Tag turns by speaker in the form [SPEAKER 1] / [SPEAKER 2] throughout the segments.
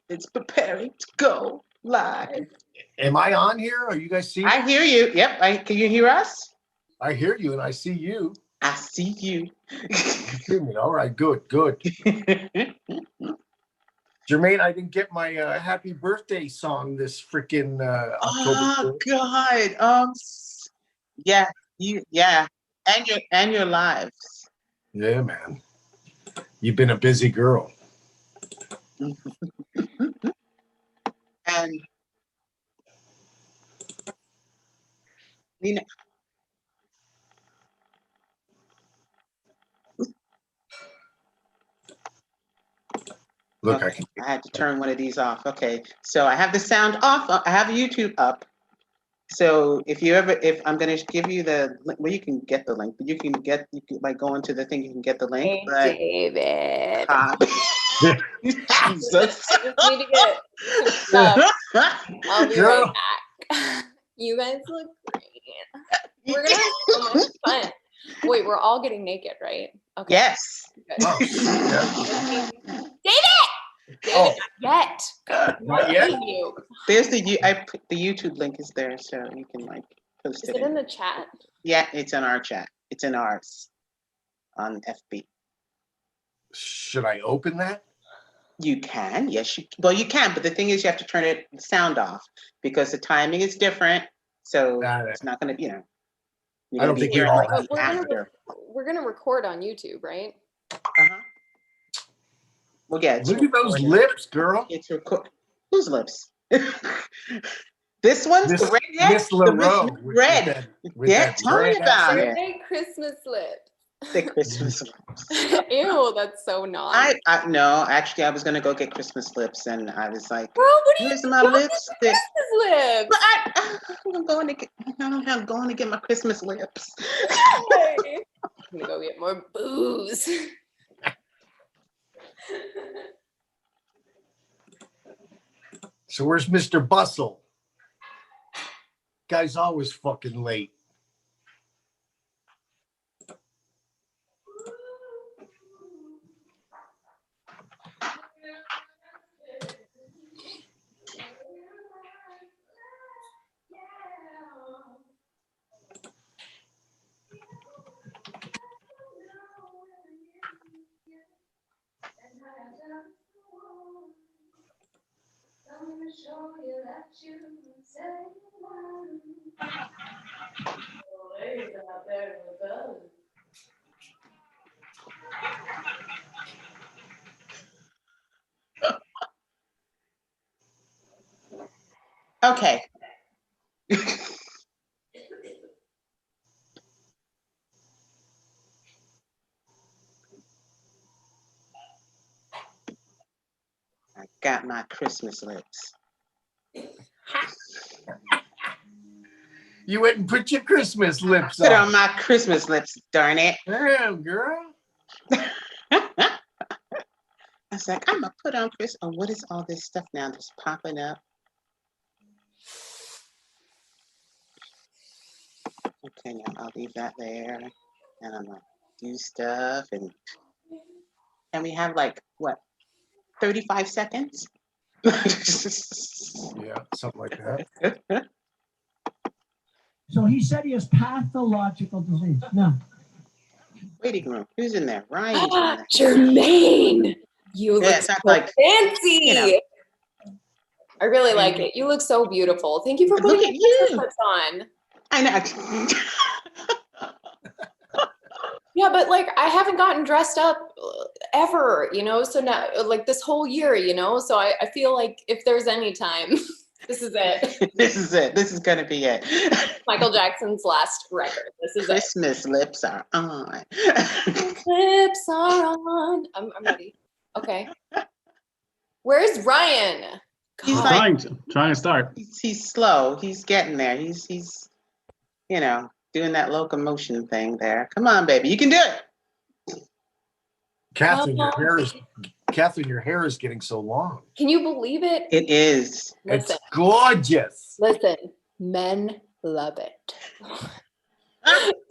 [SPEAKER 1] It's preparing to go live.
[SPEAKER 2] Am I on here? Are you guys seeing?
[SPEAKER 1] I hear you. Yep. Can you hear us?
[SPEAKER 2] I hear you and I see you.
[SPEAKER 1] I see you.
[SPEAKER 2] You see me. All right, good. Germaine, I didn't get my happy birthday song this freaking October.
[SPEAKER 1] Oh God. Yeah. And your lives.
[SPEAKER 2] Yeah, man. You've been a busy girl.
[SPEAKER 1] And you know,
[SPEAKER 2] Look,
[SPEAKER 1] okay, I had to turn one of these off. Okay, so I have the sound off. I have YouTube up. So if I'm gonna give you the link, well, you can get the link, but you can like go into the thing. You can get the link.
[SPEAKER 3] Hey,
[SPEAKER 1] but
[SPEAKER 3] David.
[SPEAKER 1] Jesus.
[SPEAKER 3] I just need to get some stuff. I'll be right back. You guys look great. We're gonna have so much fun. Wait, we're all getting naked, right? Okay.
[SPEAKER 1] Yes.
[SPEAKER 2] Oh,
[SPEAKER 3] David,
[SPEAKER 2] oh.
[SPEAKER 3] not yet.
[SPEAKER 2] Not yet?
[SPEAKER 3] You.
[SPEAKER 1] There's the YouTube link is there, so you can like post it.
[SPEAKER 3] Is it in the chat?
[SPEAKER 1] Yeah, it's in our chat. It's in ours on FB.
[SPEAKER 2] Should I open that?
[SPEAKER 1] You can, yes, you can, but the thing is, you have to turn the sound off because the timing is different. So it's not going to,
[SPEAKER 2] I don't think we're all
[SPEAKER 3] we're gonna record on YouTube, right?
[SPEAKER 1] Well, yeah.
[SPEAKER 2] Look at those lips, girl.
[SPEAKER 1] It's record. Whose lips? This one's the redhead.
[SPEAKER 2] Miss LaRoe.
[SPEAKER 1] Red. Yeah, tell me about it.
[SPEAKER 3] Birthday Christmas lips.
[SPEAKER 1] The Christmas lips.
[SPEAKER 3] Ew, that's so not.
[SPEAKER 1] No, actually, I was gonna go get Christmas lips, and I was like,
[SPEAKER 3] "Bro, what are you
[SPEAKER 1] doing? My lips?
[SPEAKER 3] Christmas lips."
[SPEAKER 1] But I'm going to get my Christmas lips.
[SPEAKER 3] I'm gonna go get more booze.
[SPEAKER 2] So where's Mr. Bussell? Guy's always fucking late.
[SPEAKER 1] Okay. I got my Christmas lips.
[SPEAKER 2] You went and put your Christmas lips on.
[SPEAKER 1] Put on my Christmas lips, darn it.
[SPEAKER 2] Damn, girl.
[SPEAKER 1] I was like, I'm gonna put on Christmas. Oh, what is all this stuff now that's popping up? Okay, now I'll leave that there, and I'm gonna do stuff, and we have like what, 35 seconds?
[SPEAKER 2] Yeah, something like that.
[SPEAKER 4] So he said he has pathological disease. No.
[SPEAKER 1] Waiting room. Who's in there? Ryan's in there.
[SPEAKER 3] Germaine, you look so
[SPEAKER 1] like
[SPEAKER 3] fancy. I really like it. You look so beautiful. Thank you for putting your Christmas lips on.
[SPEAKER 1] I know.
[SPEAKER 3] Yeah, but like I haven't gotten dressed up ever, so now like this whole year, so I feel like if there's any time, this is it.
[SPEAKER 1] This is it. This is gonna be it.
[SPEAKER 3] Michael Jackson's last record. This is
[SPEAKER 1] Christmas lips are on.
[SPEAKER 3] Lips are on. I'm ready. Okay. Where's Ryan?
[SPEAKER 1] He's
[SPEAKER 5] trying to start.
[SPEAKER 1] He's slow. He's getting there. He's doing that locomotion thing there. Come on, baby. You can do it.
[SPEAKER 2] Kathryn, your hair is getting so long.
[SPEAKER 3] Can you believe it?
[SPEAKER 1] It is.
[SPEAKER 3] Listen,
[SPEAKER 2] it's gorgeous.
[SPEAKER 3] Listen, men love it.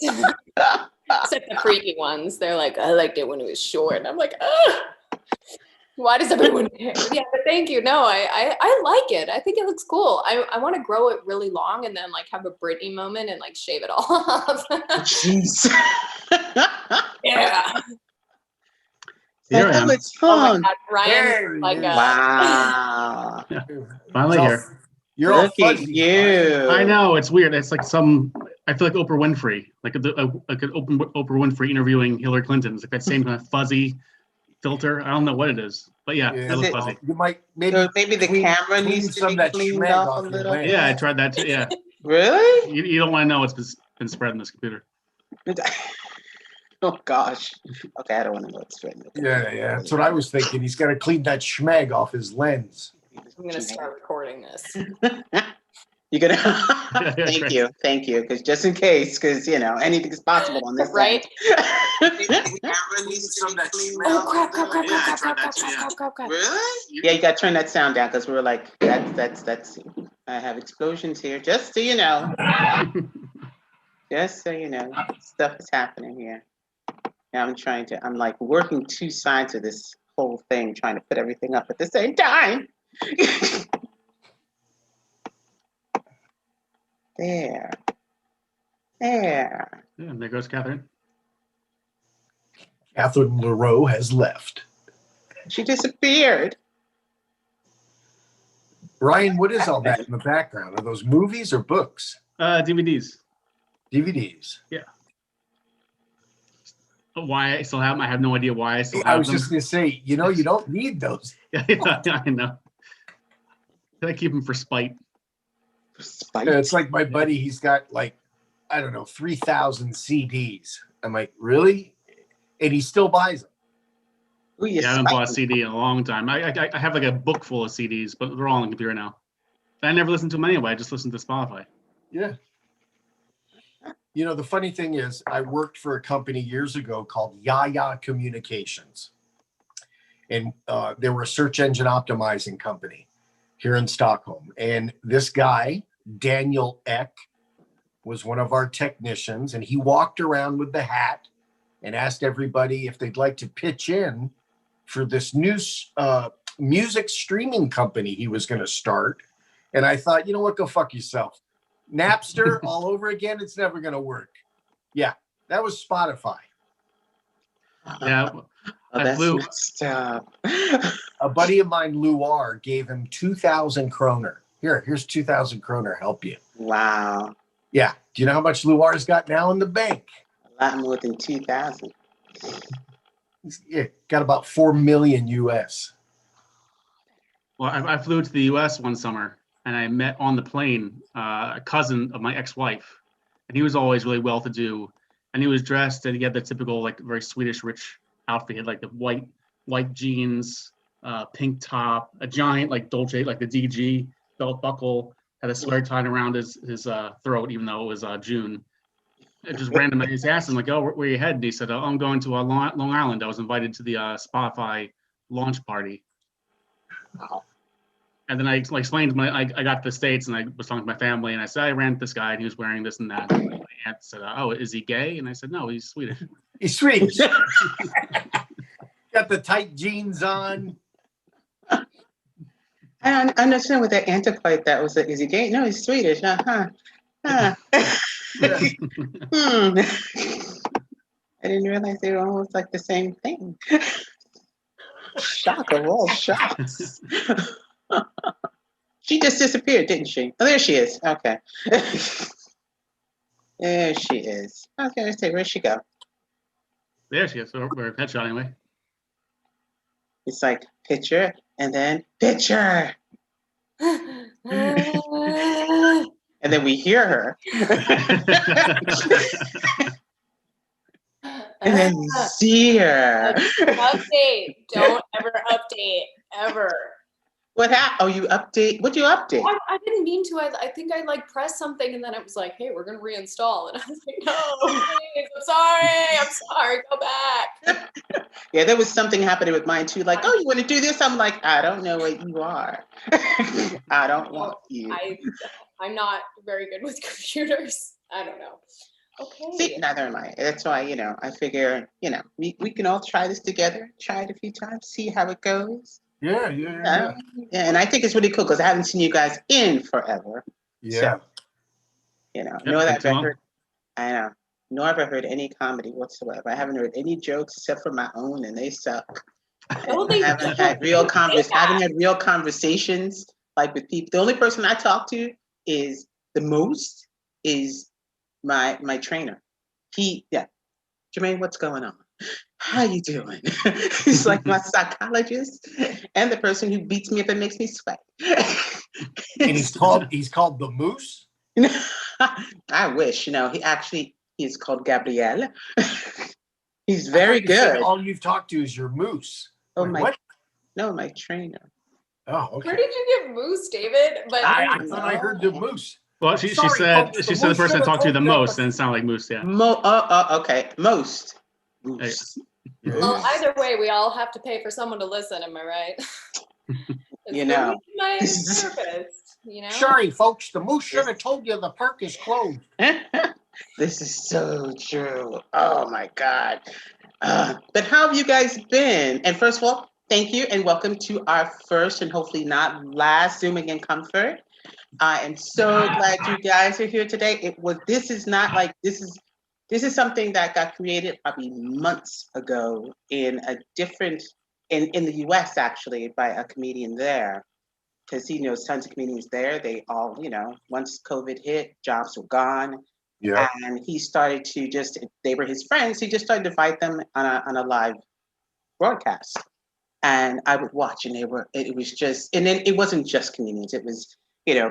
[SPEAKER 3] Except the freaky ones. They're like, I liked it when it was short. I'm like, Why does everyone care? Yeah, but thank you. No, I like it. I think it looks cool. I want to grow it really long and then like have a Britney moment and like shave it all off.
[SPEAKER 1] Jeez.
[SPEAKER 3] Yeah.
[SPEAKER 5] Here I am.
[SPEAKER 1] It's
[SPEAKER 3] Oh my
[SPEAKER 1] fun.
[SPEAKER 3] God, Ryan.
[SPEAKER 2] There he
[SPEAKER 3] Like
[SPEAKER 2] is.
[SPEAKER 1] Wow.
[SPEAKER 5] Finally here.
[SPEAKER 2] You're all
[SPEAKER 1] Look at
[SPEAKER 2] fuzzy.
[SPEAKER 1] you.
[SPEAKER 5] I know, it's weird. It's like I feel like Oprah Winfrey, like an Oprah Winfrey interviewing Hillary Clinton. It's like that same kind of fuzzy filter. I don't know what it is, but yeah,
[SPEAKER 2] Yeah,
[SPEAKER 5] I look
[SPEAKER 1] it-
[SPEAKER 5] fuzzy.
[SPEAKER 2] You might maybe
[SPEAKER 1] So maybe the
[SPEAKER 2] clean-
[SPEAKER 1] camera
[SPEAKER 2] clean
[SPEAKER 1] needs to
[SPEAKER 2] some
[SPEAKER 1] be
[SPEAKER 2] of that
[SPEAKER 1] cleaned
[SPEAKER 2] schmeg
[SPEAKER 1] off a
[SPEAKER 2] your
[SPEAKER 1] little
[SPEAKER 2] lens.
[SPEAKER 5] Yeah, I tried that too. Yeah,
[SPEAKER 1] Really?
[SPEAKER 5] you don't want to know what's been spread in this computer.
[SPEAKER 1] Oh gosh. Okay, I don't want to know what's written.
[SPEAKER 2] Yeah. That's what I was thinking. He's got to clean that schmeg off his lens.
[SPEAKER 3] I'm gonna start recording this.
[SPEAKER 1] You're gonna. Thank you, because just in case, because anything's possible on this.
[SPEAKER 3] Right?
[SPEAKER 2] Some of that
[SPEAKER 3] Oh crap.
[SPEAKER 1] Really? Yeah, you gotta turn that sound down because we were like, that's. I have explosions here, just so you know. Just so you know, stuff is happening here. Now I'm like working two sides of this whole thing, trying to put everything up at the same time. There.
[SPEAKER 5] Yeah, and there goes Kathryn.
[SPEAKER 2] Kathryn Roux has left.
[SPEAKER 1] She disappeared.
[SPEAKER 2] Ryan, what is all that in the background? Are those movies or books?
[SPEAKER 5] DVDs.
[SPEAKER 2] DVDs.
[SPEAKER 5] Yeah. Why I still have them? I have no idea why I still have
[SPEAKER 2] I was
[SPEAKER 5] them.
[SPEAKER 2] just gonna say, you don't need those.
[SPEAKER 5] Yeah, I know. I keep them for spite.
[SPEAKER 1] Spite.
[SPEAKER 2] It's like my buddy. He's got like, I don't know, 3,000 CDs. I'm like, really? And he still buys them.
[SPEAKER 1] Who you
[SPEAKER 5] Yeah, I haven't bought a
[SPEAKER 1] spiting?
[SPEAKER 5] CD in a long time. I have like a book full of CDs, but they're all on the computer now. I never listen to them anyway. I just listen to Spotify.
[SPEAKER 2] Yeah. The funny thing is, I worked for a company years ago called Yaya Communications. And they were a search engine optimizing company here in Stockholm. And this guy, Daniel Eck, was one of our technicians. And he walked around with the hat and asked everybody if they'd like to pitch in for this new music streaming company he was going to start. And I thought, you know what, go fuck yourself. Napster all over again. It's never going to work. Yeah, that was Spotify.
[SPEAKER 5] Yeah,
[SPEAKER 1] Oh,
[SPEAKER 5] I
[SPEAKER 1] that's
[SPEAKER 5] flew.
[SPEAKER 1] messed up.
[SPEAKER 2] A buddy of mine, Luar, gave him 2,000 kroner. Here's 2,000 kroner. Help you.
[SPEAKER 1] Wow.
[SPEAKER 2] Yeah. Do you know how much Luar's got now in the bank?
[SPEAKER 1] A lot more than 2,000.
[SPEAKER 2] Yeah, got about 4 million US.
[SPEAKER 5] Well, I flew to the U.S. one summer, and I met on the plane a cousin of my ex-wife, and he was always really well-to-do, and he was dressed, and he had the typical like very Swedish rich outfit. He had like the white jeans, pink top, a giant like Dolce, like the DG belt buckle, had a sweater tied around his throat, even though it was June. It just random. I just asked him like, "Oh, where are you headed?" And he said, "Oh, I'm going to Long Island. I was invited to the Spotify launch party."
[SPEAKER 1] Wow.
[SPEAKER 5] And then I explained I got to the States and I was talking to my family and I said, I ran into this guy and he was wearing this and that. And my aunt said, "Oh, is he gay?" And I said, "No, he's Swedish."
[SPEAKER 2] He's Swedish. Got the tight jeans on.
[SPEAKER 1] I don't understand what that antiquite that was. Is he gay? No, he's Swedish. Huh. I didn't realize they were almost like the same thing. Shock of all shocks. She just disappeared, didn't she? Oh, there she is. Okay. There she is. I was going to say, where'd she go?
[SPEAKER 5] There she is. So we're headshot anyway.
[SPEAKER 1] It's like picture and then picture. And then we hear her. And then we see her.
[SPEAKER 3] Update. Don't ever update. Ever.
[SPEAKER 1] What happened? Oh, you update? What'd you update?
[SPEAKER 3] I didn't mean to. I think I like pressed something and then it was like, hey, we're gonna reinstall. And I was like, no, please, I'm sorry, go back.
[SPEAKER 1] Yeah, there was something happening with mine too. Like, oh, you want to do this? I'm like, I don't know what you are. I don't want you.
[SPEAKER 3] I'm not very good with computers. I don't know.
[SPEAKER 1] See,
[SPEAKER 3] Okay.
[SPEAKER 1] neither am I. That's why, I figure, we can all try this together, try it a few times, see how it goes.
[SPEAKER 2] Yeah.
[SPEAKER 1] Yeah, and I think it's really cool because I haven't seen you guys in forever.
[SPEAKER 2] Yeah.
[SPEAKER 1] So,
[SPEAKER 5] Yep,
[SPEAKER 1] nor
[SPEAKER 5] been
[SPEAKER 1] that
[SPEAKER 5] too
[SPEAKER 1] I've
[SPEAKER 5] long.
[SPEAKER 1] heard, I know, nor have I heard any comedy whatsoever. I haven't heard any jokes except for my own, and they suck.
[SPEAKER 3] Oh,
[SPEAKER 1] And
[SPEAKER 3] they
[SPEAKER 1] I haven't
[SPEAKER 3] do.
[SPEAKER 1] had real
[SPEAKER 3] Say that.
[SPEAKER 1] haven't had real conversations like with people. The only person I talk to is the most is my trainer. Germaine, what's going on? How you doing? He's like my psychologist and the person who beats me up and makes me sweat.
[SPEAKER 2] And he's called the Moose.
[SPEAKER 1] I wish, he's called Gabrielle. He's
[SPEAKER 2] I
[SPEAKER 1] very
[SPEAKER 2] thought you said
[SPEAKER 1] good.
[SPEAKER 2] all you've talked to is your moose.
[SPEAKER 1] Oh
[SPEAKER 2] Like,
[SPEAKER 1] my,
[SPEAKER 2] what?
[SPEAKER 1] no, my trainer.
[SPEAKER 2] Oh,
[SPEAKER 3] Where
[SPEAKER 2] okay.
[SPEAKER 3] did you get Moose, David? But
[SPEAKER 2] I thought I heard the Moose.
[SPEAKER 5] Well, she
[SPEAKER 2] Sorry,
[SPEAKER 5] said
[SPEAKER 2] folks,
[SPEAKER 5] she
[SPEAKER 2] the
[SPEAKER 5] said the
[SPEAKER 2] Moose
[SPEAKER 5] person
[SPEAKER 2] should
[SPEAKER 5] I
[SPEAKER 2] have
[SPEAKER 5] talked to
[SPEAKER 2] told
[SPEAKER 5] the
[SPEAKER 2] you at
[SPEAKER 5] most,
[SPEAKER 2] the-
[SPEAKER 5] and it sounded like Moose. Yeah.
[SPEAKER 1] Okay, most. Moose.
[SPEAKER 3] well, either way, we all have to pay for someone to listen. Am I right?
[SPEAKER 1] You know,
[SPEAKER 3] It's my
[SPEAKER 1] this is-
[SPEAKER 3] therapist.
[SPEAKER 2] Sorry, folks, the Moose should have told you the park is closed.
[SPEAKER 1] This is so true. Oh my God. But how have you guys been? And first of all, thank you and welcome to our first and hopefully not last Zooming in Comfort. I am so glad you guys are here today. This is something that got created probably months ago in a different in the US actually by a comedian there. Because he knows tons of comedians there. They all, once COVID hit, jobs were gone.
[SPEAKER 2] Yeah.
[SPEAKER 1] And he started to they were his friends. He just started to invite them on a live broadcast. And I would watch, and it was just, and then it wasn't just comedians. It was,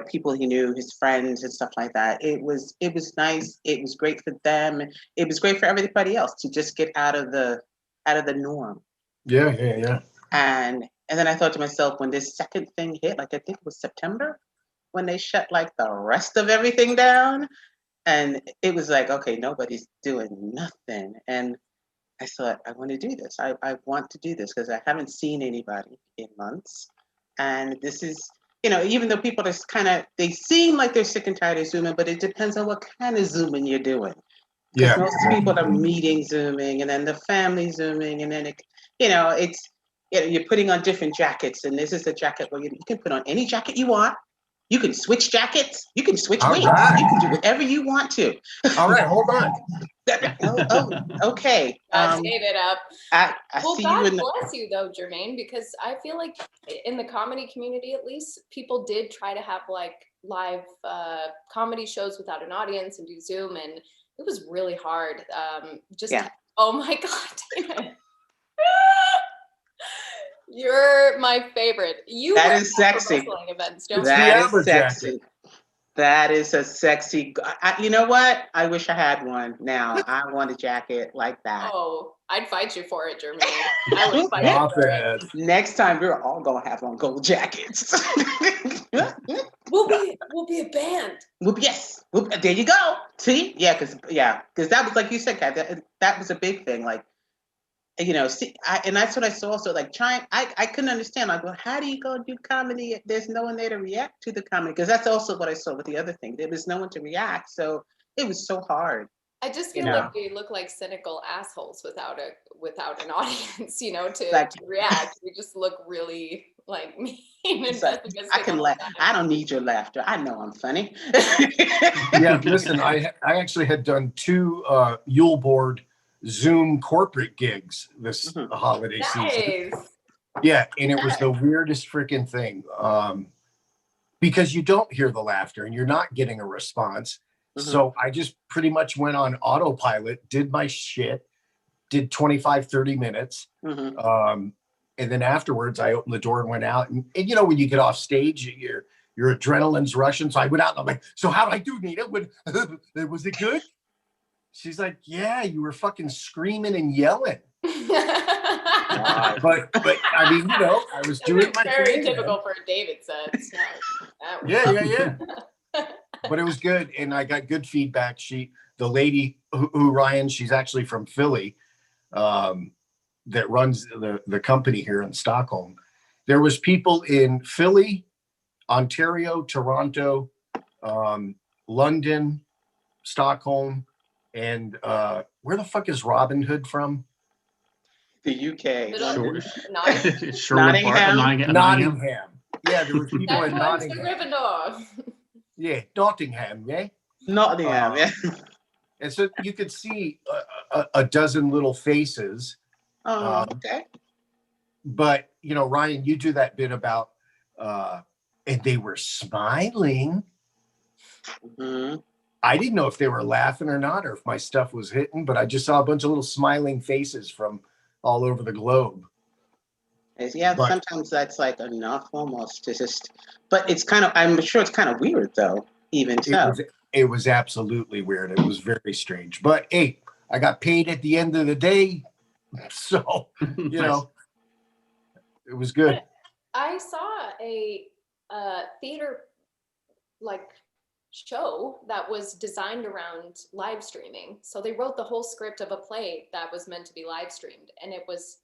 [SPEAKER 1] people he knew, his friends and stuff like that. It was nice. It was great for them. It was great for everybody else to just get out of the norm.
[SPEAKER 2] Yeah.
[SPEAKER 1] And then I thought to myself, when this second thing hit, like I think it was September, when they shut like the rest of everything down, and it was like, okay, nobody's doing nothing. And I thought, I want to do this. I want to do this because I haven't seen anybody in months. And this is, even though people they seem like they're sick and tired of Zooming, but it depends on what kind of Zooming you're doing. Because
[SPEAKER 2] Yeah.
[SPEAKER 1] most people are meeting Zooming and then the family Zooming. And then, you're putting on different jackets. And this is a jacket where you can put on any jacket you want. You can switch jackets. You can switch
[SPEAKER 2] All
[SPEAKER 1] wigs.
[SPEAKER 2] right.
[SPEAKER 1] You can do whatever you want to.
[SPEAKER 2] All right, hold on.
[SPEAKER 1] Okay.
[SPEAKER 3] David up.
[SPEAKER 1] I
[SPEAKER 3] Well,
[SPEAKER 1] see
[SPEAKER 3] God
[SPEAKER 1] you in
[SPEAKER 3] bless you though, Germaine, because I feel like in the comedy community, at least, people did try to have like live comedy shows without an audience and do Zoom, and it was really hard.
[SPEAKER 1] Yeah.
[SPEAKER 3] Oh my God, David. You're my favorite.
[SPEAKER 1] That
[SPEAKER 3] went
[SPEAKER 1] is
[SPEAKER 3] out for
[SPEAKER 1] sexy.
[SPEAKER 3] wrestling events, don't
[SPEAKER 2] It's
[SPEAKER 3] you?
[SPEAKER 2] the
[SPEAKER 1] That is
[SPEAKER 2] Amber
[SPEAKER 1] sexy.
[SPEAKER 2] jacket.
[SPEAKER 1] That is a sexy. You know what? I wish I had one now. I want a jacket like that.
[SPEAKER 3] Oh, I'd fight you for it, Germaine. I would fight you
[SPEAKER 2] Stop
[SPEAKER 3] for it.
[SPEAKER 2] it.
[SPEAKER 1] Next time we're all gonna have on gold jackets.
[SPEAKER 3] We'll be a band.
[SPEAKER 1] Yes. There you go. See? Yeah, because that was like you said, Kat. That was a big thing. Like, see, and that's what I saw. Also, like I couldn't understand. Like, well, how do you go do comedy if there's no one there to react to the comedy? Because that's also what I saw with the other thing. There was no one to react, so it was so hard.
[SPEAKER 3] I just feel like we look like cynical assholes without an audience, to react. We just look really like mean and pessimistic.
[SPEAKER 1] I can laugh. I don't need your laughter. I know I'm funny.
[SPEAKER 2] Yeah, listen, I actually had done 2 Yule Board Zoom corporate gigs this holiday season.
[SPEAKER 3] Nice.
[SPEAKER 2] Yeah, and it was the weirdest freaking thing. Because you don't hear the laughter and you're not getting a response. So I just pretty much went on autopilot, did my shit, did 25, 30 minutes. And then afterwards I opened the door and went out. And when you get off stage, your adrenaline's rushing. So I went out and I'm like, so how'd I do, Nina? Was it good? She's like, yeah, you were fucking screaming and yelling. But I mean, I was doing my
[SPEAKER 3] very
[SPEAKER 2] thing,
[SPEAKER 3] typical
[SPEAKER 2] man.
[SPEAKER 3] for a David set.
[SPEAKER 2] Yeah. But it was good, and I got good feedback. The lady who Ryan, she's actually from Philly, that runs the company here in Stockholm. There was people in Philly, Ontario, Toronto, London, Stockholm, And where the fuck is Robin Hood from?
[SPEAKER 1] The UK.
[SPEAKER 3] Little-
[SPEAKER 1] London.
[SPEAKER 5] Sherwood Park,
[SPEAKER 1] Nottingham?
[SPEAKER 2] Nottingham. Yeah, there was people
[SPEAKER 3] That
[SPEAKER 2] in
[SPEAKER 3] one's the
[SPEAKER 2] Nottingham.
[SPEAKER 3] Gryffindor.
[SPEAKER 2] Yeah, Nottingham, yeah.
[SPEAKER 1] Nottingham, yeah.
[SPEAKER 2] And so you could see a dozen little faces.
[SPEAKER 1] Oh, okay.
[SPEAKER 2] But, you know, Ryan, you do that bit about, and they were smiling.
[SPEAKER 1] Mhm.
[SPEAKER 2] I didn't know if they were laughing or not, or if my stuff was hitting, but I just saw a bunch of little smiling faces from all over the globe.
[SPEAKER 1] Yeah,
[SPEAKER 2] Right.
[SPEAKER 1] sometimes that's like enough almost to just, but it's kind of, I'm sure it's kind of weird though, even so.
[SPEAKER 2] It was absolutely weird. It was very strange. But hey, I got paid at the end of the day. So, you
[SPEAKER 5] Nice.
[SPEAKER 2] know, it was good.
[SPEAKER 3] I saw a theater like show that was designed around live streaming. So they wrote the whole script of a play that was meant to be live streamed, and it was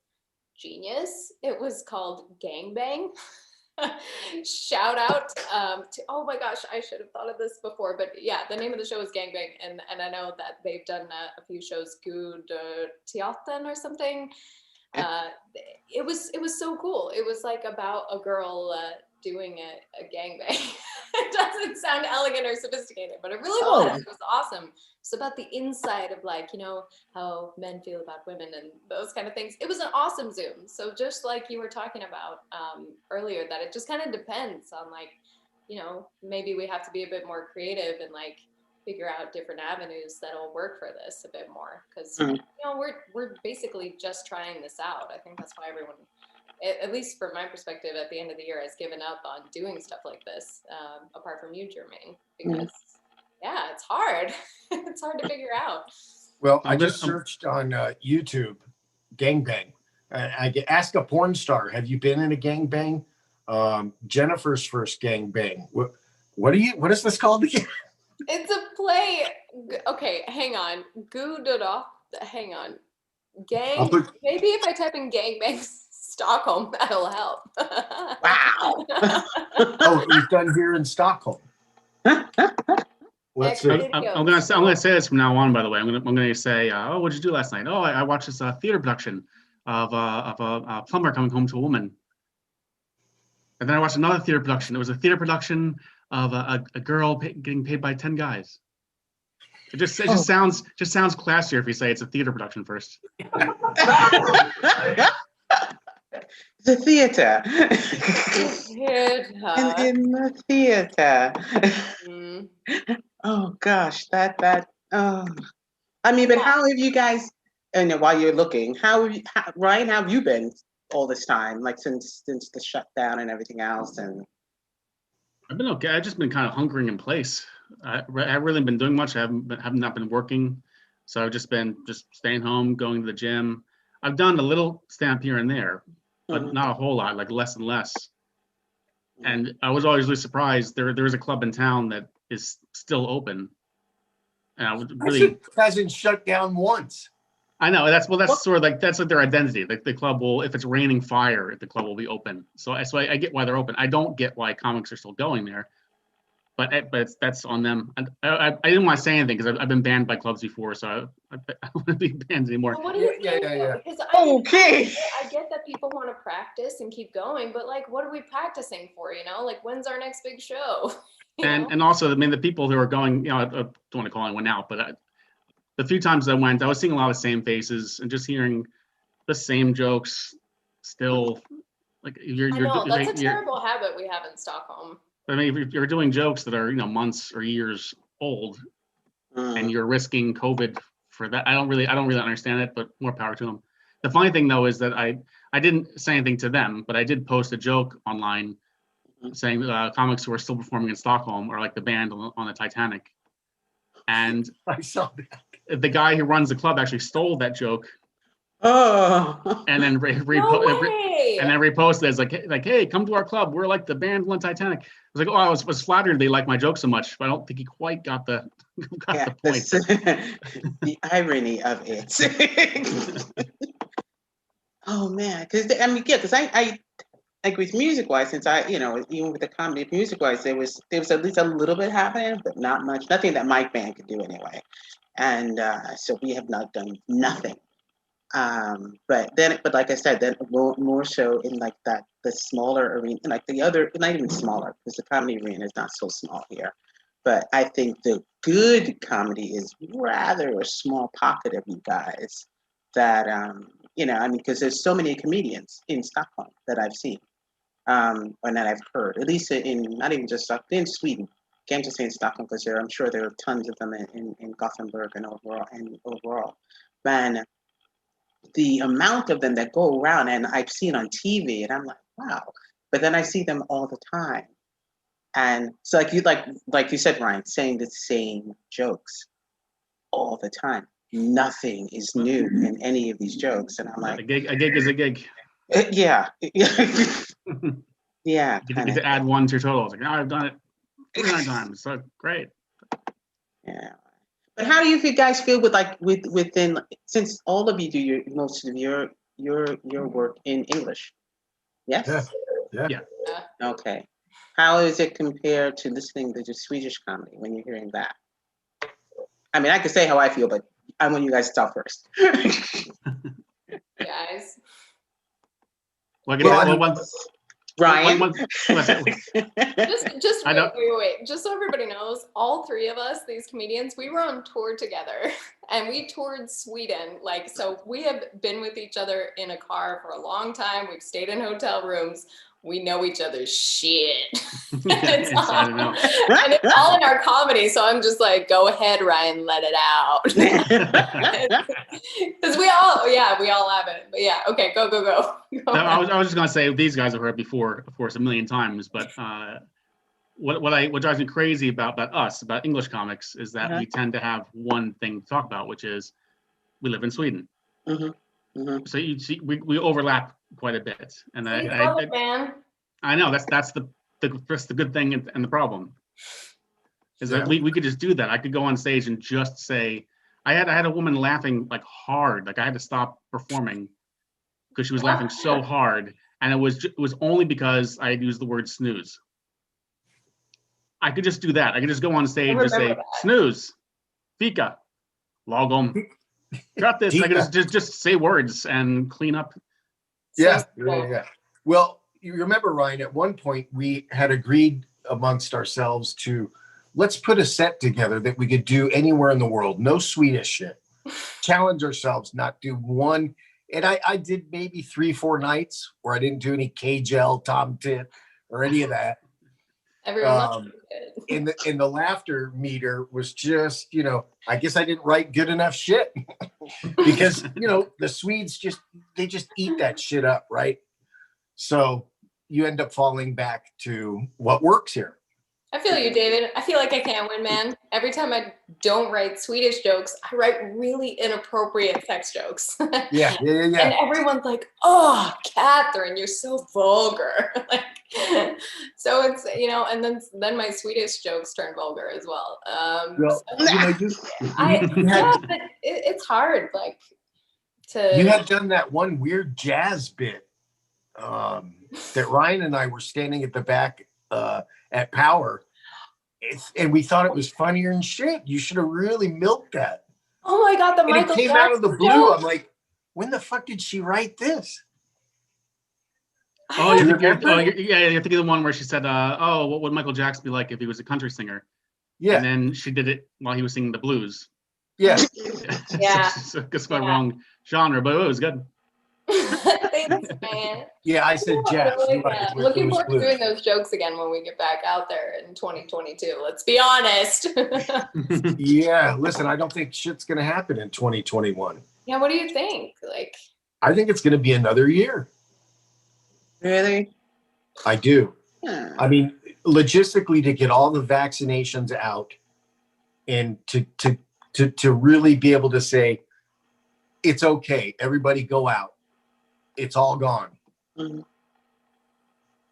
[SPEAKER 3] genius. It was called Gangbang. Shout out to, oh my gosh, I should have thought of this before, but yeah, the name of the show is Gangbang, and I know that they've done a few shows, Good Teatern or something. It was so cool. It was like about a girl doing a gangbang. It doesn't sound elegant or sophisticated, but it really was. It was awesome. It's about the inside of, like, you know, how men feel about women and those kind of things. It was an awesome Zoom. So just like you were talking about earlier, that it just kind of depends on, like, you know, maybe we have to be a bit more creative and like figure out different avenues that'll work for this a bit more, because you know, we're basically just trying this out. I think that's why everyone, at least from my perspective, at the end of the year, has given up on doing stuff like this, apart from you, Germaine, because yeah, it's hard. It's hard to figure out.
[SPEAKER 2] Well, I just searched on YouTube, gangbang. I get ask a porn star, have you been in a gangbang? Jennifer's first gangbang. What is this called again?
[SPEAKER 3] It's a play. Okay, hang on. Hang on. Gang. Maybe if I type in gangbang Stockholm, that'll help.
[SPEAKER 1] Wow.
[SPEAKER 2] Oh, it was done here in Stockholm. Let's see.
[SPEAKER 5] I'm gonna say this from now on. By the way, I'm gonna say, oh, what'd you do last night? Oh, I watched this theater production of a plumber coming home to a woman. And then I watched another theater production. It was a theater production of a girl getting paid by 10 guys. It just sounds classier if you say it's a theater production first.
[SPEAKER 1] The theater. In the theater. Oh gosh, that. Oh, I mean, but how have you guys? And while you're looking, Ryan, how have you been all this time? Like since the shutdown and everything else, and.
[SPEAKER 5] I've been okay. I've just been kind of hunkering in place. I haven't really been doing much. I have not been working, so I've just been staying home, going to the gym. I've done a little stand-up here and there, but not a whole lot, like less and less. And I was always really surprised. There is a club in town that is still open, and I was really
[SPEAKER 2] hasn't shut down once.
[SPEAKER 5] I know that's sort of like that's like their identity. Like the club will, if it's raining fire, the club will be open. So I get why they're open. I don't get why comics are still going there, but that's on them. I didn't want to say anything because I've been banned by clubs before, so I don't want to be banned anymore.
[SPEAKER 3] Well, what do you think?
[SPEAKER 2] Yeah.
[SPEAKER 3] Because
[SPEAKER 1] Okay.
[SPEAKER 3] I get that people want to practice and keep going, but like, what are we practicing for? You know, like when's our next big show?
[SPEAKER 5] And also, I mean, the people who are going, you know, I don't want to call anyone out, but the few times I went, I was seeing a lot of the same faces and just hearing the same jokes still. Like
[SPEAKER 3] I know, that's a terrible habit we have in Stockholm.
[SPEAKER 5] I mean, if you're doing jokes that are, you know, months or years old and you're risking COVID for that, I don't really understand it, but more power to them. The funny thing though is that I didn't say anything to them, but I did post a joke online saying comics who are still performing in Stockholm are like the band on the Titanic. And
[SPEAKER 2] I saw that.
[SPEAKER 5] The guy who runs the club actually stole that joke.
[SPEAKER 1] Oh.
[SPEAKER 5] And then reposted it as like, hey, come to our club. We're like the band on Titanic. I was like, oh, I was flattered they like my joke so much, but I don't think he quite got the the point.
[SPEAKER 1] The irony of it. Oh man, because I mean, yeah, because I like with music wise, since even with the comedy music wise, there was at least a little bit happening, but not much. Nothing that Mike Band could do anyway. And so we have not done nothing. But like I said, then more so in like the smaller arena, like the other, not even smaller, because the comedy arena is not so small here. But I think the good comedy is rather a small pocket of you guys that, I mean, because there's so many comedians in Stockholm that I've seen, and that I've heard, at least in, not even just Stockholm, in Sweden. Can't just say in Stockholm, because I'm sure there are tons of them in Gothenburg and overall. Man, the amount of them that go around, and I've seen on TV, and I'm like, wow. But then I see them all the time. And so like you said, Ryan, saying the same jokes all the time. Nothing is new in any of these jokes. And I'm like,
[SPEAKER 5] A gig is a gig.
[SPEAKER 1] yeah. Yeah.
[SPEAKER 5] You get to add one to your total. It's like, I've done it 39 times. So great.
[SPEAKER 1] Yeah. But how do you guys feel within, since all of you do most of your work in English? Yes?
[SPEAKER 2] Yeah.
[SPEAKER 1] Okay. How is it compared to listening to just Swedish comedy when you're hearing that? I mean, I can say how I feel, but I want you guys to talk first.
[SPEAKER 3] Guys.
[SPEAKER 1] Ryan.
[SPEAKER 3] Just
[SPEAKER 5] I know.
[SPEAKER 3] wait. Just so everybody knows, all three of us, these comedians, we were on tour together, and we toured Sweden. Like, so we have been with each other in a car for a long time. We've stayed in hotel rooms. We know each other's shit. And it's all in our comedy. So I'm just like, go ahead, Ryan, let it out. Because we all have it. But yeah, okay, go.
[SPEAKER 5] No, I was just gonna say these guys have heard before, of course, a million times. But what drives me crazy about us, English comics, is that we tend to have one thing to talk about, which is we live in Sweden. So you see, we overlap quite a bit, and I know that's the good thing and the problem is that we could just do that. I could go on stage and just say, I had a woman laughing like hard, like I had to stop performing because she was laughing so hard, and it was only because I had used the word snooze. I could just do that. I could just go on stage and say snooze, fika, lagom. Got this. I could just say words and clean up.
[SPEAKER 2] Yeah. Well, you remember, Ryan, at one point we had agreed amongst ourselves to let's put a set together that we could do anywhere in the world. No Swedish shit. Challenge ourselves, not do one. And I did maybe 3-4 nights where I didn't do any K-Gel, Tom Tit, or any of that.
[SPEAKER 3] Everyone
[SPEAKER 2] and the laughter meter was just, I guess I didn't write good enough shit because, the Swedes they just eat that shit up, right? So you end up falling back to what works here.
[SPEAKER 3] I feel you, David. I feel like I can't win, man. Every time I don't write Swedish jokes, I write really inappropriate sex jokes.
[SPEAKER 2] Yeah.
[SPEAKER 3] And everyone's like, "Oh, Kathryn, you're so vulgar." So it's and then my Swedish jokes turn vulgar as well.
[SPEAKER 2] But
[SPEAKER 3] it's hard, like to.
[SPEAKER 2] You had done that one weird jazz bit that Ryan and I were standing at the back at Power, and we thought it was funnier than shit. You should have really milked that.
[SPEAKER 3] Oh my God, the Michael
[SPEAKER 2] Jackson out of the blue. Joke? I'm like, when the fuck did she write this?
[SPEAKER 5] Oh, you're thinking the one where she said, what would Michael Jackson be like if he was a country singer?
[SPEAKER 2] Yeah.
[SPEAKER 5] And then she did it while he was singing the blues.
[SPEAKER 2] Yeah.
[SPEAKER 3] Yeah.
[SPEAKER 5] So it's my wrong genre, but it was good.
[SPEAKER 3] Thanks, man.
[SPEAKER 2] Yeah, I said jazz.
[SPEAKER 3] Looking forward to doing those jokes again when we get back out there in 2022. Let's be honest.
[SPEAKER 2] Yeah, listen, I don't think shit's going to happen in 2021.
[SPEAKER 3] Yeah, what do you think? Like,
[SPEAKER 2] I think it's going to be another year.
[SPEAKER 1] Really?
[SPEAKER 2] I do. I mean, logistically, to get all the vaccinations out and to really be able to say, it's okay, everybody go out. It's all gone.
[SPEAKER 1] Mm-hmm.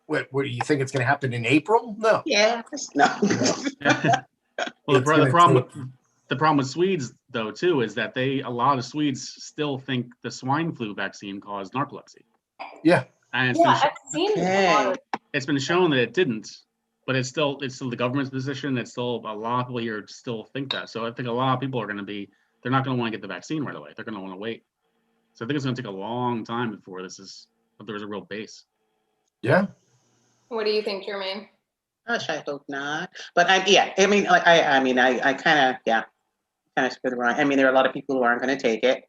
[SPEAKER 2] What do you think it's going to happen in April? No.
[SPEAKER 1] Yeah. No.
[SPEAKER 5] Well, the problem with Swedes, though, too, is that a lot of Swedes still think the swine flu vaccine caused narcolepsy.
[SPEAKER 2] Yeah.
[SPEAKER 5] And
[SPEAKER 3] I've seen
[SPEAKER 5] it's been shown that it didn't. but it's still the government's position. It's still a lot of people here still think that. So I think a lot of people are going to they're not going to want to get the vaccine right away. They're going to want to wait. So I think it's going to take a long time before there's a real base.
[SPEAKER 2] Yeah.
[SPEAKER 3] What do you think, Germaine?
[SPEAKER 1] Gosh, I hope not. But I kind of screwed around. I mean, there are a lot of people who aren't going to take it.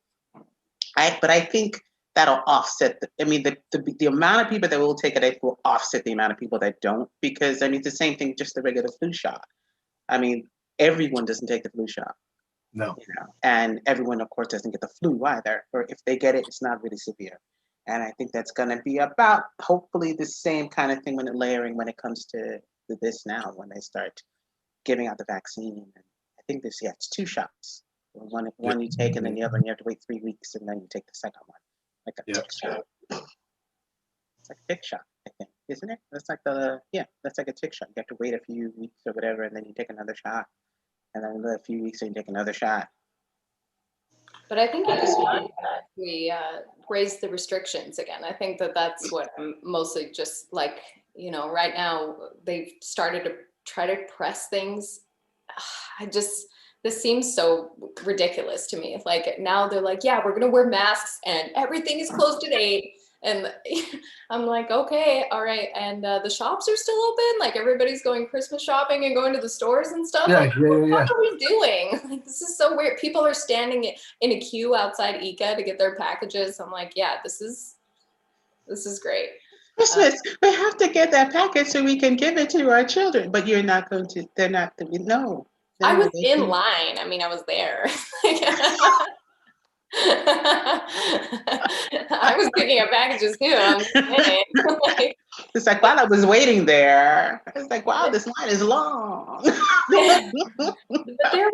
[SPEAKER 1] But I think that'll offset. The amount of people that will take it, I think, will offset the amount of people that don't. Because I mean, it's the same thing, just the regular flu shot. I mean, everyone doesn't take the flu shot.
[SPEAKER 2] No.
[SPEAKER 1] You know, and everyone, of course, doesn't get the flu either. Or if they get it, it's not really severe. And I think that's going to be about hopefully the same kind of thing when it comes to this now, when they start giving out the vaccine. And I think it's 2 shots. One you take, and then the other one you have to wait 3 weeks, and then you take the second one, like a tick shot. It's like a tick shot, I think, isn't it? That's like that's like a tick shot. You have to wait a few weeks or whatever, and then you take another shot, and then another few weeks, and you take another shot.
[SPEAKER 3] But I think it's time that we raise the restrictions again. I think that's what I'm mostly just like, right now they've started to try to press things. This seems so ridiculous to me. Like now they're like, yeah, we're going to wear masks and everything is closed at 8. And I'm like, okay, all right. And the shops are still open. Like everybody's going Christmas shopping and going to the stores and stuff. What are we doing? Like, this is so weird. People are standing in a queue outside ICA to get their packages. I'm like, yeah, this is great.
[SPEAKER 1] Christmas, we have to get that package so we can give it to our children. But you're not going to, they're not going to, no.
[SPEAKER 3] I was in line. I mean, I was there. I was picking up packages too. I'm just saying.
[SPEAKER 1] It's like while I was waiting there, it's like, wow, this line is long.
[SPEAKER 3] But there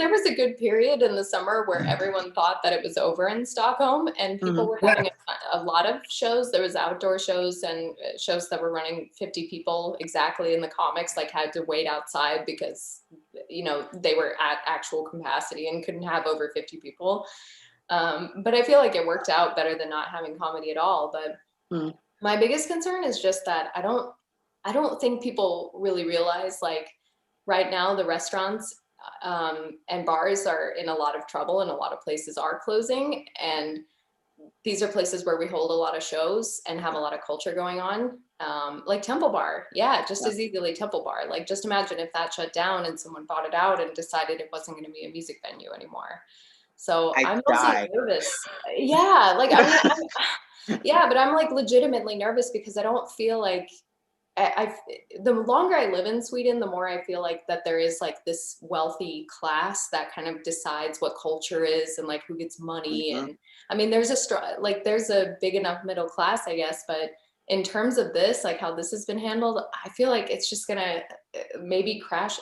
[SPEAKER 3] was a good period in the summer where everyone thought that it was over in Stockholm, and people were having a lot of shows. There was outdoor shows and shows that were running 50 people exactly, in the comics like had to wait outside because they were at actual capacity and couldn't have over 50 people. But I feel like it worked out better than not having comedy at all. But my biggest concern is just that I don't think people really realize, like, right now the restaurants and bars are in a lot of trouble, and a lot of places are closing. And these are places where we hold a lot of shows and have a lot of culture going on. Like Temple Bar, just as easily Temple Bar. Like, just imagine if that shut down and someone bought it out and decided it wasn't going to be a music venue anymore. So I'm mostly nervous. Yeah, like I mean, but I'm like legitimately nervous because I don't feel like the longer I live in Sweden, the more I feel like that there is like this wealthy class that kind of decides what culture is and like who gets money. And I mean, there's a big enough middle class, I guess, but in terms of this, like how this has been handled, I feel like it's just gonna maybe crash.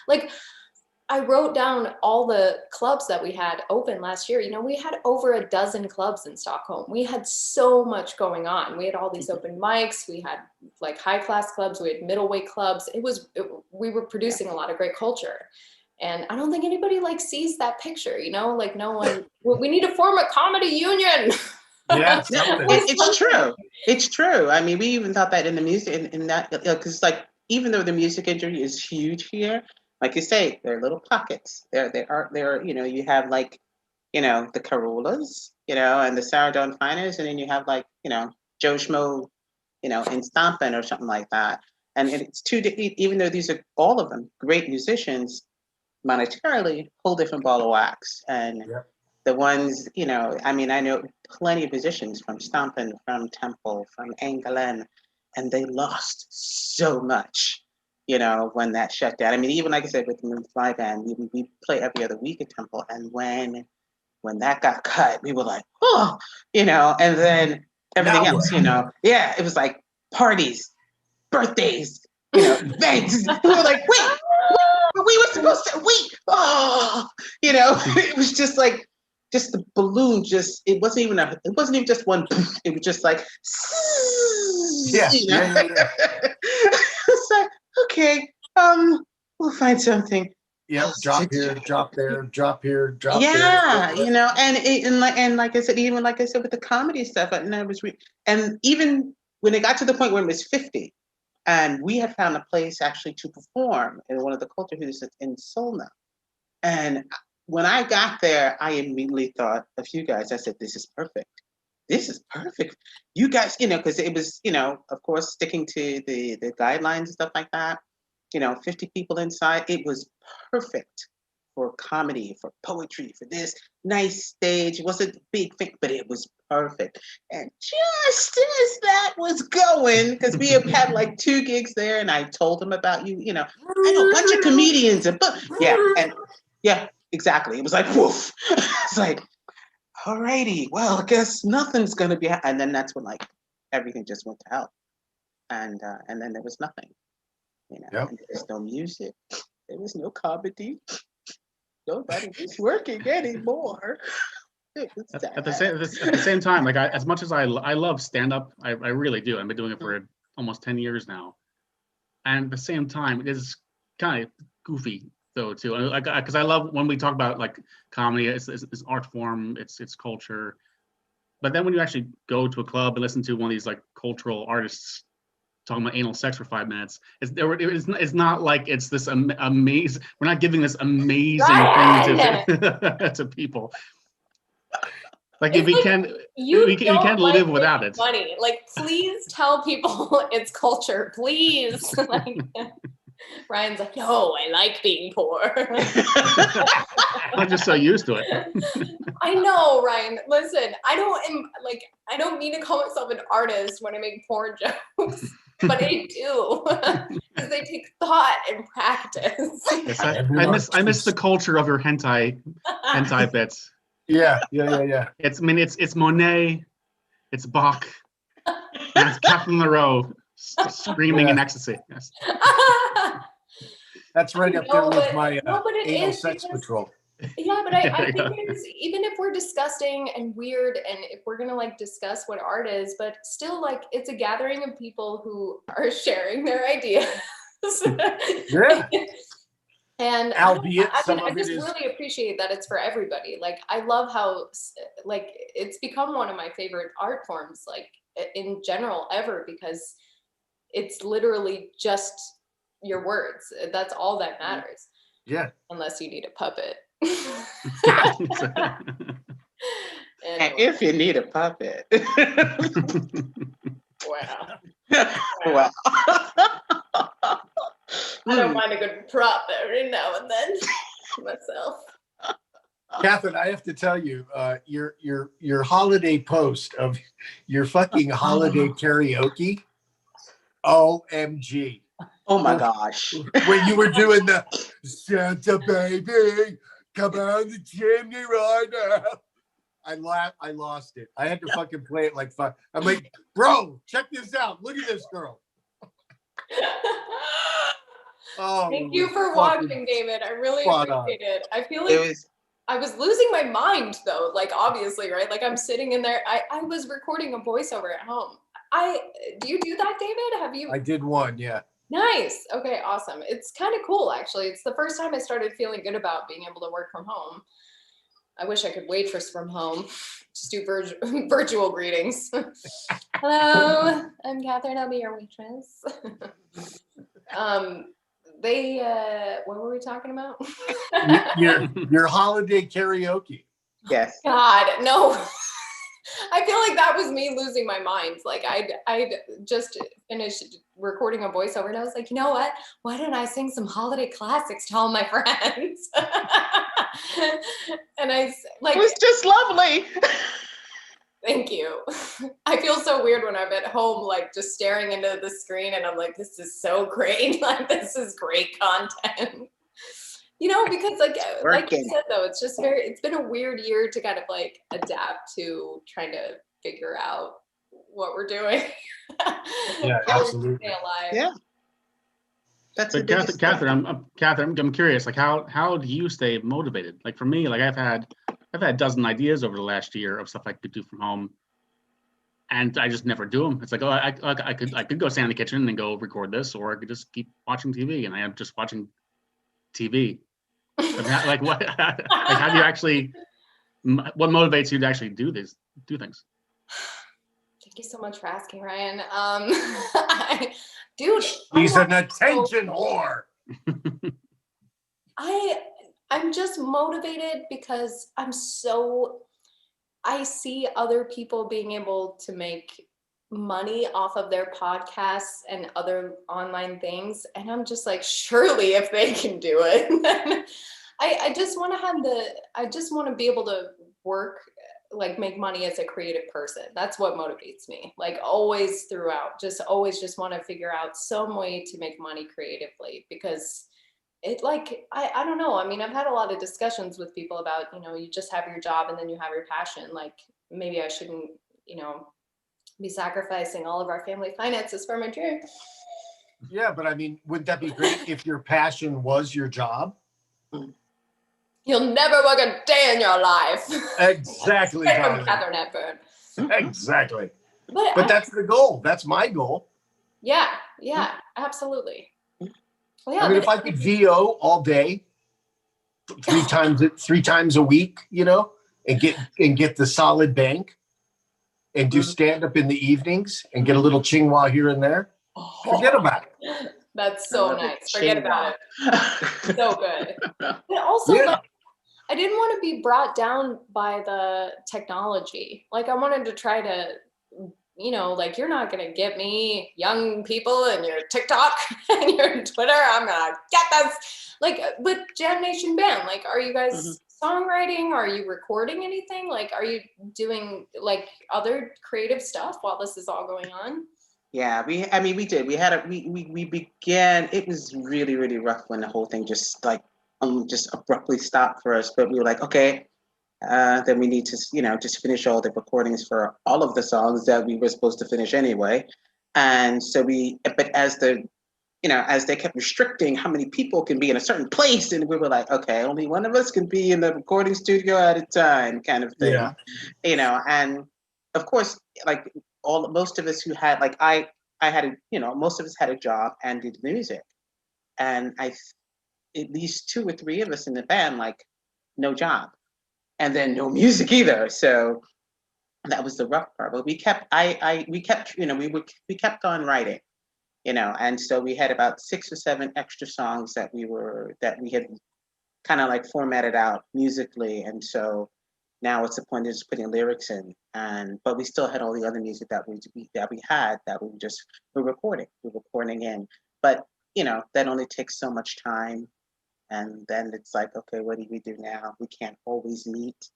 [SPEAKER 3] Like, I wrote down all the clubs that we had open last year. We had over a dozen clubs in Stockholm. We had so much going on. We had all these open mics. We had like high class clubs. We had middleweight clubs. We were producing a lot of great culture. And I don't think anybody like sees that picture, like no one, we need to form a comedy union.
[SPEAKER 2] Yeah,
[SPEAKER 1] it's true. It's true. I mean, we even thought that in the music, in that, because like, even though the music industry is huge here, like you say, there are little pockets. There are, you have like, the Carolas, and the Sourdough Finers, and then you have like, Joe Schmo, in Stompin' or something like that. And it's even though these are all of them great musicians, monetarily, whole different ball of wax. And the ones, I mean, I know plenty of musicians from Stompin', from Temple, from Engelen, and they lost so much. When that shut down. I mean, even like I said, with my band, we play every other week at Temple. And when that got cut, we were like, oh, and then everything else, it was like parties, birthdays, events. We were like, wait, we were supposed to, it was just like, just the balloon, it wasn't even just one, it was just like, It's like, okay, we'll find something.
[SPEAKER 2] Yeah, drop here, drop there, drop here, drop there.
[SPEAKER 1] Yeah, and like I said, even like I said with the comedy stuff, and even when it got to the point where it was 50, And we had found a place actually to perform in one of the culture theaters in Solna. And when I got there, I immediately thought of you guys. I said, this is perfect. This is perfect. You guys, because it was, of course, sticking to the guidelines and stuff like that. 50 people inside. It was perfect for comedy, for poetry, for this nice stage. It wasn't a big thing, but it was perfect. And just as that was going, because we have had like 2 gigs there, and I told them about you, I know a bunch of comedians, yeah, exactly. It was like, woof. It's like, alrighty, well, I guess nothing's gonna be, and then that's when like everything just went to hell, and then there was nothing,
[SPEAKER 2] Yep.
[SPEAKER 1] And there was no music, there was no comedy, nobody was working anymore. It was sad.
[SPEAKER 5] At the same time, like as much as I love stand up, I really do. I've been doing it for almost 10 years now, and at the same time, it is kind of goofy though too. Because I love when we talk about like comedy, it's art form, it's culture. But then when you actually go to a club and listen to one of these like cultural artists talking about anal sex for 5 minutes, it's not like it's this amazing. We're not giving this amazing thing to people. Like if we can live without it.
[SPEAKER 3] Funny, like please tell people it's culture, please. Like, Ryan's like, no, I like being poor.
[SPEAKER 5] I'm just so used to it.
[SPEAKER 3] I know, Ryan. Listen, I don't mean to call myself an artist when I make porn jokes, but I do because they take thought and practice.
[SPEAKER 5] Yes, I miss the culture of your hentai bits.
[SPEAKER 2] Yeah.
[SPEAKER 5] It's Monet, it's Bach, and it's Kathryn Roux screaming in ecstasy. Yes.
[SPEAKER 2] That's right up there with my
[SPEAKER 3] it
[SPEAKER 2] anal
[SPEAKER 3] is
[SPEAKER 2] sex
[SPEAKER 3] because,
[SPEAKER 2] patrol.
[SPEAKER 3] Yeah, but I think it is, even if we're disgusting and weird, and if we're gonna like discuss what art is, but still like it's a gathering of people who are sharing their ideas.
[SPEAKER 2] Yeah.
[SPEAKER 3] And
[SPEAKER 2] Albeit
[SPEAKER 3] I
[SPEAKER 2] some of it
[SPEAKER 3] just
[SPEAKER 2] is
[SPEAKER 3] really appreciate that it's for everybody. Like I love how like it's become one of my favorite art forms, like in general ever, because it's literally just your words. That's all that matters.
[SPEAKER 2] Yeah.
[SPEAKER 3] Unless you need a puppet.
[SPEAKER 1] And if you need a puppet.
[SPEAKER 3] Wow.
[SPEAKER 1] Wow.
[SPEAKER 3] I don't mind a good prop every now and then myself.
[SPEAKER 2] Kathryn, I have to tell you, your holiday post of your fucking holiday karaoke, OMG.
[SPEAKER 1] Oh my gosh.
[SPEAKER 2] When you were doing the Santa baby, come on the chimney right now. I lost it. I had to fucking play it like 5. I'm like, bro, check this out. Look at this girl. Oh,
[SPEAKER 3] thank you for watching, David. I really appreciate it. I feel like I was losing my mind though, like obviously, right? Like I'm sitting in there. I was recording a voiceover at home. Do you do that, David? Have you?
[SPEAKER 2] I did one, yeah.
[SPEAKER 3] Nice. Okay, awesome. It's kind of cool, actually. It's the first time I started feeling good about being able to work from home. I wish I could waitress from home. Just do virtual greetings. Hello, I'm Kathryn. I'll be your waitress. What were we talking about?
[SPEAKER 2] your holiday karaoke.
[SPEAKER 1] Yes.
[SPEAKER 3] God, no. I feel like that was me losing my mind. Like I'd just finished recording a voiceover and I was like, you know what? Why didn't I sing some holiday classics to all my friends? And I like,
[SPEAKER 1] it was just lovely.
[SPEAKER 3] Thank you. I feel so weird when I'm at home, like just staring into the screen and I'm like, this is so great. Like, this is great content. Because like you said, though, it's just it's been a weird year to kind of like adapt to trying to figure out what we're doing.
[SPEAKER 2] Yeah, absolutely.
[SPEAKER 3] Stay alive.
[SPEAKER 1] Yeah. That's
[SPEAKER 5] but Kathryn, I'm curious, like how do you stay motivated? Like for me, like I've had a dozen ideas over the last year of stuff I could do from home, and I just never do them. It's like, oh, I could go stand in the kitchen and go record this, or I could just keep watching TV, and I am just watching TV. Like what? Like how do you actually? What motivates you to actually do things?
[SPEAKER 3] Thank you so much for asking, Ryan. Dude,
[SPEAKER 2] He's an attention whore.
[SPEAKER 3] I'm just motivated because I see other people being able to make money off of their podcasts and other online things. And I'm just like, surely if they can do it, I just want to be able to work, like make money as a creative person. That's what motivates me. Like always throughout, just want to figure out some way to make money creatively, because it like, I don't know. I mean, I've had a lot of discussions with people about, you just have your job and then you have your passion. Like maybe I shouldn't, be sacrificing all of our family finances for my dream.
[SPEAKER 2] Yeah, but I mean, wouldn't that be great if your passion was your job?
[SPEAKER 3] You'll never work a day in your life.
[SPEAKER 2] Exactly,
[SPEAKER 3] From
[SPEAKER 2] Carlin.
[SPEAKER 3] Kathryn Hepburn.
[SPEAKER 2] Exactly.
[SPEAKER 3] But
[SPEAKER 2] That's the goal. That's my goal.
[SPEAKER 3] Yeah, absolutely. Well, yeah,
[SPEAKER 2] I mean, if I could VO all day, three times a week, and get the solid bank, and do stand up in the evenings and get a little chingwa here and there, forget about it.
[SPEAKER 3] That's so nice. Forget about it. So good. But also,
[SPEAKER 2] Yeah.
[SPEAKER 3] like, I didn't want to be brought down by the technology. Like, I wanted to try to, like, you're not going to get me young people and your TikTok and your Twitter. I'm going to get this. Like, but Jam Nation Band, like, are you guys songwriting? Are you recording anything? Like, are you doing, like, other creative stuff while this is all going on?
[SPEAKER 1] Yeah, we did. We began, it was really, really rough when the whole thing just abruptly stopped for us. But we were like, okay, then we need to, just finish all the recordings for all of the songs that we were supposed to finish anyway. And so but as they kept restricting how many people can be in a certain place, and we were like, okay, only one of us can be in the recording studio at a time, kind of thing.
[SPEAKER 2] Yeah.
[SPEAKER 1] And of course, like most of us who had, like I had most of us had a job and did music, and at least 2 or 3 of us in the band, like, no job, and then no music either. So that was the rough part. But we kept on writing. And so we had about 6 or 7 extra songs that we had kind of like formatted out musically, and so now it's the point of just putting lyrics in, but we still had all the other music that we're recording in, but that only takes so much time, and then it's like, okay, what do we do now? We can't always meet,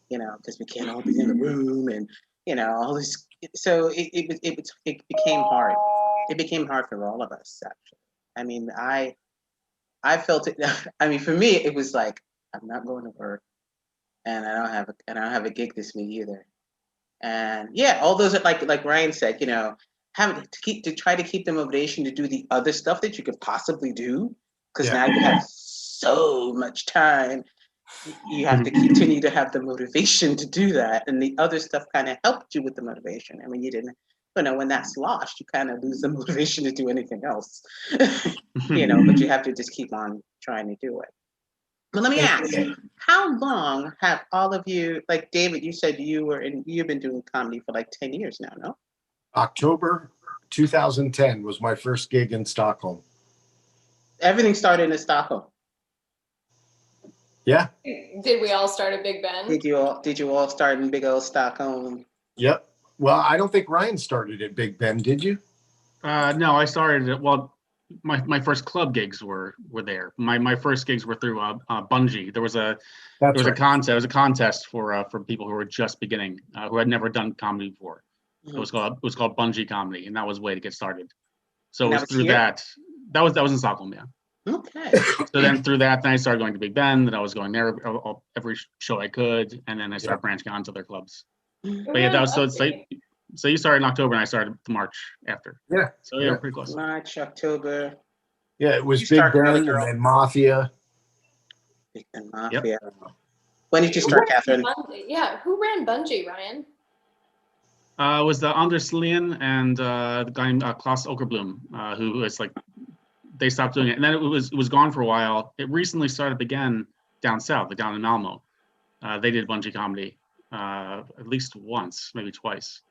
[SPEAKER 1] because we can't all be in the room, and all this. So it became hard. It became hard for all of us, actually. I mean, I felt it. I mean, for me, it was like, I'm not going to work, and I don't have a gig this week either. And yeah, all those are like Ryan said, having to try to keep the motivation to do the other stuff that you could possibly do, because now you have so much time. You have to continue to have the motivation to do that, and the other stuff kind of helped you with the motivation. I mean, you didn't, when that's lost, you kind of lose the motivation to do anything else, but you have to just keep on trying to do it. But let me ask, how long have all of you, like David, you said you've been doing comedy for like 10 years now, no?
[SPEAKER 2] October 2010 was my first gig in Stockholm.
[SPEAKER 1] Everything started in Stockholm.
[SPEAKER 2] Yeah.
[SPEAKER 3] Did we all start at Big Ben?
[SPEAKER 1] Did you all start in big old Stockholm?
[SPEAKER 2] Yep. Well, I don't think Ryan started at Big Ben, did you?
[SPEAKER 5] No, I started at, my first club gigs were there. My first gigs were through Bungie. There was a contest. It was a contest for people who were just beginning, who had never done comedy before. It was called Bungie Comedy, and that was a way to get started. So it was through that. That was in Stockholm, yeah.
[SPEAKER 1] Okay.
[SPEAKER 5] So then through that, then I started going to Big Ben. Then I was going there every show I could, and then I started branching out to their clubs. But yeah, that was so you started in October, and I started March after.
[SPEAKER 2] Yeah.
[SPEAKER 5] So yeah, pretty close.
[SPEAKER 1] March, October.
[SPEAKER 2] Yeah, it was Big Ben and then Mafia.
[SPEAKER 1] Big Ben Mafia.
[SPEAKER 5] Yep.
[SPEAKER 1] When did you start, Kathryn?
[SPEAKER 3] Yeah, who ran Bungie, Ryan?
[SPEAKER 5] It was the Anders Lien and the guy named Klaus Åkerblom, who was like, they stopped doing it, and then it was gone for a while. It recently started again down south, like down in Malmo. They did Bungie Comedy at least once, maybe twice.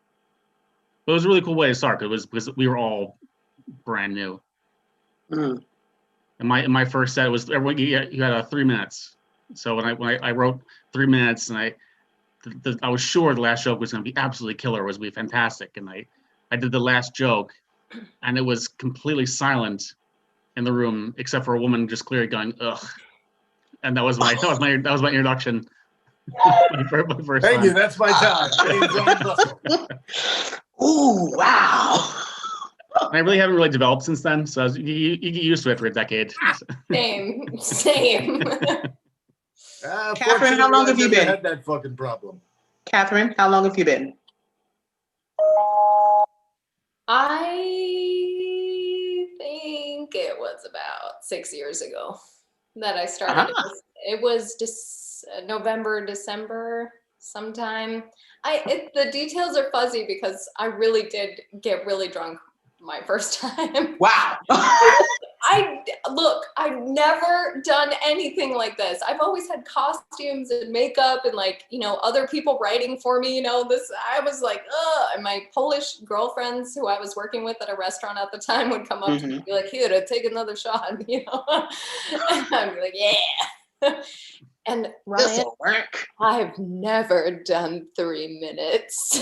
[SPEAKER 5] But it was a really cool way to start. It was because we were all brand new.
[SPEAKER 1] Mm.
[SPEAKER 5] And my first set was everyone you had 3 minutes. So when I wrote 3 minutes, and I was sure the last joke was going to be absolutely killer, was going to be fantastic, and I did the last joke, and it was completely silent in the room except for a woman just clearly going ugh, and that was my introduction. my first
[SPEAKER 2] Thank
[SPEAKER 5] time.
[SPEAKER 2] you. That's my time. My name's Bussell.
[SPEAKER 1] Ooh, wow.
[SPEAKER 5] And I really haven't really developed since then, so you get used to it for a decade.
[SPEAKER 3] Same.
[SPEAKER 1] Kathryn, how long have you been?
[SPEAKER 2] Had that fucking problem.
[SPEAKER 1] Kathryn, how long have you been?
[SPEAKER 3] I think it was about 6 years ago that I started. It was just November, December sometime. The details are fuzzy because I really did get really drunk my first time.
[SPEAKER 1] Wow.
[SPEAKER 3] I've never done anything like this. I've always had costumes and makeup and other people writing for me, this, I was like, ugh. And my Polish girlfriends who I was working with at a restaurant at the time would come up to me and be like, here, take another shot, And I'd be like, yeah. And Ryan,
[SPEAKER 1] This'll work.
[SPEAKER 3] I've never done 3 minutes.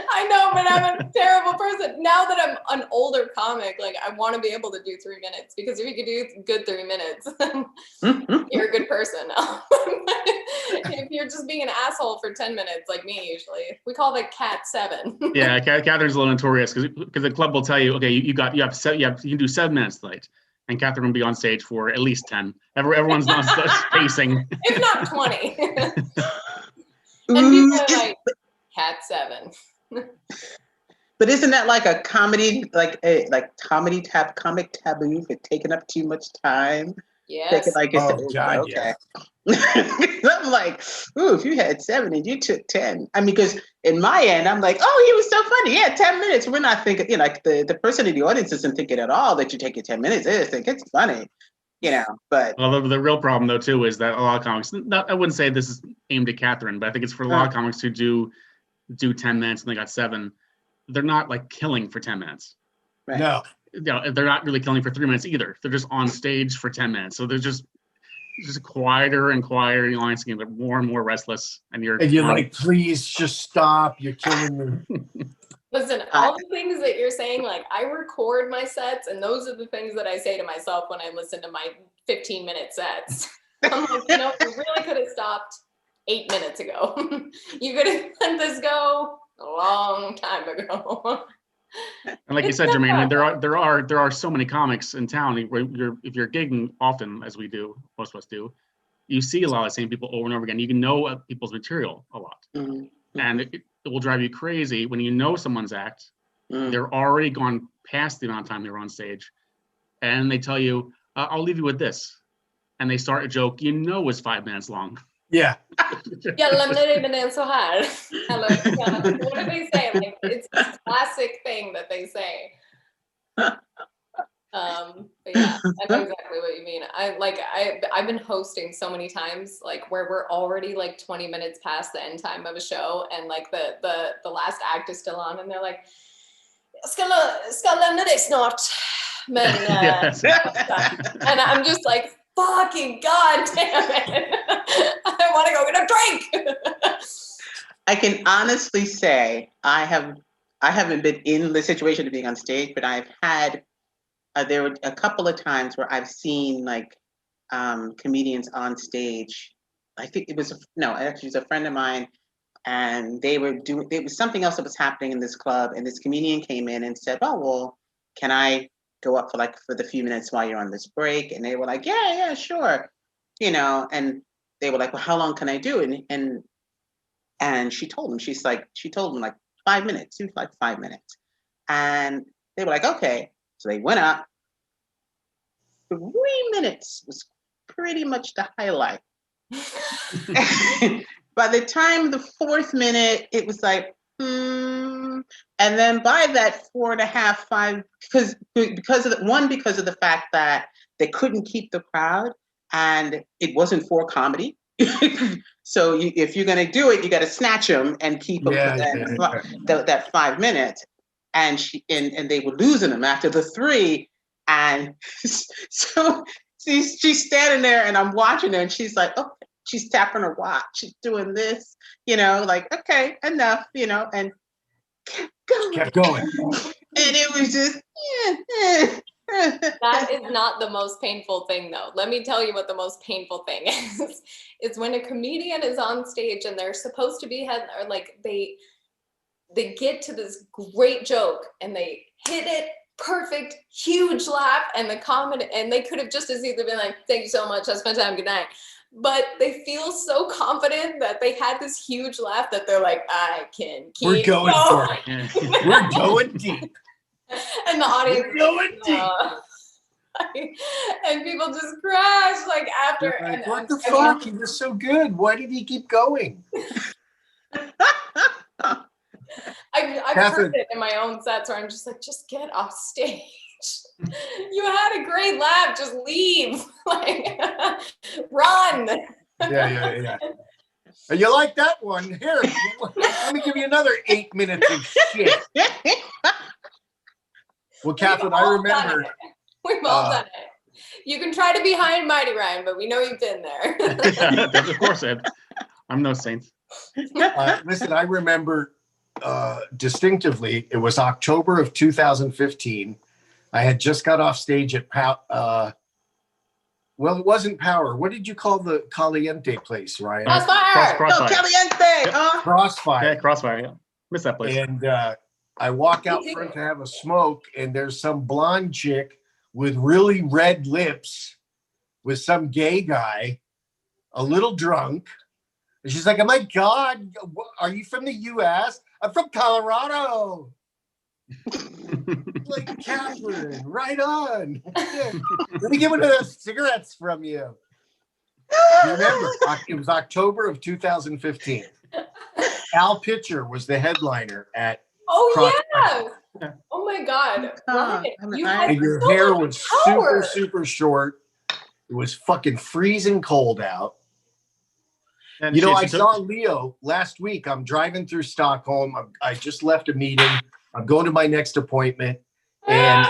[SPEAKER 3] I know, but I'm a terrible person. Now that I'm an older comic, I want to be able to do 3 minutes, because if you could do good 3 minutes, you're a good person. If you're just being an asshole for 10 minutes, like me usually, we call that Cat 7.
[SPEAKER 5] Yeah, Kathryn's a little notorious because the club will tell you, okay, you can do 7 minutes tonight, and Kathryn will be on stage for at least 10. Everyone's not spacing.
[SPEAKER 3] If not 20. And people are like, Cat 7.
[SPEAKER 1] But isn't that like a comedy, like comic taboo for taking up too much time?
[SPEAKER 3] Yes.
[SPEAKER 1] Okay. I'm like, ooh, if you had 7 and you took 10. I mean, because in my end, I'm like, oh, he was so funny. Yeah, 10 minutes. We're not thinking, the person in the audience isn't thinking at all that you're taking 10 minutes. They just think it's funny, but.
[SPEAKER 5] Well, the real problem, though, too, is that a lot of comics, I wouldn't say this is aimed at Kathryn, but I think it's for a lot of comics who do 10 minutes and they got 7. They're not killing for 10 minutes.
[SPEAKER 1] Right.
[SPEAKER 2] No.
[SPEAKER 5] They're not really killing for 3 minutes either. They're just on stage for 10 minutes. So they're just quieter and quieter. Your lines get more and more restless. And you're
[SPEAKER 2] like, please just stop. You're killing me.
[SPEAKER 3] Listen, all the things that you're saying, I record my sets, and those are the things that I say to myself when I listen to my 15-minute sets. I'm like, you really could have stopped 8 minutes ago. You could have let this go a long time ago.
[SPEAKER 5] And like you said, Germaine, there are so many comics in town where if you're gigging often, as we do, most of us do, you see a lot of the same people over and over again. You can know people's material a lot.
[SPEAKER 1] Mm-hmm.
[SPEAKER 5] And it will drive you crazy when you know someone's act. They're already gone past the amount of time they were on stage, and they tell you, I'll leave you with this. And they start a joke was 5 minutes long.
[SPEAKER 2] Yeah.
[SPEAKER 3] Jag lämnar in den så här. What do they say? It's a classic thing that they say. But yeah, I know exactly what you mean. I've been hosting so many times, where we're already 20 minutes past the end time of a show, and the last act is still on, and they're like, ska lämna dig snart. Men, and I'm just like, fucking goddamn it. I want to go get a drink.
[SPEAKER 1] I can honestly say I haven't been in the situation of being on stage, but I've had there were a couple of times where I've seen comedians on stage. I think it was a friend of mine, and there was something else that was happening in this club, and this comedian came in and said, oh, well, can I go up for the few minutes while you're on this break? And they were like, yeah, sure. And they were like, well, how long can I do? And she told them 5 minutes. It was like 5 minutes. And they were like, okay. So they went up. 3 minutes was pretty much the highlight. By the time the 4th minute, it was like, and then by that 4.5, 5, because of the fact that they couldn't keep the crowd, and it wasn't for comedy. So if you're gonna do it, you got to snatch them and keep them
[SPEAKER 2] Yeah,
[SPEAKER 1] for that 5 minutes. And and they were losing them after the 3, and so she's standing there, and I'm watching her, and she's like, oh, she's tapping her watch, she's doing this, like, okay, enough, and
[SPEAKER 2] kept going.
[SPEAKER 1] And it was just,
[SPEAKER 3] That is not the most painful thing, though. Let me tell you what the most painful thing is. It's when a comedian is on stage and they're supposed to be or like they get to this great joke and they hit it perfect, huge laugh, and the comment, and they could have just as easily been like, "Thank you so much, that's my time, good night." But they feel so confident that they had this huge laugh that they're like, "I can keep
[SPEAKER 2] We're going for it. We're going deep."
[SPEAKER 3] And the audience
[SPEAKER 2] We're going deep.
[SPEAKER 3] and people just crash like after.
[SPEAKER 2] Like,
[SPEAKER 3] and
[SPEAKER 2] what the fuck? He was so good. Why did he keep going?
[SPEAKER 3] I've heard it in my own sets where I'm just like, just get off stage. You had a great laugh. Just leave. Like, run.
[SPEAKER 2] Yeah. You like that one? Here, let me give you another 8 minutes of shit. Well, Kathryn, I remember.
[SPEAKER 3] We've all done it. You can try to be high and mighty, Ryan, but we know you've been there.
[SPEAKER 5] Yeah, of course, I'm no saint.
[SPEAKER 2] Listen, I remember distinctively. It was October of 2015. I had just got off stage at well, it wasn't Power. What did you call the Caliente place, Ryan?
[SPEAKER 3] Crossfire.
[SPEAKER 1] Oh, Caliente.
[SPEAKER 2] Crossfire.
[SPEAKER 5] Yeah, Crossfire. Yeah, miss that place.
[SPEAKER 2] And I walk out front to have a smoke, and there's some blonde chick with really red lips with some gay guy, a little drunk. And she's like, "Oh my God, are you from the U.S.? I'm from Colorado." Like, Kathryn, right on. Yeah. Let me get one of those cigarettes from you. You remember, it was October of 2015. Al Pitcher was the headliner at
[SPEAKER 3] Oh, yeah. Oh, my God. Right. You had
[SPEAKER 2] and your
[SPEAKER 3] so
[SPEAKER 2] hair
[SPEAKER 3] much
[SPEAKER 2] was
[SPEAKER 3] power.
[SPEAKER 2] super short. It was fucking freezing cold out.
[SPEAKER 5] And
[SPEAKER 2] I saw Leo last week. I'm driving through Stockholm. I just left a meeting. I'm going to my next appointment. And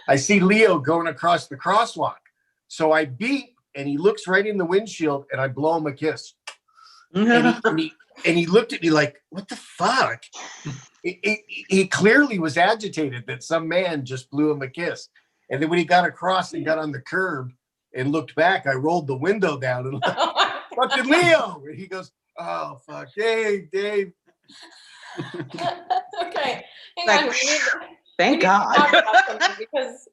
[SPEAKER 2] I see Leo going across the crosswalk. So I beep, and he looks right in the windshield, and I blow him a kiss. And he looked at me like, "What the fuck?" He clearly was agitated that some man just blew him a kiss. And then when he got across and got on the curb and looked back, I rolled the window down and like, "Fucking Leo!" And he goes, "Oh fuck, Dave."
[SPEAKER 3] Okay, hang
[SPEAKER 1] Like,
[SPEAKER 3] on.
[SPEAKER 1] Thank God.
[SPEAKER 3] Talk about something because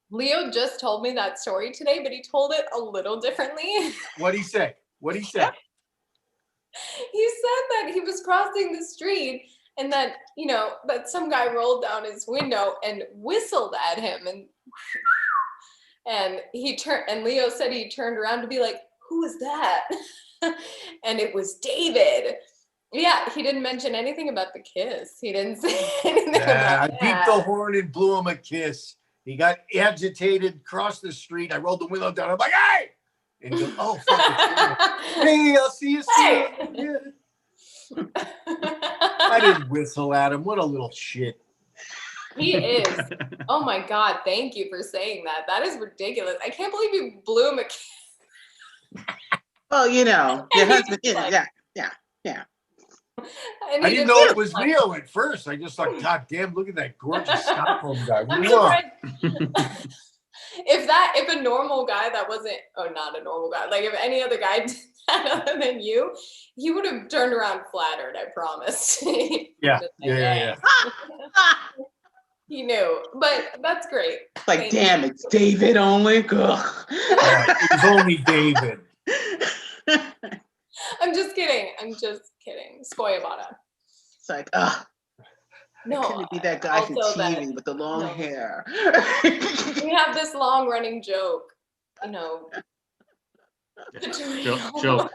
[SPEAKER 3] Leo just told me that story today, but he told it a little differently.
[SPEAKER 2] What'd he say?
[SPEAKER 3] He said that he was crossing the street and that, that some guy rolled down his window and whistled at him, and Leo said he turned around to be like, "Who was that?" And it was David. Yeah, he didn't mention anything about the kiss. He didn't say anything about
[SPEAKER 2] I
[SPEAKER 3] that.
[SPEAKER 2] beeped the horn and blew him a kiss. He got agitated, crossed the street. I rolled the window down. I'm like, "Hey!" And he goes, "Oh, fuck it." "Hey, I'll see you soon." Yeah. I didn't whistle at him. What a little shit.
[SPEAKER 3] He is. Oh my God, thank you for saying that. That is ridiculous. I can't believe you blew him a kiss.
[SPEAKER 1] Well, your husband is,
[SPEAKER 3] like,
[SPEAKER 1] yeah.
[SPEAKER 3] And
[SPEAKER 2] I didn't know it was Leo at first. I just thought, "God damn, look at that gorgeous Stockholm guy."
[SPEAKER 3] If a normal guy that wasn't, not a normal guy, like if any other guy did that other than you, he would have turned around flattered, I promise.
[SPEAKER 2] Yeah.
[SPEAKER 3] He knew, but that's great.
[SPEAKER 1] Like, damn, it's David only.
[SPEAKER 2] It was only David.
[SPEAKER 3] I'm just kidding. Skoyabada.
[SPEAKER 1] It's like,
[SPEAKER 3] No,
[SPEAKER 1] couldn't it be that guy from
[SPEAKER 3] also
[SPEAKER 1] TV
[SPEAKER 3] that-
[SPEAKER 1] with the long
[SPEAKER 3] no.
[SPEAKER 1] hair?
[SPEAKER 3] We have this long running joke,
[SPEAKER 5] Joke.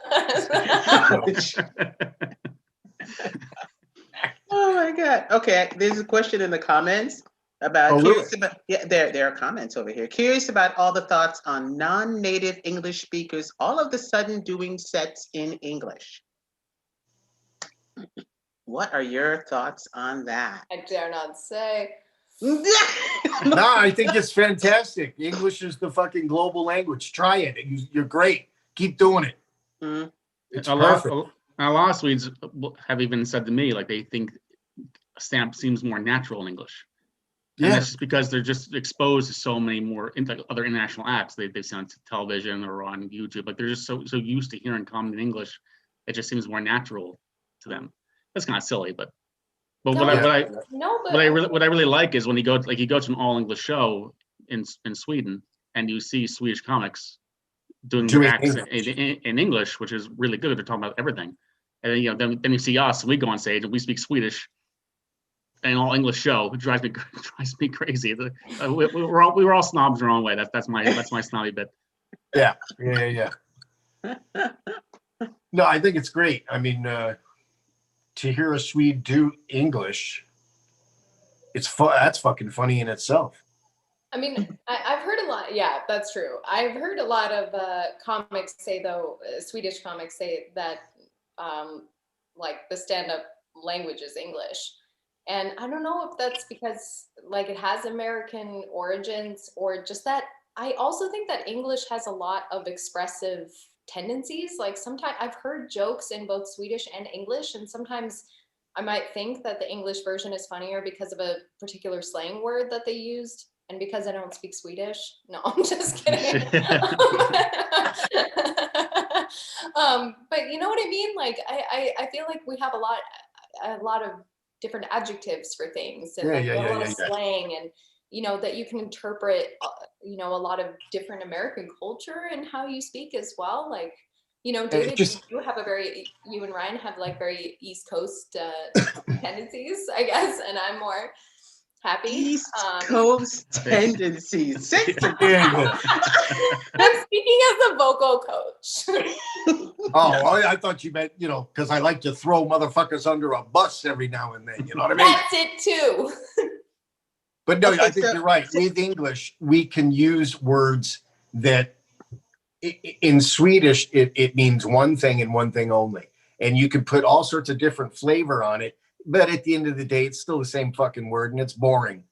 [SPEAKER 1] Oh my God. Okay, there's a question in the comments. About
[SPEAKER 2] Oh,
[SPEAKER 1] curious
[SPEAKER 2] really?
[SPEAKER 1] about there are comments over here. Curious about all the thoughts on non-native English speakers all of a sudden doing sets in English. What are your thoughts on that?
[SPEAKER 3] I dare not say.
[SPEAKER 2] No, I think it's fantastic. English is the fucking global language. Try it. You're great. Keep doing it.
[SPEAKER 1] Mm.
[SPEAKER 2] It's
[SPEAKER 5] a lot,
[SPEAKER 2] perfect.
[SPEAKER 5] a lot of Swedes have even said to me, like, they think stamp seems more natural in English. And
[SPEAKER 2] Yeah.
[SPEAKER 5] that's just because they're just exposed to so many more other international acts. They've seen on television or on YouTube. Like, they're just so used to hearing comedy in English, it just seems more natural to them. That's kind of silly, but
[SPEAKER 3] No,
[SPEAKER 5] what I
[SPEAKER 3] no, but
[SPEAKER 5] what I really like is when you go to an all English show in Sweden, and you see Swedish comics doing their
[SPEAKER 2] Doing
[SPEAKER 5] acts
[SPEAKER 2] English.
[SPEAKER 5] in English, which is really good. They're talking about everything, and then, then you see us, and we go on stage and we speak Swedish, an all English show. It drives me crazy. We were all snobs our own way. That's my snobby bit.
[SPEAKER 2] Yeah. No, I think it's great. I mean, to hear a Swede do English, that's fucking funny in itself.
[SPEAKER 3] I mean, I've heard a lot. Yeah, that's true. I've heard a lot of comics say, though, Swedish comics say that like the stand-up language is English. And I don't know if that's because like it has American origins or just that. I also think that English has a lot of expressive tendencies. Like sometimes I've heard jokes in both Swedish and English, and sometimes I might think that the English version is funnier because of a particular slang word that they used. And because I don't speak Swedish, no, I'm just kidding. But you know what I mean? Like I feel like we have a lot of different adjectives for things, and like a lot of slang, and that you can interpret a lot of different American culture and how you speak as well. Like David, you and Ryan have like very East Coast tendencies, I guess, and I'm more happy.
[SPEAKER 1] East Coast tendencies.
[SPEAKER 3] I'm speaking as a vocal coach.
[SPEAKER 2] Oh, I thought you meant, because I like to throw motherfuckers under a bus every now and then. You know what I mean?
[SPEAKER 3] That's it too.
[SPEAKER 2] But no, I think you're right. With English, we can use words that in Swedish, it means one thing and one thing only. And you can put all sorts of different flavor on it. But at the end of the day, it's still the same fucking word, and it's boring.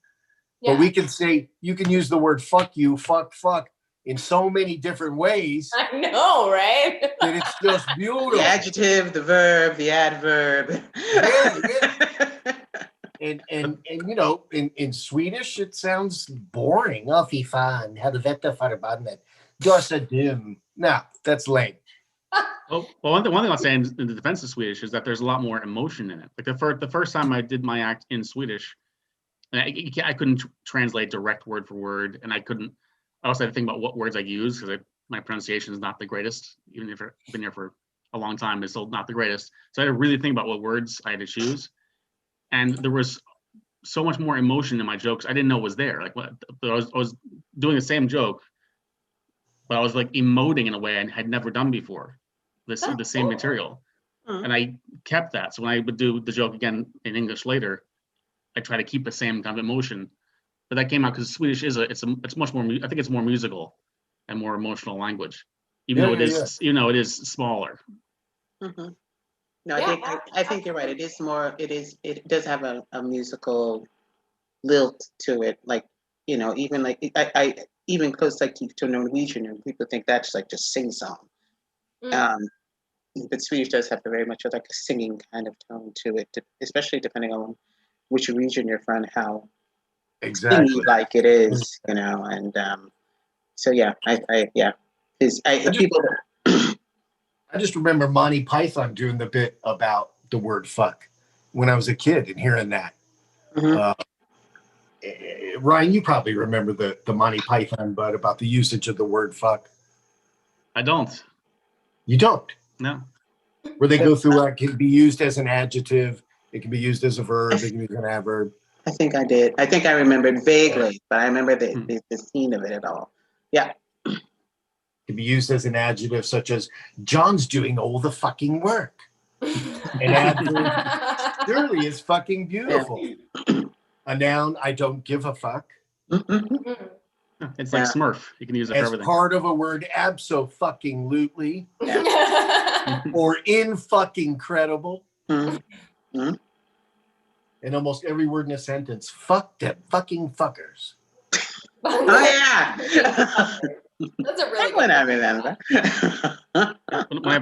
[SPEAKER 2] Yeah. But we can say, you can use the word fuck you, fuck, in so many different ways.
[SPEAKER 3] I know, right?
[SPEAKER 2] That it's just beautiful.
[SPEAKER 1] The adjective, the verb, the adverb.
[SPEAKER 2] Yeah. And in Swedish, it sounds boring. Oh, fy fan, helvete förbannet. Just a dum. Nah, that's lame.
[SPEAKER 5] Well, one thing I'll say in the defense of Swedish is that there's a lot more emotion in it. Like the first time I did my act in Swedish, I couldn't translate direct word for word, and I also had to think about what words I use because my pronunciation is not the greatest. Even if I've been here for a long time, it's still not the greatest. So I had to really think about what words I had to choose, and there was so much more emotion in my jokes I didn't know was there. Like I was doing the same joke, but I was like emoting in a way I had never done before. The same material, and I kept that. So when I would do the joke again in English later, I try to keep the same kind of emotion. But that came out because Swedish it's much more. I think it's more musical and more emotional language, even though it is smaller.
[SPEAKER 1] Mm-hmm. No, I think you're right. It is more. It does have a musical lilt to it. Like even like I even close like to Norwegian, and people think that's like just sing song. But Swedish does have very much like a singing kind of tone to it, especially depending on which region you're from, how
[SPEAKER 2] exactly
[SPEAKER 1] like it is, and so yeah, people.
[SPEAKER 2] I just remember Monty Python doing the bit about the word fuck when I was a kid and hearing that. Mm-hmm. Ryan, you probably remember the Monty Python bit about the usage of the word fuck.
[SPEAKER 5] I don't.
[SPEAKER 2] You don't?
[SPEAKER 5] No.
[SPEAKER 2] Where they go through it can be used as an adjective, it can be used as a verb, it can be used as an adverb.
[SPEAKER 1] I think I did. I think I remembered vaguely, but I remember the scene of it at all. Yeah.
[SPEAKER 2] It can be used as an adjective such as, John's doing all the fucking work. An adverb surely is fucking beautiful.
[SPEAKER 1] Yeah.
[SPEAKER 2] A noun, I don't give a fuck.
[SPEAKER 3] Mm.
[SPEAKER 5] It's like
[SPEAKER 1] Yeah.
[SPEAKER 5] Smurf. You can use it for
[SPEAKER 2] As
[SPEAKER 5] everything.
[SPEAKER 2] part of a word, abso-fucking-lutely,
[SPEAKER 1] Yeah.
[SPEAKER 2] or in-fucking-credible.
[SPEAKER 1] Mm-hmm.
[SPEAKER 2] In almost every word in a sentence, fuck them fucking fuckers.
[SPEAKER 1] Oh yeah.
[SPEAKER 3] That's a really
[SPEAKER 1] That one
[SPEAKER 3] good
[SPEAKER 1] I
[SPEAKER 3] one.
[SPEAKER 1] remember.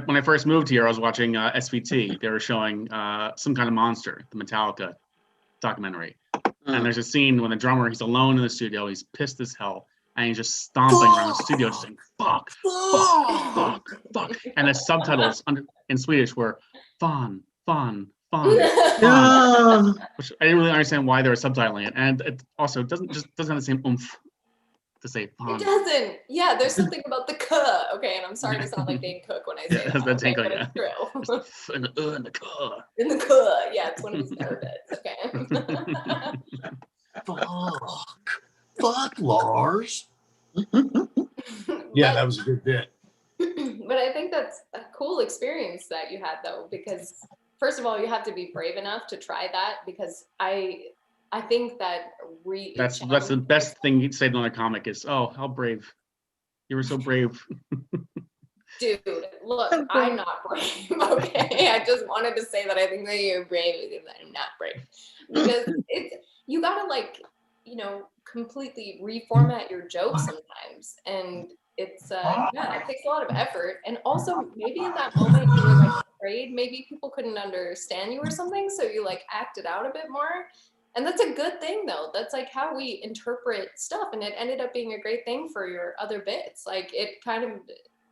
[SPEAKER 5] When I first moved here, I was watching SVT. They were showing some kind of monster, the Metallica documentary. And there's a scene when the drummer, he's alone in the studio, he's pissed as hell, and he's just stomping around the studio, just saying fuck, fuck, fuck, fuck. And the subtitles in Swedish were fan, fan, fan, fan.
[SPEAKER 1] No.
[SPEAKER 5] Which I didn't really understand why they were subtitling it. And it also doesn't have the same oomph to say
[SPEAKER 3] It
[SPEAKER 5] fan.
[SPEAKER 3] doesn't. Yeah, there's something about the "k." Okay, and I'm sorry to sound like Dane Cook when I say
[SPEAKER 5] Yeah,
[SPEAKER 3] that,
[SPEAKER 5] that's
[SPEAKER 3] okay,
[SPEAKER 5] Dane Cook,
[SPEAKER 3] but it's true.
[SPEAKER 5] And the car.
[SPEAKER 3] In the "k," yeah, it's one of his nervous. Okay.
[SPEAKER 2] Fuck, Lars. Yeah, that was a good bit.
[SPEAKER 3] But I think that's a cool experience that you had, though, because first of all, you have to be brave enough to try that, because I think that
[SPEAKER 5] That's the best thing you'd say to another comic is, oh, how brave. You were so brave.
[SPEAKER 3] Dude, look, I'm not brave, okay? I just wanted to say that I think that you're brave because I'm not brave. Because you gotta, like, completely reformat your jokes sometimes. And it's, yeah, it takes a lot of effort. And also, maybe in that moment you were, like, afraid maybe people couldn't understand you or something, so you, like, acted out a bit more. And that's a good thing, though. That's, like, how we interpret stuff. And it ended up being a great thing for your other bits. Like, it kind of...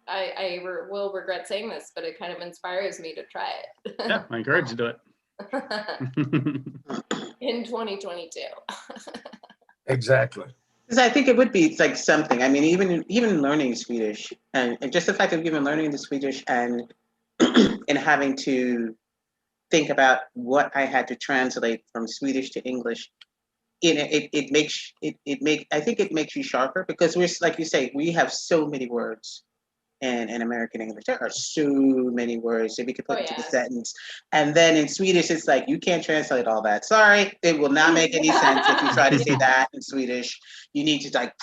[SPEAKER 3] I will regret saying this, but it kind of inspires me to try it.
[SPEAKER 5] Yeah, I encourage you to do it.
[SPEAKER 3] In 2022.
[SPEAKER 2] Exactly.
[SPEAKER 1] Because I think it would be like something. I mean, even learning Swedish, and just the fact of even learning the Swedish and and having to think about what I had to translate from Swedish to English, I think it makes you sharper, because we're, like you say, we have so many words. And in American English, there are so many words that we could put into the sentence. And then in Swedish, it's like, you can't translate all that. Sorry, it will not make any sense if you try to say that in Swedish. You need to like,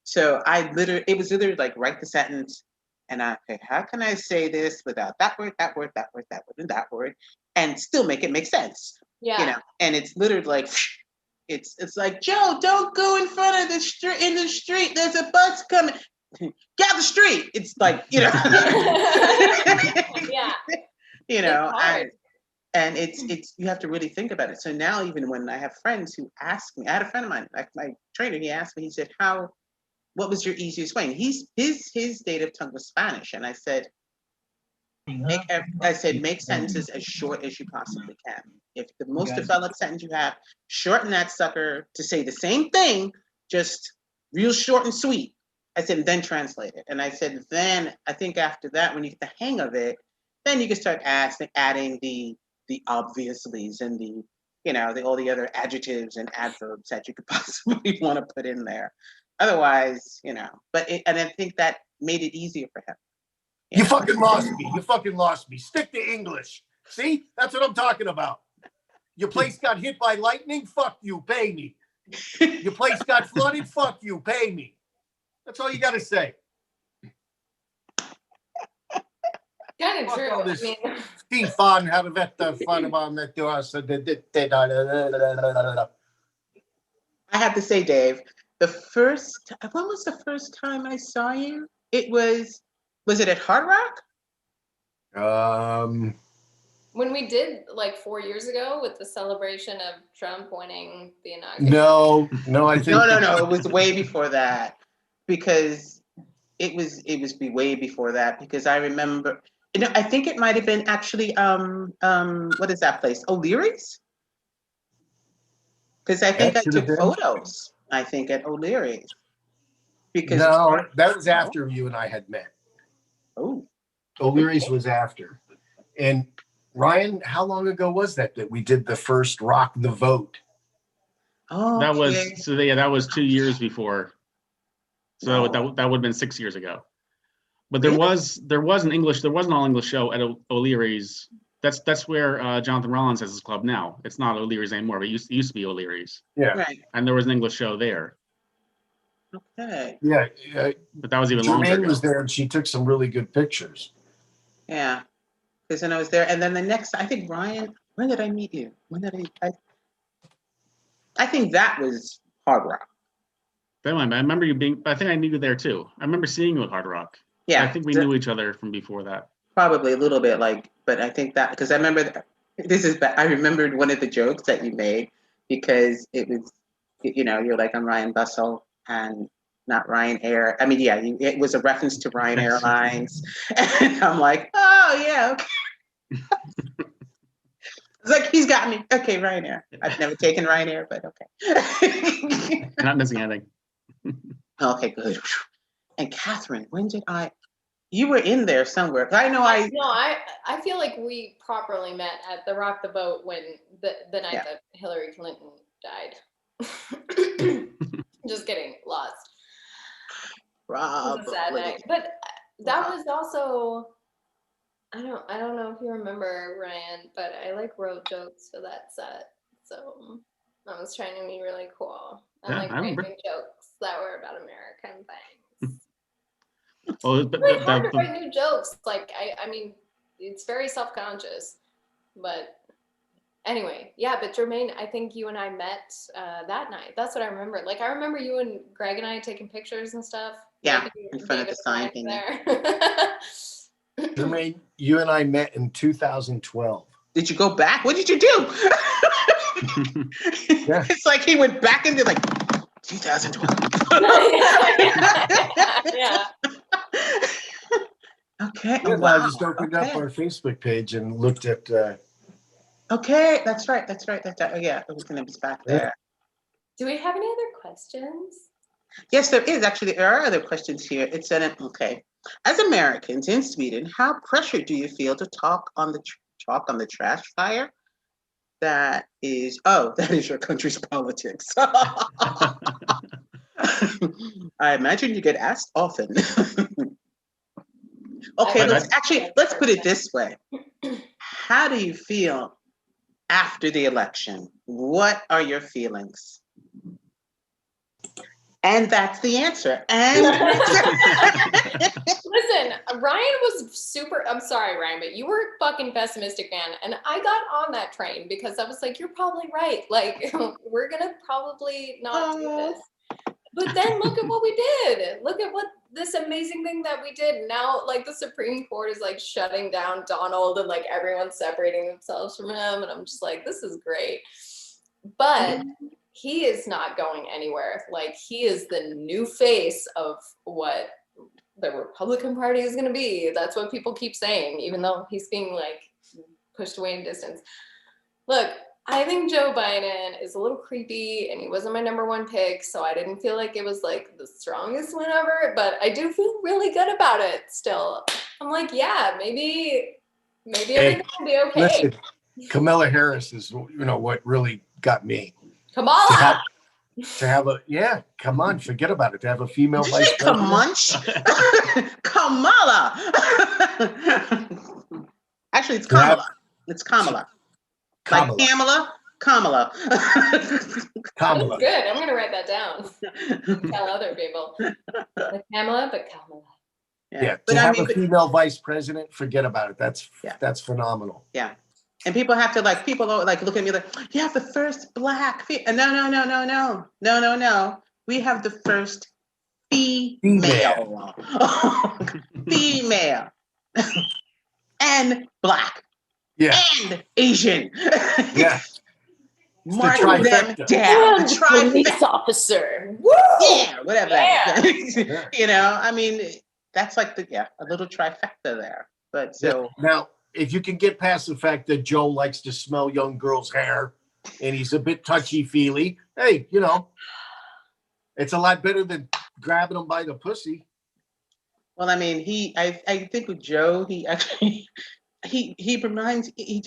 [SPEAKER 1] so it was literally like, write the sentence and okay, how can I say this without that word, that word, that word, that word, and that word, and still make it make sense?
[SPEAKER 3] Yeah.
[SPEAKER 1] And it's literally like, it's like, Joe, don't go in front of in the street. There's a bus coming. Get out the street. It's like,
[SPEAKER 3] Yeah.
[SPEAKER 1] And it's you have to really think about it. So now, even when I have friends who ask me, I had a friend of mine, like my trainer, he asked me, he said, what was your easiest way? His native tongue was Spanish. And I said, make sentences as short as you possibly can. If the most developed sentence you have, shorten that sucker to say the same thing, just real short and sweet. I said, then translate it. And I said, then I think after that, when you get the hang of it, then you can start adding the obviously and all the other adjectives and adverbs that you could possibly want to put in there. Otherwise, but and I think that made it easier for him.
[SPEAKER 2] You fucking lost me. You fucking lost me. Stick to English. See? That's what I'm talking about. Your place got hit by lightning? Fuck you. Pay me. Your place got flooded? Fuck you. Pay me. That's all you got to say.
[SPEAKER 3] Kind of true.
[SPEAKER 2] Stefan hade vett förbandet du har så
[SPEAKER 1] I have to say, Dave, when was the first time I saw you? Was it at Hard Rock?
[SPEAKER 3] When we did like 4 years ago with the celebration of Trump winning the inauguration.
[SPEAKER 2] No, I think
[SPEAKER 1] No. It was way before that. Because it was way before that, because I remember, I think it might have been actually what is that place? O'Leary's? Because I think I took photos, I think, at O'Leary's. Because
[SPEAKER 2] no, that was after you and I had met.
[SPEAKER 1] Oh.
[SPEAKER 2] O'Leary's was after. And Ryan, how long ago was that we did the first Rock the Vote?
[SPEAKER 1] Oh,
[SPEAKER 5] that was 2 years before. So that would have been 6 years ago. But there was an all English show at O'Leary's That's where Jonathan Rollins has his club now. It's not O'Leary's anymore, but it used to be O'Leary's.
[SPEAKER 2] Yeah.
[SPEAKER 1] Right.
[SPEAKER 5] And there was an English show there,
[SPEAKER 1] Okay.
[SPEAKER 2] Yeah.
[SPEAKER 5] but that was even longer
[SPEAKER 2] Germaine
[SPEAKER 5] ago.
[SPEAKER 2] was there and she took some really good pictures.
[SPEAKER 1] Yeah. Because then I was there, and then the next, I think Ryan. When did I meet you? When did I think that was Hard Rock.
[SPEAKER 5] But anyway, I remember you being. I think I knew you there too. I remember seeing you at Hard Rock.
[SPEAKER 1] Yeah.
[SPEAKER 5] I think we knew each other from before that.
[SPEAKER 1] Probably a little bit, like, but I think that because I remember this is I remembered one of the jokes that you made because it was, you're like, I'm Ryan Bussell and not Ryan Air. I mean, yeah, it was a reference to Ryan Airlines, and I'm like, oh yeah, okay. It's like he's got me. Okay, Ryan Air. I've never taken Ryan Air, but okay.
[SPEAKER 5] You're not missing anything.
[SPEAKER 1] Okay, good. And Kathryn, when did you were in there somewhere. I know
[SPEAKER 3] I feel like we properly met at the Rock the Boat when the night that Hillary Clinton died. Just kidding, lost. It was a sad night. But that was also, I don't know if you remember, Ryan, but I wrote jokes for that set. So I was trying to be really cool. And writing jokes that were about American things.
[SPEAKER 5] Oh,
[SPEAKER 3] It's really hard to write new jokes. I mean, it's very self-conscious. But anyway, yeah, but Germaine, I think you and I met that night. That's what I remember. I remember you and Greg and I taking pictures and stuff.
[SPEAKER 1] Yeah, in front of the sign thing.
[SPEAKER 2] Germaine, you and I met in 2012.
[SPEAKER 1] Did you go back? What did you do?
[SPEAKER 2] Yeah.
[SPEAKER 1] It's like he went back into 2012.
[SPEAKER 3] Yeah.
[SPEAKER 1] Okay.
[SPEAKER 2] Yeah,
[SPEAKER 1] Wow.
[SPEAKER 2] I just opened up our Facebook page and looked at.
[SPEAKER 1] Okay, that's right. Oh, yeah, it was going to be back there.
[SPEAKER 3] Do we have any other questions?
[SPEAKER 1] Yes, there is. Actually, there are other questions here. It said, okay. As Americans in Sweden, how pressured do you feel to talk on the trash fire? That is your country's politics. I imagine you get asked often. Okay, let's put it this way. How do you feel after the election? What are your feelings? And that's the answer. And
[SPEAKER 3] listen, Ryan was super. I'm sorry, Ryan, but you were a fucking pessimistic, man. And I got on that train because I was like, you're probably right. We're gonna probably not do this. But then look at what we did. Look at what this amazing thing that we did. Now, the Supreme Court is shutting down Donald and everyone's separating themselves from him. And I'm just like, this is great. But he is not going anywhere. He is the new face of what the Republican Party is going to be. That's what people keep saying, even though he's being pushed away in distance. Look, I think Joe Biden is a little creepy and he wasn't my number one pick. So I didn't feel like it was the strongest win ever, but I do feel really good about it still. I'm yeah, maybe everything will be okay.
[SPEAKER 2] Listen, Kamala Harris is, what really got me.
[SPEAKER 3] Kamala!
[SPEAKER 2] To have come on, forget about it. To have a female vice president.
[SPEAKER 1] Kamala. Actually, it's Kamala. It's Kamala. Like Kamala.
[SPEAKER 2] Kamala.
[SPEAKER 3] That's good. I'm going to write that down. Tell other people. Like Kamala, but Kamala.
[SPEAKER 2] Yeah. To have a female vice president, forget about it. That's phenomenal.
[SPEAKER 1] Yeah. And people have to people look at me you have the first black no. We have the first female. Female. And black.
[SPEAKER 2] Yeah.
[SPEAKER 1] And Asian.
[SPEAKER 2] Yeah.
[SPEAKER 1] Mark them down.
[SPEAKER 3] The police officer. Woo!
[SPEAKER 1] Yeah, whatever.
[SPEAKER 3] Yeah.
[SPEAKER 1] I mean, that's a little trifecta there. But so
[SPEAKER 2] now, if you can get past the fact that Joe likes to smell young girls' hair and he's a bit touchy-feely, hey, it's a lot better than grabbing them by the pussy.
[SPEAKER 1] Well, I mean, I think with Joe, he actually, he reminds, I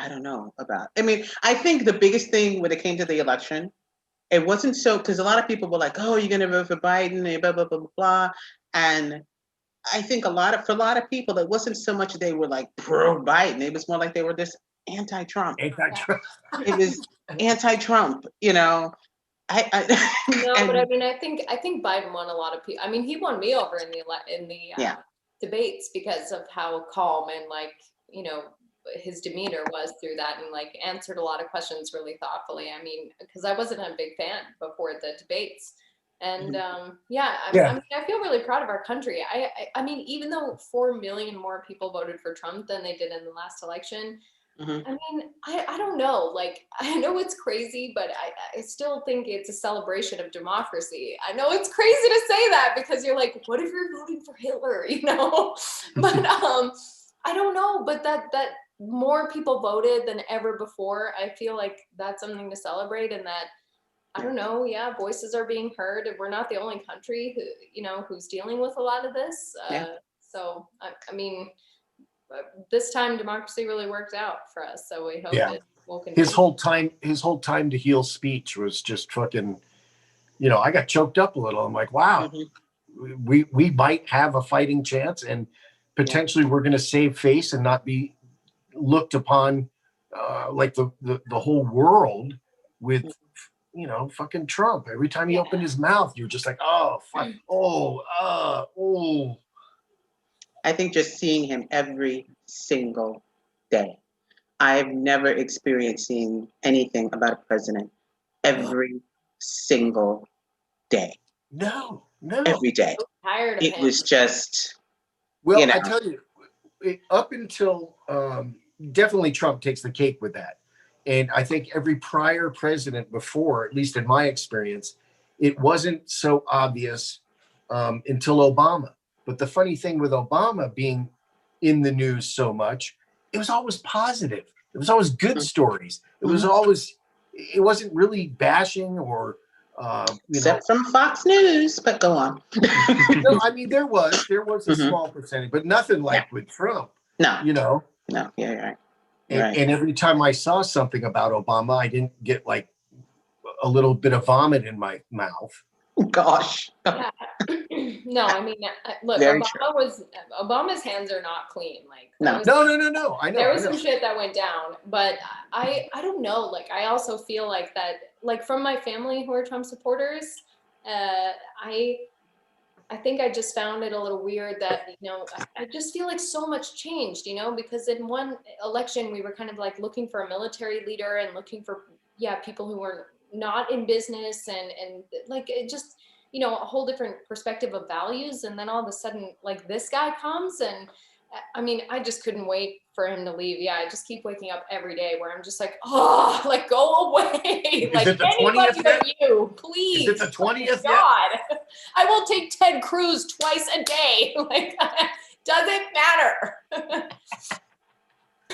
[SPEAKER 1] don't know about, I mean, I think the biggest thing when it came to the election, it wasn't so, because a lot of people were like, oh, you're going to vote for Biden, and blah, blah, blah, blah, blah. And I think for a lot of people, it wasn't so much they were like pro Biden. It was more like they were just anti-Trump.
[SPEAKER 2] Anti-Trump.
[SPEAKER 1] It was anti-Trump, you know.
[SPEAKER 3] No, but I
[SPEAKER 1] and
[SPEAKER 3] mean, I think Biden won a lot of people. I mean, he won me over in the
[SPEAKER 1] Yeah.
[SPEAKER 3] debates because of how calm and like, his demeanor was through that, and like answered a lot of questions really thoughtfully. I mean, because I wasn't a big fan before the debates. And yeah, I mean, I feel really proud of our country. I mean, even though 4 million more people voted for Trump than they did in the last election,
[SPEAKER 1] Mhm.
[SPEAKER 3] I mean, I don't know. Like, I know it's crazy, but I still think it's a celebration of democracy. I know it's crazy to say that because you're like, what if you're voting for Hitler, But I don't know. But that more people voted than ever before. I feel like that's something to celebrate, and that, I don't know, yeah, voices are being heard, and we're not the only country who's dealing with a lot of this.
[SPEAKER 1] Yeah.
[SPEAKER 3] So I mean, this time democracy really worked out for us, so we hope it will continue.
[SPEAKER 2] His whole time to heal speech was just fucking, I got choked up a little. I'm like, wow, we might have a fighting chance, and potentially we're going to save face and not be looked upon like the whole world with, fucking Trump. Every time he opened his mouth, you're just like, oh, fuck, oh.
[SPEAKER 1] I think just seeing him every single day. I've never experienced seeing anything about a president every single day.
[SPEAKER 2] No.
[SPEAKER 1] Every day.
[SPEAKER 3] I'm so tired of
[SPEAKER 1] It
[SPEAKER 3] him.
[SPEAKER 1] was just,
[SPEAKER 2] Well, I tell you, up until definitely Trump takes the cake with that. And I think every prior president before, at least in my experience, it wasn't so obvious until Obama. But the funny thing with Obama being in the news so much, it was always positive. It was always good stories. It was always, it wasn't really bashing or,
[SPEAKER 1] except from Fox News, but go on.
[SPEAKER 2] No, I mean, there was a small percentage, but nothing like with Trump.
[SPEAKER 1] No.
[SPEAKER 2] No,
[SPEAKER 1] yeah, you're right.
[SPEAKER 2] And every time I saw something about Obama, I didn't get like a little bit of vomit in my mouth.
[SPEAKER 1] Gosh.
[SPEAKER 3] Yeah. No, I mean, look,
[SPEAKER 1] Very
[SPEAKER 3] Obama's hands are not clean. Like,
[SPEAKER 1] No.
[SPEAKER 2] No. I know.
[SPEAKER 3] There was some shit that went down, but I don't know. Like, I also feel like that, like, from my family who are Trump supporters, I think I just found it a little weird that, I just feel like so much changed, because in one election we were kind of like looking for a military leader and looking for, people who were not in business and like, it just, a whole different perspective of values. And then all of a sudden, like, this guy comes, and I mean, I just couldn't wait for him to leave. Yeah, I just keep waking up every day where I'm just like, oh, like, go away. Like, anybody but you, please.
[SPEAKER 2] Is it the 20th
[SPEAKER 3] God, I will take Ted Cruz twice a day. Like, doesn't matter.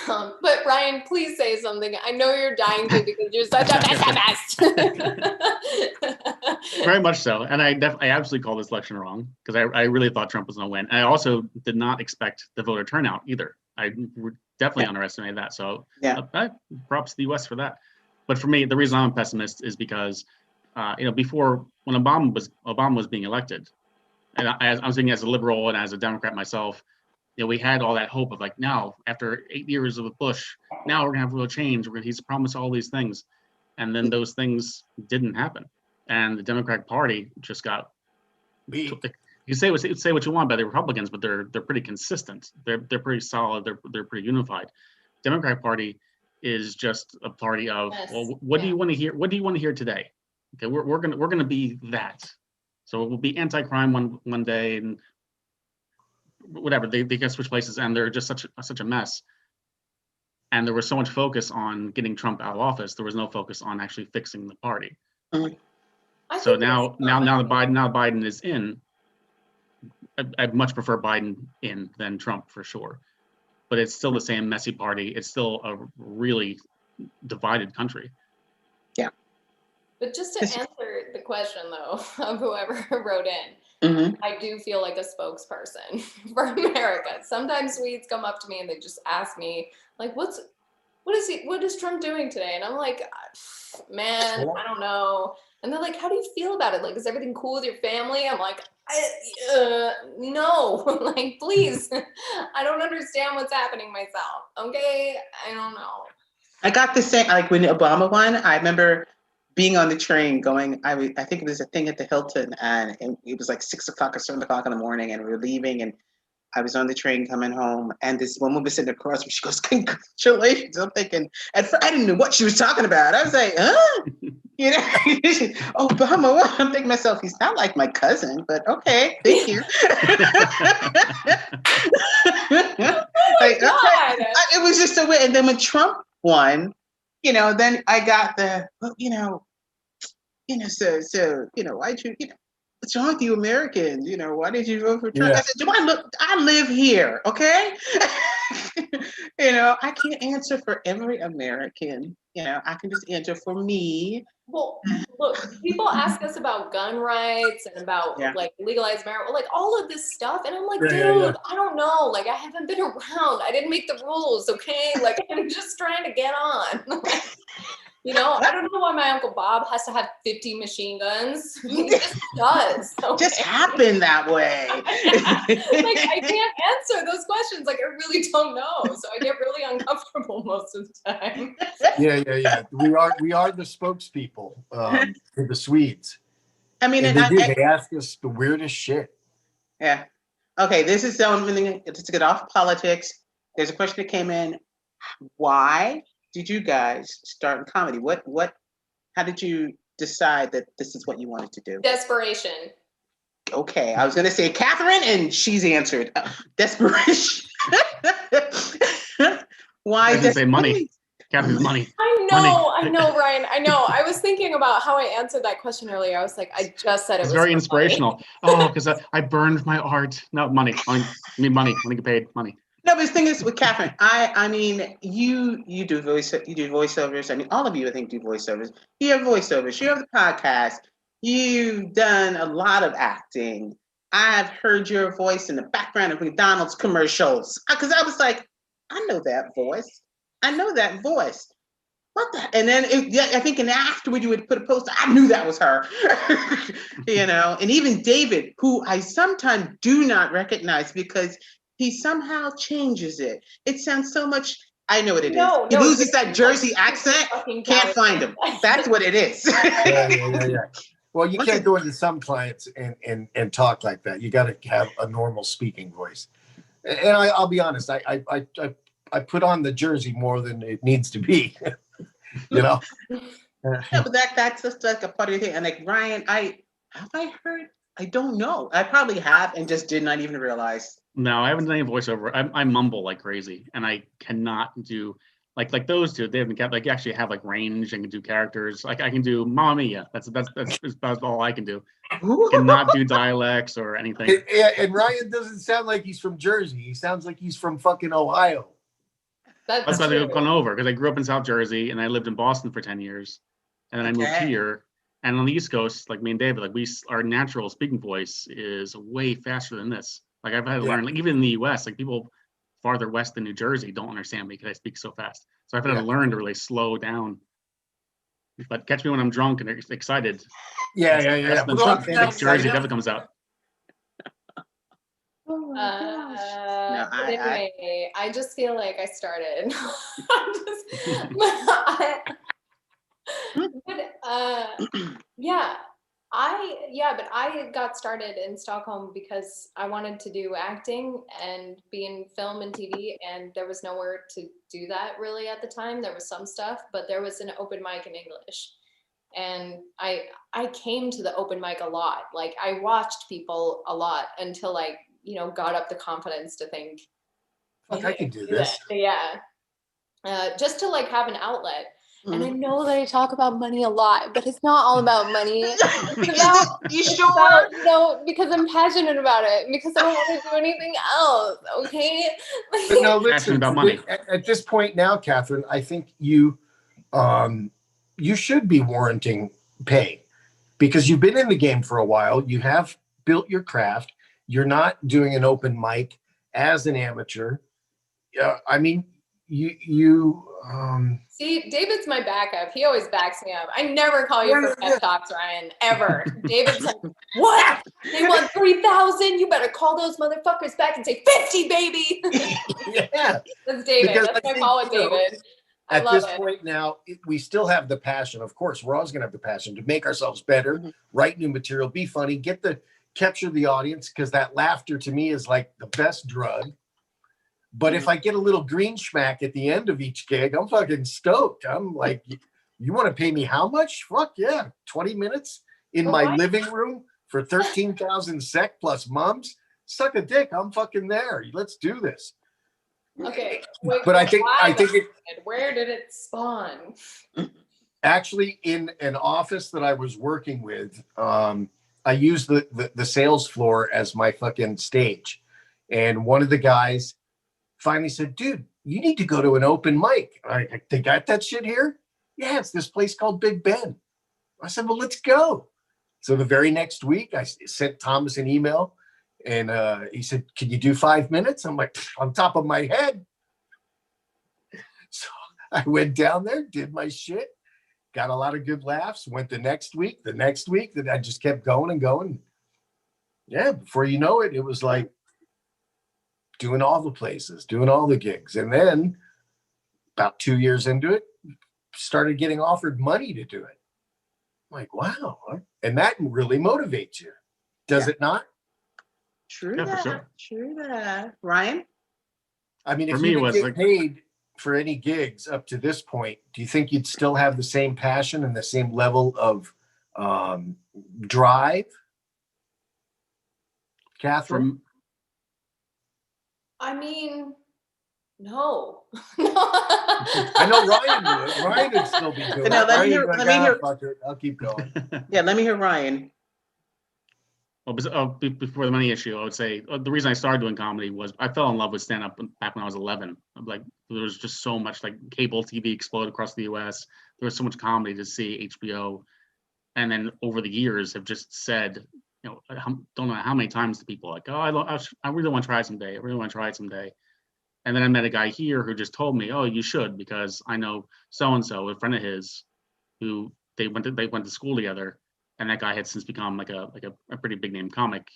[SPEAKER 3] But Ryan, please say something. I know you're dying to because you're such a pessimist.
[SPEAKER 5] Very much so. And I absolutely call this election wrong because I really thought Trump was going to win. And I also did not expect the voter turnout either. I definitely underestimated that. So props to the U.S. for that. But for me, the reason I'm a pessimist is because, before when Obama was being elected, and I was thinking as a liberal and as a Democrat myself, we had all that hope of like, now after 8 years of Bush, now we're gonna have real change. He's promised all these things, and then those things didn't happen, and the Democratic Party just got. You say what you want about the Republicans, but they're pretty consistent. They're pretty solid. They're pretty unified. Democratic Party is just a party of what do you want to hear? What do you want to hear today? Okay, we're gonna be that. So it will be anti-crime one day and whatever, they can switch places, and they're just such a mess. And there was so much focus on getting Trump out of office. There was no focus on actually fixing the party. So now Biden is in. I much prefer Biden in than Trump for sure. But it's still the same messy party. It's still a really divided country.
[SPEAKER 1] Yeah.
[SPEAKER 3] But just to answer the question though of whoever wrote in. I do feel like a spokesperson for America. Sometimes Swedes come up to me and they just ask me, like, what is Trump doing today? And I'm like, man, I don't know. And they're like, how do you feel about it? Like, is everything cool with your family? I'm like, no, like, please. I don't understand what's happening myself. Okay. I don't know.
[SPEAKER 1] I got the same, like when the Obama won, I remember being on the train going, I think it was a thing at the Hilton, and it was like 6 o'clock or 7 o'clock in the morning, and we were leaving, and I was on the train coming home, and this woman was sitting across from me. She goes, congratulations. I'm thinking, at first, I didn't know what she was talking about. I was like, huh? You know, Obama. What? I'm thinking to myself, he's not like my cousin, but okay, thank you. Like, okay. It was just a way. And then when Trump won, you know, then I got the, well, so, why'd you, what's wrong with you Americans? Why did you vote for Trump?
[SPEAKER 2] Yeah.
[SPEAKER 1] I said, I live here, okay? I can't answer for every American. I can just answer for me.
[SPEAKER 3] Well, look, people ask us about gun rights and about like legalized marijuana, like all of this stuff. And I'm like, dude, I don't know. Like, I haven't been around. I didn't make the rules, okay? Like, I'm just trying to get on. I don't know why my Uncle Bob has to have 50 machine guns. He just does. Okay?
[SPEAKER 1] Just happened that way.
[SPEAKER 3] Like, I can't answer those questions. Like, I really don't know. So I get really uncomfortable most of the time.
[SPEAKER 2] Yeah. We are the spokespeople for the Swedes.
[SPEAKER 1] I mean,
[SPEAKER 2] and they ask us the weirdest shit.
[SPEAKER 1] Yeah. Okay, this is something to get off politics. There's a question that came in. Why did you guys start in comedy? How did you decide that this is what you wanted to do?
[SPEAKER 3] Desperation.
[SPEAKER 1] Okay, I was going to say Kathryn, and she's answered. Desperation. Why?
[SPEAKER 5] I didn't say money. Kathryn's money.
[SPEAKER 3] I know, Ryan. I know. I was thinking about how I answered that question earlier. I was like, I just said it was
[SPEAKER 5] very inspirational. Oh, because I burned my art. No, money. I mean, money. I get paid. Money.
[SPEAKER 1] No, but the thing is with Kathryn, I mean, you do voiceovers. I mean, all of you, I think, do voiceovers. You have voiceovers. You have the podcast. You've done a lot of acting. I've heard your voice in the background of McDonald's commercials. Because I was like, I know that voice. What the? And then I think, and afterward you would put a poster. I knew that was her. And even David, who I sometimes do not recognize because he somehow changes it. It sounds so much. I know what it is. He loses that Jersey accent. Can't find him. That's what it is.
[SPEAKER 2] Yeah. Well, you can't go into some clients and talk like that. You got to have a normal speaking voice. And I'll be honest. I put on the Jersey more than it needs to be.
[SPEAKER 1] Yeah, but that's just like a part of the thing. And like Ryan, I heard. I don't know. I probably have and just did not even realize.
[SPEAKER 5] No, I haven't done any voiceover. I mumble like crazy, and I cannot do like those two. They haven't like actually have like range and can do characters. Like I can do Mamma Mia. That's about all I can do. Cannot do dialects or anything.
[SPEAKER 2] And Ryan doesn't sound like he's from Jersey. He sounds like he's from fucking Ohio.
[SPEAKER 3] That's
[SPEAKER 5] why I've gone over, because I grew up in South Jersey and I lived in Boston for 10 years, and then I moved here. And on the East Coast, like me and David, like our natural speaking voice is way faster than this. Like I've had to learn, like even in the US, like people farther west than New Jersey don't understand me because I speak so fast. So I've had to learn to really slow down. But catch me when I'm drunk and excited.
[SPEAKER 2] Yeah.
[SPEAKER 5] Jersey definitely comes out.
[SPEAKER 3] Anyway, I just feel like I started. But I got started in Stockholm because I wanted to do acting and be in film and TV, and there was nowhere to do that really at the time. There was some stuff, but there was an open mic in English. And I came to the open mic a lot. Like I watched people a lot until I, got up the confidence to think,
[SPEAKER 2] I can do this.
[SPEAKER 3] Yeah. Just to like have an outlet. And I know that I talk about money a lot, but it's not all about money. It's about, because I'm passionate about it, because I don't want to do anything else, okay?
[SPEAKER 2] But no, listen,
[SPEAKER 5] about money.
[SPEAKER 2] At this point now, Kathryn, I think you should be warranting pay, because you've been in the game for a while. You have built your craft. You're not doing an open mic as an amateur. I mean,
[SPEAKER 3] See, David's my backup. He always backs me up. I never call you for pep talks, Ryan, ever. David's like, what? They want 3,000? You better call those motherfuckers back and say 50, baby.
[SPEAKER 2] Yeah.
[SPEAKER 3] That's David.
[SPEAKER 2] Because
[SPEAKER 3] That's
[SPEAKER 2] I
[SPEAKER 3] my
[SPEAKER 2] think,
[SPEAKER 3] call with
[SPEAKER 2] you know,
[SPEAKER 3] David. I
[SPEAKER 2] at
[SPEAKER 3] love
[SPEAKER 2] this
[SPEAKER 3] it.
[SPEAKER 2] point now, we still have the passion. Of course, we're always going to have the passion to make ourselves better, write new material, be funny, capture the audience, because that laughter to me is like the best drug. But if I get a little green schmack at the end of each gig, I'm fucking stoked. I'm like, you want to pay me how much? Fuck yeah. 20 minutes in my living room for 13,000 sec plus mums? Suck a dick. I'm fucking there. Let's do this.
[SPEAKER 3] Okay. Wait,
[SPEAKER 2] But I think
[SPEAKER 3] where did it spawn?
[SPEAKER 2] actually in an office that I was working with, I used the sales floor as my fucking stage. And one of the guys finally said, dude, you need to go to an open mic. They got that shit here? Yeah, it's this place called Big Ben. I said, well, let's go. So the very next week, I sent Thomas an email, and he said, can you do 5 minutes? I'm like, on top of my head. So I went down there, did my shit, got a lot of good laughs, went the next week, that I just kept going and going. Yeah, before you know it, it was like, doing all the places, doing all the gigs. And then about 2 years into it, started getting offered money to do it. I'm like, wow. And that really motivates you. Does it not?
[SPEAKER 1] True
[SPEAKER 5] Yeah, for
[SPEAKER 1] that.
[SPEAKER 5] sure.
[SPEAKER 1] True that. Ryan?
[SPEAKER 2] I mean,
[SPEAKER 5] For
[SPEAKER 2] if
[SPEAKER 5] me,
[SPEAKER 2] you
[SPEAKER 5] it was
[SPEAKER 2] get
[SPEAKER 5] like-
[SPEAKER 2] paid for any gigs up to this point, do you think you'd still have the same passion and the same level of drive? Kathryn?
[SPEAKER 3] I mean, no.
[SPEAKER 2] I know Ryan would. Ryan would still be doing
[SPEAKER 1] No,
[SPEAKER 2] it.
[SPEAKER 1] let me
[SPEAKER 2] Ryan would
[SPEAKER 1] hear-
[SPEAKER 2] be
[SPEAKER 1] let me
[SPEAKER 2] like,
[SPEAKER 1] hear-
[SPEAKER 2] "Ah, fuck it, I'll keep going."
[SPEAKER 1] Yeah, let me hear Ryan.
[SPEAKER 5] Well, before the money issue, I would say the reason I started doing comedy was I fell in love with stand-up back when I was 11. Like there was just so much, like cable TV exploded across the U.S. There was so much comedy to see, HBO, and then over the years have just said, you know, don't know how many times to people like, oh, I really want to try someday. I really want to try it someday. And then I met a guy here who just told me, oh, you should, because I know so-and-so, a friend of his, who they went to school together. And that guy had since become like a pretty big name comic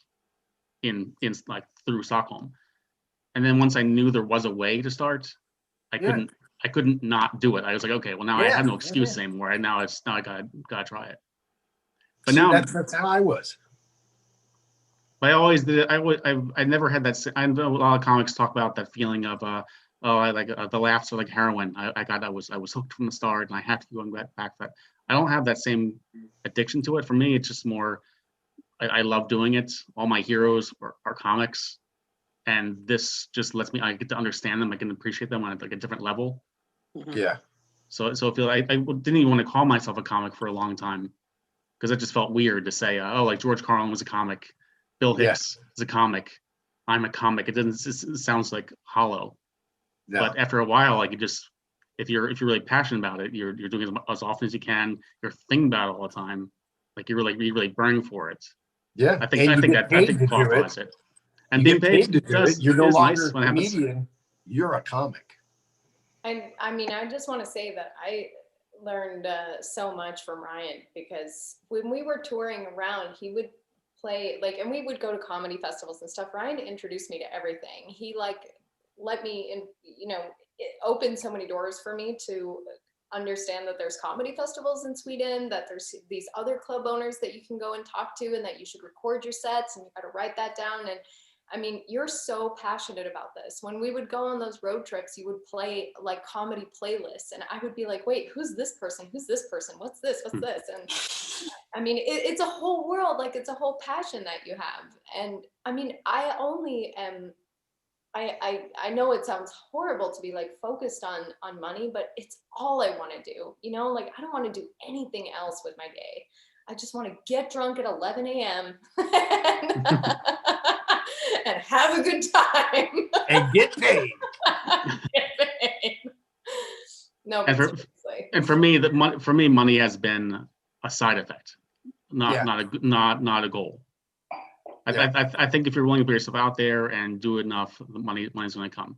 [SPEAKER 5] in like through Stockholm. And then once I knew there was a way to start, I couldn't not do it. I was like, okay, well now I have no excuse anymore. Now I gotta try it. But
[SPEAKER 2] See,
[SPEAKER 5] now
[SPEAKER 2] that's how I was.
[SPEAKER 5] I always did it. I never had that. I know a lot of comics talk about that feeling of I like the laughs are like heroin. I was hooked from the start, and I have to go back to that. I don't have that same addiction to it. For me, it's just more. I love doing it. All my heroes are comics, and this just lets me. I get to understand them. I can appreciate them on like a different level.
[SPEAKER 2] Yeah.
[SPEAKER 5] So I feel I didn't even want to call myself a comic for a long time, because it just felt weird to say, like George Carlin was a comic, Bill Hicks is a comic, I'm a comic. It sounds like hollow.
[SPEAKER 2] No.
[SPEAKER 5] But after a while, like if you're really passionate about it, you're doing it as often as you can. You're thinking about it all the time. Like you're really burning for it.
[SPEAKER 2] Yeah.
[SPEAKER 5] I think that qualifies it. And being paid
[SPEAKER 2] to do it. You're no longer
[SPEAKER 5] nice
[SPEAKER 2] a
[SPEAKER 5] when it happens.
[SPEAKER 2] comedian. You're a comic.
[SPEAKER 3] And I mean, I just want to say that I learned so much from Ryan, because when we were touring around, he would play and we would go to comedy festivals and stuff. Ryan introduced me to everything. He let me in, it opened so many doors for me to understand that there's comedy festivals in Sweden, that there's these other club owners that you can go and talk to, and that you should record your sets and you got to write that down. And I mean, you're so passionate about this. When we would go on those road trips, you would play like comedy playlists, and I would be like, wait, who's this person? Who's this person? What's this? What's this? And I mean, it's a whole world, it's a whole passion that you have. And I mean, I only am, I know it sounds horrible to be focused on money, but it's all I want to do. I don't want to do anything else with my day. I just want to get drunk at 11 a.m. and have a good time.
[SPEAKER 2] And get paid.
[SPEAKER 3] No,
[SPEAKER 5] And
[SPEAKER 3] but
[SPEAKER 5] for,
[SPEAKER 3] seriously.
[SPEAKER 5] and for me, money has been a side effect, not a goal.
[SPEAKER 2] Yeah.
[SPEAKER 5] I think if you're willing to put yourself out there and do enough, the money's going to come.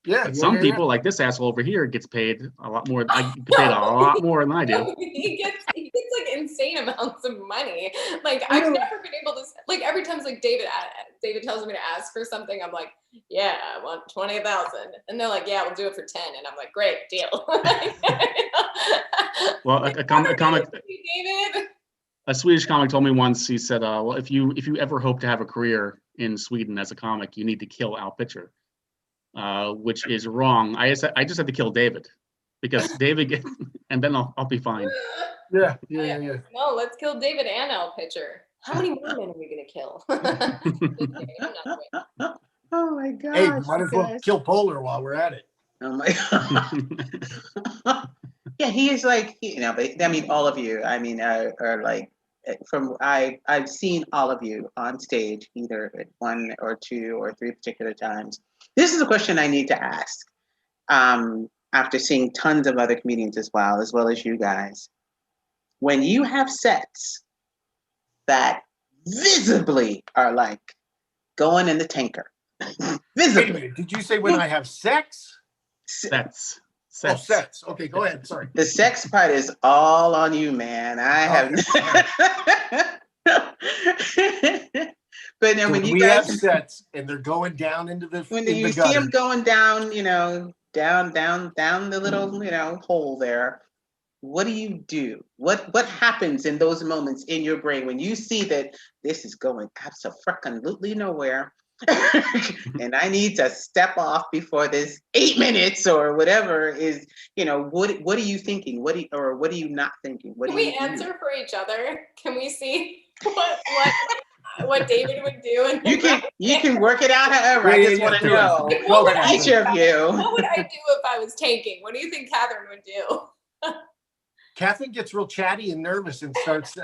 [SPEAKER 2] Yeah.
[SPEAKER 5] But some people, like this asshole over here, gets paid a lot more. I get paid a lot more than I do.
[SPEAKER 3] He gets like insane amounts of money. Like I've never been able to, like every time it's like David tells me to ask for something, I'm like, yeah, I want 20,000, and they're like, yeah, we'll do it for 10, and I'm like, great deal.
[SPEAKER 5] Well, a comic,
[SPEAKER 3] David.
[SPEAKER 5] a Swedish comic told me once. He said, "Well, if you ever hope to have a career in Sweden as a comic, you need to kill Al Pitcher," which is wrong. I just had to kill David because David, and then I'll be fine.
[SPEAKER 2] Yeah.
[SPEAKER 3] No, let's kill David and Al Pitcher. How many more men are we gonna kill? I'm not waiting.
[SPEAKER 1] Oh my god.
[SPEAKER 2] Hey, we might as well kill Polar while we're at it.
[SPEAKER 1] Oh my god. Yeah, he is like, but I mean, all of you, I mean, are like, I've seen all of you on stage, either at 1 or 2 or 3 particular times. This is a question I need to ask, after seeing tons of other comedians as well as you guys. When you have sets that visibly are like going in the tanker, visibly.
[SPEAKER 2] Wait a minute, did you say when I have sex?
[SPEAKER 5] Sets.
[SPEAKER 2] Oh, sets. Okay, go ahead. Sorry.
[SPEAKER 1] The sex part is all on you, man. I have. But then when you guys
[SPEAKER 2] have sets and they're going down into the
[SPEAKER 1] when you see them going down, down the little hole there, what do you do? What happens in those moments in your brain when you see that this is going absolutely nowhere? And I need to step off before this 8 minutes or whatever is, what are you thinking? What are you not thinking?
[SPEAKER 3] Can we answer for each other? Can we see what David would do?
[SPEAKER 1] You can work it out however. I just want to know each of you.
[SPEAKER 3] What would I do if I was tanking? What do you think Kathryn would do?
[SPEAKER 2] Kathryn gets real chatty and nervous and starts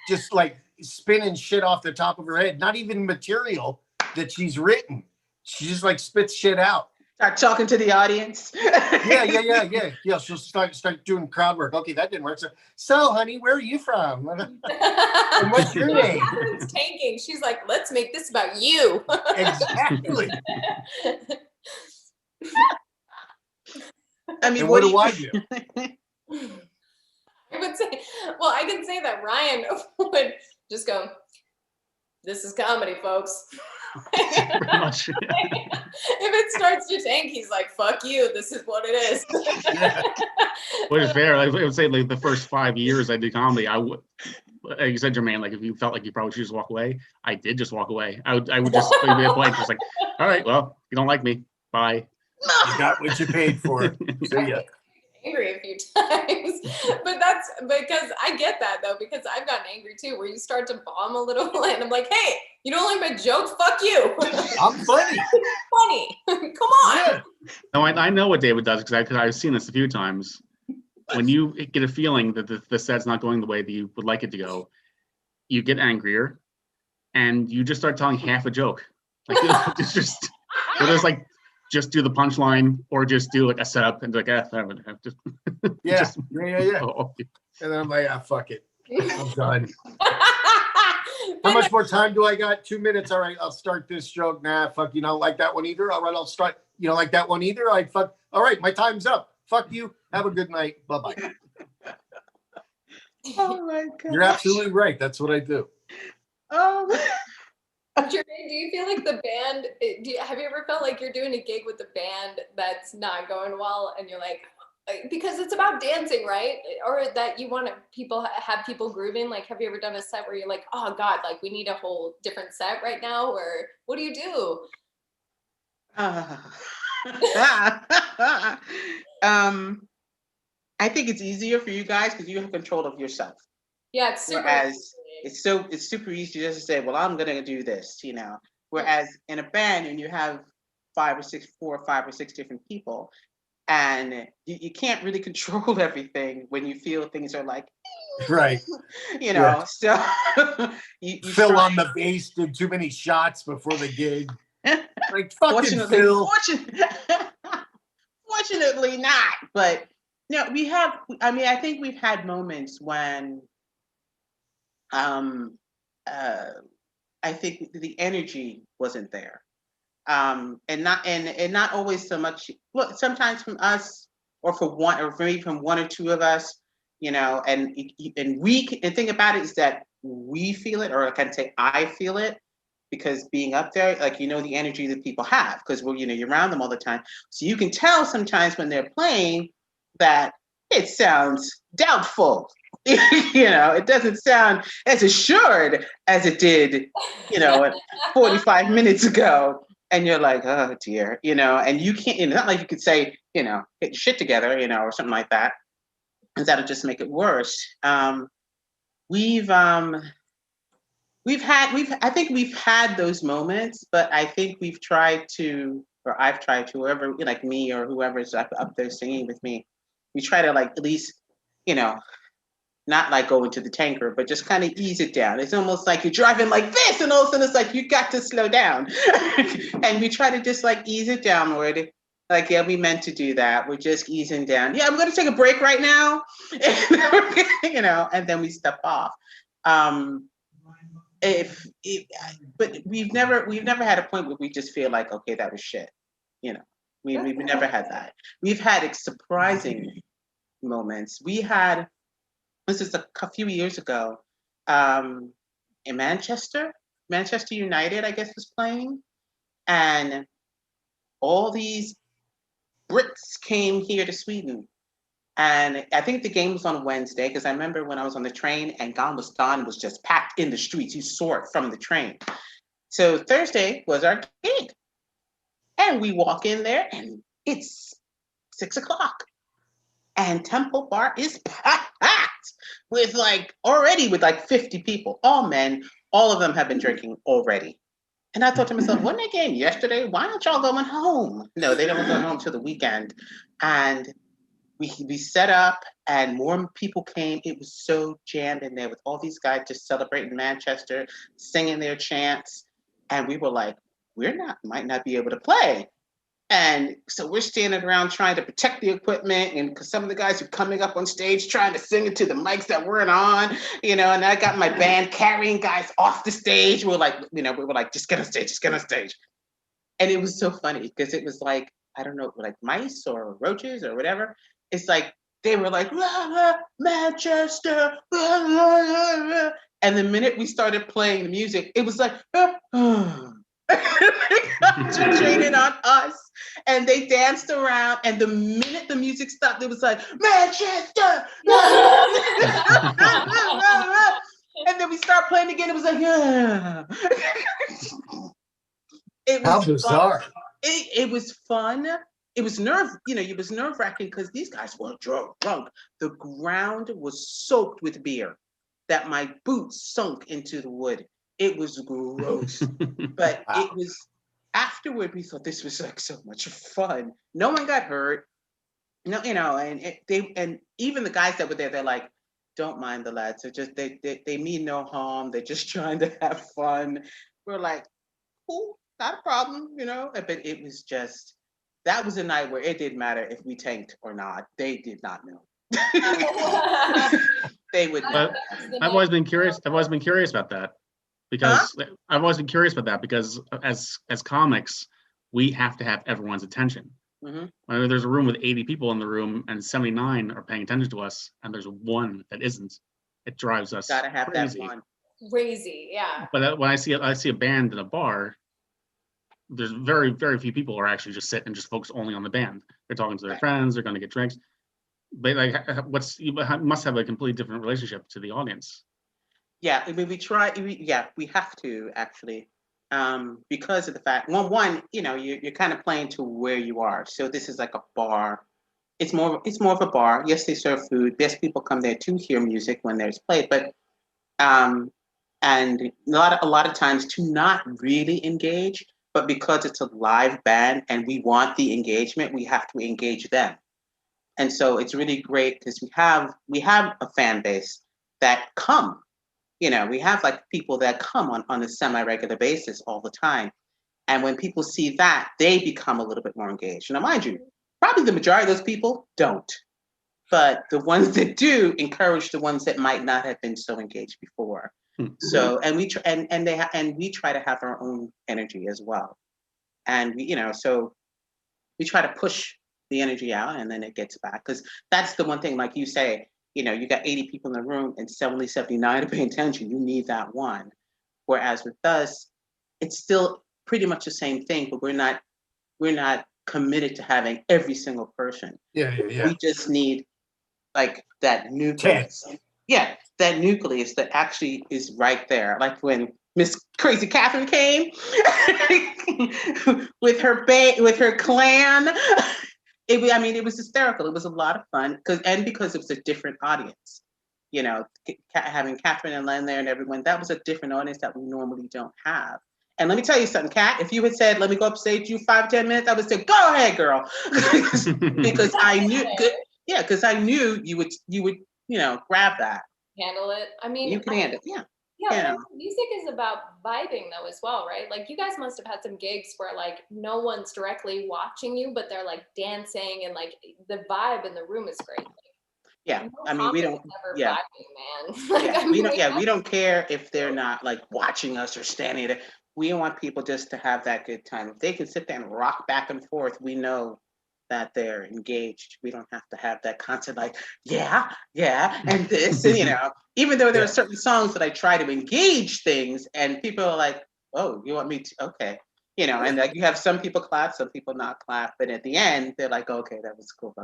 [SPEAKER 2] just like spinning shit off the top of her head. Not even material that she's written. She just like spits shit out.
[SPEAKER 1] Start talking to the audience.
[SPEAKER 2] Yeah. She'll start doing crowd work. Okay, that didn't work. So honey, where are you from? And what's your name?
[SPEAKER 3] Kathryn's tanking. She's like, let's make this about you.
[SPEAKER 2] Exactly.
[SPEAKER 1] I mean,
[SPEAKER 2] and what do I do?
[SPEAKER 3] I would say, well, I can say that Ryan would just go, this is comedy, folks.
[SPEAKER 5] Pretty much.
[SPEAKER 3] If it starts to tank, he's like, fuck you, this is what it is.
[SPEAKER 5] Which is fair. I would say like the first 5 years I did comedy, I would, like you said, Germaine, like if you felt like you probably should just walk away, I did just walk away. I would just be a blank, just like, all right, well, you don't like me, bye.
[SPEAKER 2] You got what you paid for. See ya.
[SPEAKER 3] Angry a few times, but that's because I get that though, because I've gotten angry too, where you start to bomb a little and I'm like, hey, you don't like my jokes, fuck you.
[SPEAKER 2] I'm funny.
[SPEAKER 3] Come on.
[SPEAKER 2] Yeah.
[SPEAKER 5] No, I know what David does because I've seen this a few times. When you get a feeling that the set's not going the way that you would like it to go, you get angrier and you just start telling half a joke. Like it's just whether it's like just do the punchline or just do like a setup and like just
[SPEAKER 2] Yeah.
[SPEAKER 5] oh.
[SPEAKER 2] And then I'm like, fuck it. I'm done. How much more time do I got? 2 minutes. All right, I'll start this joke. Nah, fuck, you don't like that one either. All right, I'll start. You don't like that one either? I fuck. All right, my time's up. Fuck you. Have a good night. Bye-bye.
[SPEAKER 1] Oh my god.
[SPEAKER 2] You're absolutely right. That's what I do.
[SPEAKER 1] Oh.
[SPEAKER 3] Germaine, do you feel like the band, have you ever felt like you're doing a gig with the band that's not going well and you're like, because it's about dancing, right? Or that you want to have people grooving. Like, have you ever done a set where you're like, oh God, like we need a whole different set right now? Or what do you do?
[SPEAKER 1] I think it's easier for you guys because you have control of yourself.
[SPEAKER 3] Yeah, it's super
[SPEAKER 1] Whereas it's super easy just to say, well, I'm gonna do this, Whereas in a band, when you have 4 or 5 or 6 different people, and you can't really control everything when you feel things are like,
[SPEAKER 2] right,
[SPEAKER 1] so you
[SPEAKER 2] Phil on the bass did too many shots before the gig. Like fucking Phil.
[SPEAKER 1] Fortunately not, but no, I think we've had moments when I think the energy wasn't there. And not always so much. Well, sometimes from us, or maybe from one or two of us, you know. And the thing about it is that we feel it, or I can say I feel it, because being up there, like, you know, the energy that people have, because we're, you know, you're around them all the time, so you can tell sometimes when they're playing that it sounds doubtful. You know, it doesn't sound as assured as it did, you know, 45 minutes ago. And you're like, oh dear, you know, and you can't, it's not like you could say, you know, get your shit together, you know, or something like that. And that'll just make it worse. We've I think we've had those moments, but I think we've tried to, or I've tried to, whoever, like me or whoever's up there singing with me, we try to, like, at least, you know, not like go into the tanker, but just kind of ease it down. It's almost like you're driving like this, and all of a sudden it's like, you got to slow down. And we try to just like ease it downward. Like, yeah, we meant to do that. We're just easing down. Yeah, I'm going to take a break right now. You know, and then we step off. But we've never had a point where we just feel like, okay, that was shit. You know, we've never had that. We've had surprising moments. This is a few years ago, in Manchester United, I guess, was playing, and all these Brits came here to Sweden. And I think the game was on Wednesday, because I remember when I was on the train and Gone was just packed in the streets. You saw it from the train. So Thursday was our gig. And we walk in there and it's 6:00. And Temple Bar is packed with like 50 people, all men. All of them have been drinking already. And I thought to myself, wasn't that game yesterday? Why aren't y'all going home? No, they don't go home till the weekend. And we set up and more people came. It was so jammed in there with all these guys just celebrating Manchester, singing their chants. And we were like, might not be able to play. And so we're standing around trying to protect the equipment, and because some of the guys are coming up on stage trying to sing into the mics that weren't on, you know, and I got my band carrying guys off the stage. We were like, just get on stage, just get on stage. And it was so funny because it was like, I don't know, like mice or roaches or whatever. It's like, they were like, la, la, Manchester, la, la, la, la. And the minute we started playing the music, it was like, concentrated on us, and they danced around, and the minute the music stopped, it was like, Manchester. And then we start playing again. It was like, yeah. It was
[SPEAKER 2] How bizarre.
[SPEAKER 1] fun. It was fun. It was nerve-wracking because these guys were drunk. The ground was soaked with beer that my boots sunk into the wood. It was gross. But wow. It was, afterward, we thought this was like so much fun. No one got hurt. No, you know, and even the guys that were there, they're like, don't mind the lads. They're just they mean no harm. They're just trying to have fun. We're like, cool, not a problem, you know. But it was just, that was a night where it didn't matter if we tanked or not. They did not know. They would not.
[SPEAKER 5] I've always been curious about that. Because I've always been curious about that, because as comics, we have to have everyone's attention. Mm-hmm. When there's a room with 80 people in the room and 79 are paying attention to us, and there's one that isn't, it drives us
[SPEAKER 1] gotta have
[SPEAKER 5] crazy.
[SPEAKER 1] That one.
[SPEAKER 3] Crazy, yeah.
[SPEAKER 5] But when I see a band in a bar, there's very, very few people are actually just sit and just focus only on the band. They're talking to their friends. They're going to get drinks. But like, you must have a completely different relationship to the audience.
[SPEAKER 1] Yeah, I mean, we have to actually, because of the fact, one, you know, you're kind of playing to where you are. So this is like a bar. It's more of a bar. Yes, they serve food. Yes, people come there to hear music when there's played, but and a lot of times to not really engage, but because it's a live band and we want the engagement, we have to engage them. And so it's really great because we have a fan base that come. You know, we have like people that come on a semi-regular basis all the time. And when people see that, they become a little bit more engaged. Now, mind you, probably the majority of those people don't. But the ones that do encourage the ones that might not have been so engaged before. Mm-hmm. So, and we try to have our own energy as well. And we, so we try to push the energy out, and then it gets back. Because that's the one thing, like you say, you got 80 people in the room and only 79 are paying attention. You need that one. Whereas with us, it's still pretty much the same thing, but we're not committed to having every single person.
[SPEAKER 2] Yeah.
[SPEAKER 1] We just need like that nucleus. Yeah, that nucleus that actually is right there. Like when Miss Crazy Kathryn came with her clan. It was hysterical. It was a lot of fun because it was a different audience. Having Kathryn and Len there and everyone, that was a different audience that we normally don't have. And let me tell you something, Kat, if you had said, let me go up stage you 5-10 minutes, I would say, go ahead, girl. because I knew you would, grab that.
[SPEAKER 3] Handle it. I mean,
[SPEAKER 1] you can handle it. Yeah.
[SPEAKER 3] Yeah, music is about vibing though as well, right? Like you guys must have had some gigs where like no one's directly watching you, but they're like dancing and like the vibe in the room is great. Like,
[SPEAKER 1] yeah, we don't.
[SPEAKER 3] Yeah, vibing, man.
[SPEAKER 1] We don't care if they're not like watching us or standing there. We want people just to have that good time. If they can sit there and rock back and forth, we know that they're engaged. We don't have to have that constant like, yeah, and this, and even though there are certain songs that I try to engage things, and people are like, oh, you want me to? Okay, and like you have some people clap, some people not clap, but at the end they're like, okay, that was cool.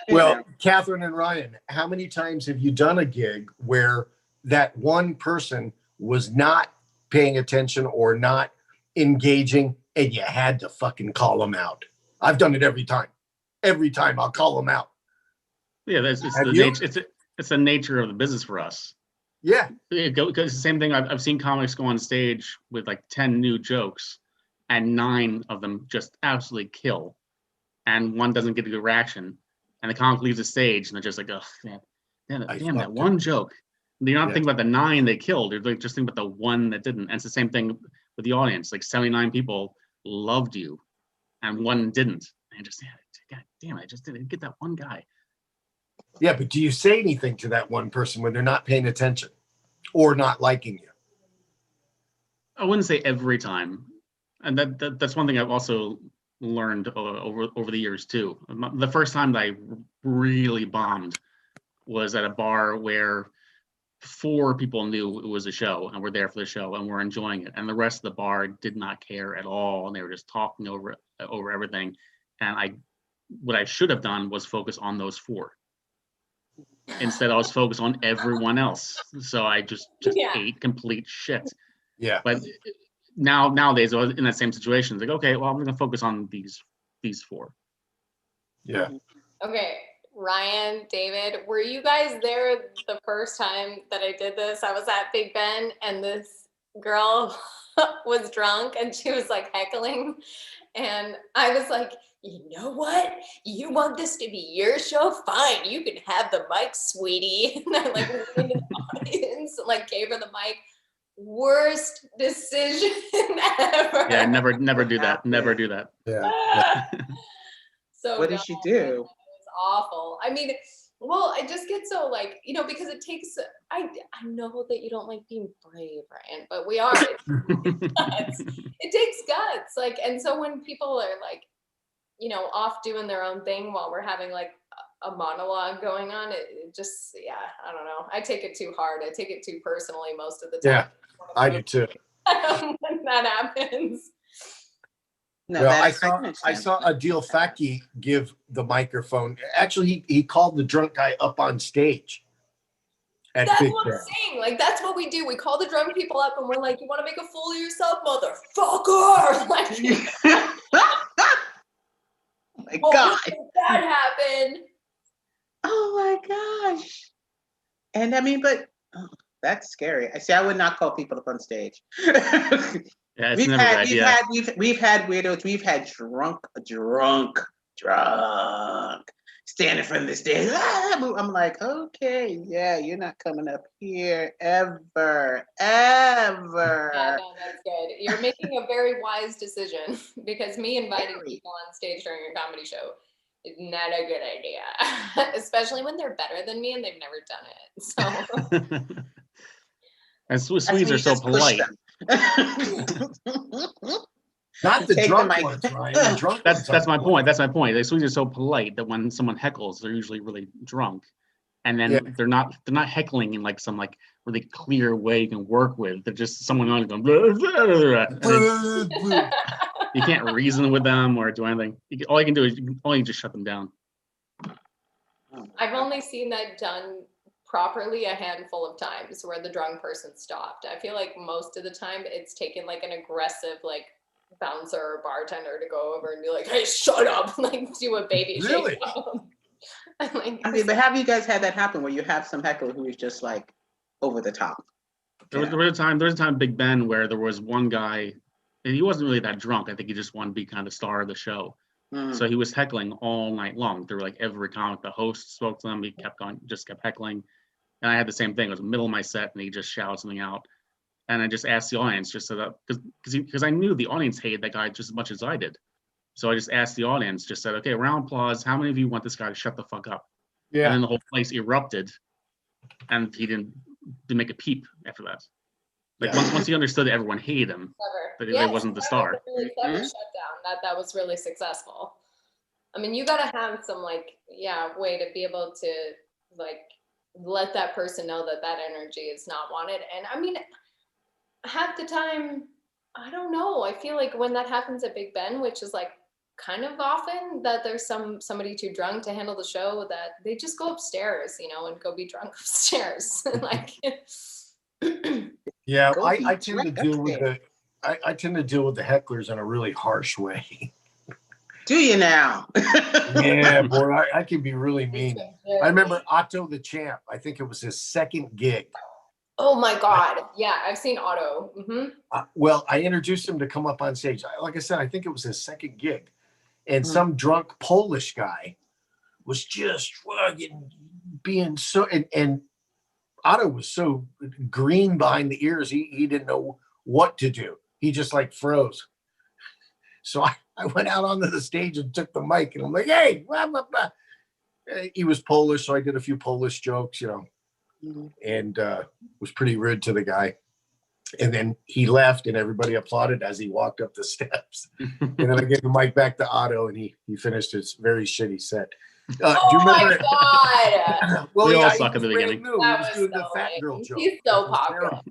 [SPEAKER 2] Well, Kathryn and Ryan, how many times have you done a gig where that one person was not paying attention or not engaging, and you had to fucking call them out? I've done it every time. Every time I'll call them out.
[SPEAKER 5] Yeah, it's the nature of the business for us.
[SPEAKER 2] Yeah.
[SPEAKER 5] Because it's the same thing. I've seen comics go on stage with like 10 new jokes, and 9 of them just absolutely kill, and one doesn't get a good reaction, and the comic leaves the stage, and they're just like, oh man, damn that one joke. They're not thinking about the 9 they killed. They're like, just thinking about the one that didn't. And it's the same thing with the audience. Like 79 people loved you, and 1 didn't. And just, God damn it, I just didn't get that one guy.
[SPEAKER 2] Yeah, but do you say anything to that one person when they're not paying attention or not liking you?
[SPEAKER 5] I wouldn't say every time. And that's one thing I've also learned over the years too. The first time that I really bombed was at a bar where 4 people knew it was a show and were there for the show and were enjoying it, and the rest of the bar did not care at all, and they were just talking over everything. And what I should have done was focus on those 4. Instead, I was focused on everyone else. So I just ate complete shit.
[SPEAKER 2] Yeah.
[SPEAKER 5] But nowadays, I was in that same situation. It's like, okay, well, I'm going to focus on these 4.
[SPEAKER 2] Yeah.
[SPEAKER 3] Okay, Ryan, David, were you guys there the first time that I did this? I was at Big Ben, and this girl was drunk, and she was like heckling, and I was like, you know what? You want this to be your show? Fine, you can have the mic, sweetie. And I like went into the audience, like gave her the mic. Worst decision ever.
[SPEAKER 5] Yeah, never do that. Never do that.
[SPEAKER 2] Yeah.
[SPEAKER 3] So
[SPEAKER 1] what did she do?
[SPEAKER 3] It was awful. I mean, well, I just get so like, because it takes, I know that you don't like being brave, Ryan, but we are. It takes guts. Like, and so when people are like, off doing their own thing while we're having like a monologue going on, it just, I don't know. I take it too hard. I take it too personally most of the time.
[SPEAKER 2] Yeah, I do too.
[SPEAKER 3] When that happens.
[SPEAKER 1] No,
[SPEAKER 2] well, I saw Adil Faki give the microphone. Actually, he called the drunk guy up on stage.
[SPEAKER 3] That's what I'm saying. Like, that's what we do. We call the drunk people up and we're like, you want to make a fool of yourself, motherfucker? Like,
[SPEAKER 1] my God.
[SPEAKER 3] That happened.
[SPEAKER 1] Oh my gosh. And I mean, but that's scary. I would not call people up on stage.
[SPEAKER 5] Yeah, it's never a good idea.
[SPEAKER 1] We've had weirdos. We've had drunk stand in front of the stage. I'm like, okay, yeah, you're not coming up here ever.
[SPEAKER 3] Yeah, no, that's good. You're making a very wise decision, because me inviting people on stage during a comedy show is not a good idea, especially when they're better than me and they've never done it. So.
[SPEAKER 5] And Swedes are so polite.
[SPEAKER 2] Not the
[SPEAKER 1] Take the
[SPEAKER 2] drunk
[SPEAKER 1] mic.
[SPEAKER 2] ones, Ryan. The drunk
[SPEAKER 5] That's
[SPEAKER 2] ones
[SPEAKER 5] my
[SPEAKER 2] aren't
[SPEAKER 5] point. That's my point. They're usually so polite that when someone heckles, they're usually really drunk, and then
[SPEAKER 2] Yeah.
[SPEAKER 5] they're not heckling in like some like really clear way you can work with. They're just someone on going, blah, blah, blah, and it's, you can't reason with them or do anything. All you can do is only just shut them down.
[SPEAKER 3] I've only seen that done properly a handful of times where the drunk person stopped. I feel like most of the time it's taken like an aggressive like bouncer or bartender to go over and be like, hey, shut up, like do a baby
[SPEAKER 2] Really?
[SPEAKER 3] shake. Like,
[SPEAKER 1] I mean, but have you guys had that happen where you have some heckler who is just like over the top?
[SPEAKER 5] There was a time at Big Ben where there was one guy, and he wasn't really that drunk. I think he just wanted to be kind of the star of the show. So he was heckling all night long. There were like every comic, the host spoke to them. He kept going, just kept heckling. And I had the same thing. It was the middle of my set, and he just shouted something out. And I just asked the audience, just so that because I knew the audience hated that guy just as much as I did. So I just asked the audience, just said, okay, round of applause. How many of you want this guy to shut the fuck up?
[SPEAKER 2] Yeah.
[SPEAKER 5] And then the whole place erupted, and he didn't make a peep after that. Like once he understood that everyone hated him, but it wasn't the star.
[SPEAKER 3] That was a really clever shutdown. That was really successful. I mean, you gotta have some like, way to be able to like let that person know that that energy is not wanted. And I mean, half the time, I don't know. I feel like when that happens at Big Ben, which is like kind of often that there's somebody too drunk to handle the show, that they just go upstairs, and go be drunk upstairs. Like,
[SPEAKER 2] Yeah,
[SPEAKER 1] Go
[SPEAKER 2] I
[SPEAKER 1] be
[SPEAKER 2] tend to
[SPEAKER 1] drunk
[SPEAKER 2] deal with
[SPEAKER 1] upstairs.
[SPEAKER 2] I tend to deal with the hecklers in a really harsh way.
[SPEAKER 1] Do you now?
[SPEAKER 2] Yeah, boy, I can be really mean. I remember Otto the Champ. I think it was his second gig.
[SPEAKER 3] Oh my God. Yeah, I've seen Otto.
[SPEAKER 2] Well, I introduced him to come up on stage. Like I said, I think it was his second gig. And some drunk Polish guy was just fucking being so, and Otto was so green behind the ears, he didn't know what to do. He just like froze. So I went out onto the stage and took the mic, and I'm like, hey, blah, blah, blah. He was Polish, so I did a few Polish jokes, and was pretty rude to the guy. And then he left, and everybody applauded as he walked up the steps. And then I gave the mic back to Otto, and he finished his very shitty set. Do you remember?
[SPEAKER 3] My God.
[SPEAKER 2] Well,
[SPEAKER 5] We all
[SPEAKER 2] yeah,
[SPEAKER 5] suck at the beginning.
[SPEAKER 2] He was doing the fat girl joke.
[SPEAKER 3] He's so
[SPEAKER 2] That was
[SPEAKER 3] popular.
[SPEAKER 2] terrible.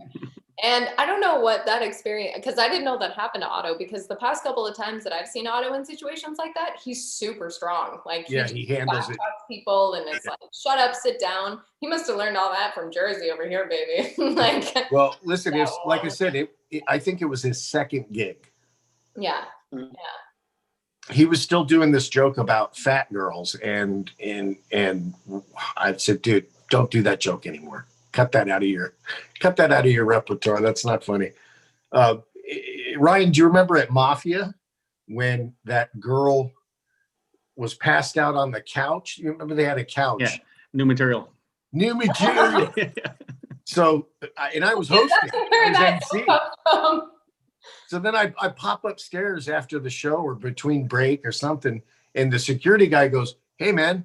[SPEAKER 3] And I don't know what that experience, because I didn't know that happened to Otto, because the past couple of times that I've seen Otto in situations like that, he's super strong. Like
[SPEAKER 2] Yeah, he handles it.
[SPEAKER 3] People, and it's like, shut up, sit down. He must have learned all that from Jersey over here, baby. Like,
[SPEAKER 2] Well, listen, like I said, I think it was his second gig.
[SPEAKER 3] yeah.
[SPEAKER 2] He was still doing this joke about fat girls, and I said, dude, don't do that joke anymore. Cut that out of your repertoire. That's not funny. Ryan, do you remember at Mafia when that girl was passed out on the couch? You remember they had a couch?
[SPEAKER 5] Yeah, new material.
[SPEAKER 2] So, and I was hosting. I was MC. So then I pop upstairs after the show or between break or something, and the security guy goes, hey, man,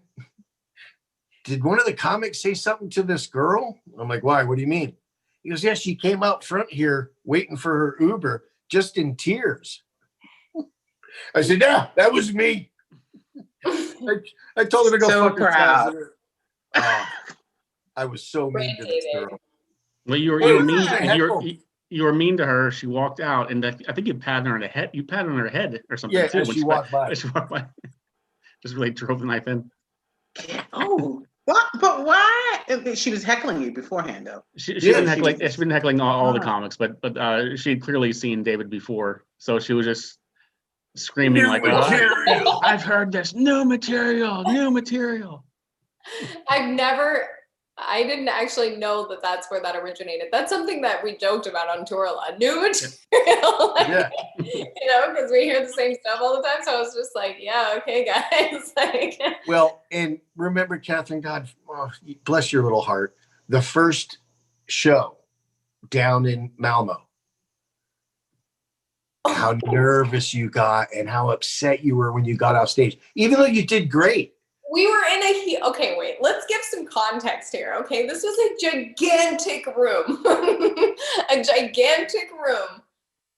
[SPEAKER 2] did one of the comics say something to this girl? I'm like, why? What do you mean? He goes, yeah, she came out front here waiting for her Uber, just in tears. I said, yeah, that was me. I told her to go
[SPEAKER 1] So
[SPEAKER 2] fuck
[SPEAKER 1] proud.
[SPEAKER 2] herself. I was so mean to this girl.
[SPEAKER 5] Well, you were mean to her. She walked out, and I think you patted her on the head. You patted on her head or something too.
[SPEAKER 2] As she walked by.
[SPEAKER 5] She walked by. Just really drove the knife in.
[SPEAKER 1] Oh, what? But why? She was heckling you beforehand, though.
[SPEAKER 5] She's been heckling all the comics, but she had clearly seen David before, so she was just screaming
[SPEAKER 2] New
[SPEAKER 5] like,
[SPEAKER 2] material.
[SPEAKER 5] "I've heard this new material, new material."
[SPEAKER 3] I didn't actually know that that's where that originated. That's something that we joked about on tour a lot. New material. Like, because we hear the same stuff all the time. So I was just like, yeah, okay, guys. Like,
[SPEAKER 2] well, and remember, Kathryn, God bless your little heart, the first show down in Malmo, how nervous you got and how upset you were when you got off stage, even though you did great.
[SPEAKER 3] We were in okay, wait, let's give some context here. Okay, this was a gigantic room, a gigantic room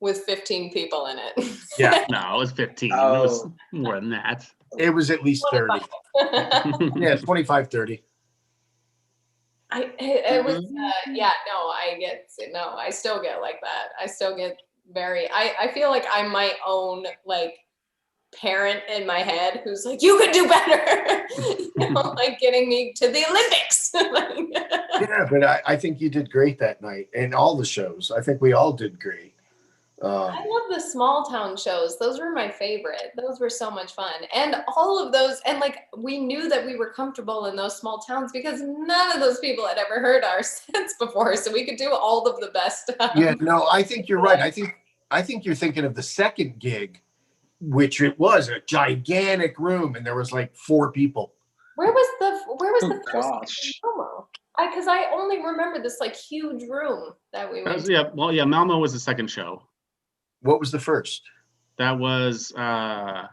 [SPEAKER 3] with 15 people in it.
[SPEAKER 2] Yeah,
[SPEAKER 5] No, it was 15. It
[SPEAKER 1] Oh.
[SPEAKER 5] was more than that.
[SPEAKER 2] it was at least 30. Yeah, 25, 30.
[SPEAKER 3] It was I still get like that. I still get I feel like I'm my own like parent in my head who's like, you could do better. Like getting me to the Olympics.
[SPEAKER 2] Yeah, but I think you did great that night, and all the shows. I think we all did great.
[SPEAKER 3] I love the small town shows. Those were my favorite. Those were so much fun. And all of those, and like we knew that we were comfortable in those small towns because none of those people had ever heard our sets before. So we could do all of the best stuff.
[SPEAKER 2] Yeah, no, I think you're right. I think you're thinking of the second gig, which it was a gigantic room, and there was like 4 people.
[SPEAKER 3] Where was the first
[SPEAKER 1] Gosh.
[SPEAKER 3] promo? Because I only remember this like huge room that we went to.
[SPEAKER 5] Malmo was the second show.
[SPEAKER 2] What was the first?
[SPEAKER 5] That was
[SPEAKER 3] That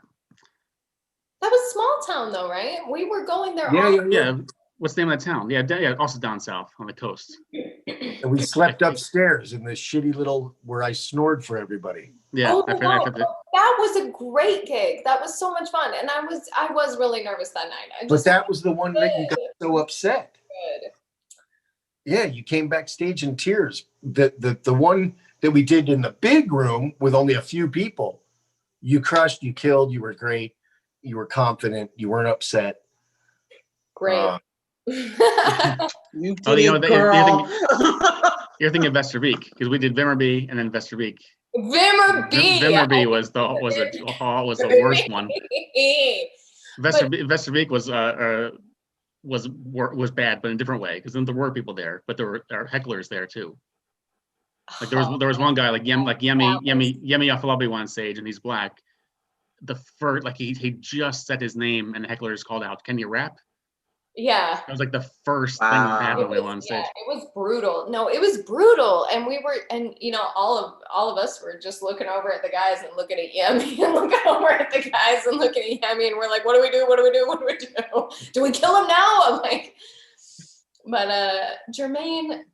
[SPEAKER 3] was small town though, right? We were going there.
[SPEAKER 5] yeah. What's the name of that town? Yeah, also down south on the coast.
[SPEAKER 2] And we slept upstairs in this shitty little where I snored for everybody.
[SPEAKER 5] Yeah,
[SPEAKER 3] Oh,
[SPEAKER 5] I forgot.
[SPEAKER 3] that was a great gig. That was so much fun, and I was really nervous that night.
[SPEAKER 2] But that was the one that you got so upset.
[SPEAKER 3] Good.
[SPEAKER 2] Yeah, you came backstage in tears. The one that we did in the big room with only a few people, you crushed, you killed, you were great, you were confident, you weren't upset.
[SPEAKER 3] Great.
[SPEAKER 1] You did it, girl.
[SPEAKER 5] You're thinking Vesterbeek because we did Vimmerby and then Vesterbeek.
[SPEAKER 3] Vimmerby.
[SPEAKER 5] Vimmerby was the worst one. Vesterbeek was bad, but in a different way because then there were people there, but there were hecklers there too. Like there was one guy like Yemi Afalabi on stage and he's black. The first he just said his name and the hecklers called out, "Can you rap?"
[SPEAKER 3] Yeah.
[SPEAKER 5] That was like the first thing that happened when we were on stage.
[SPEAKER 3] Yeah, it was brutal. No, it was brutal. And all of us were just looking over at the guys and looking at Yemi and looking over at the guys and looking at Yemi and we're like, what do we do? What do we do? What do we do? Do we kill him now? I'm like, but Germaine,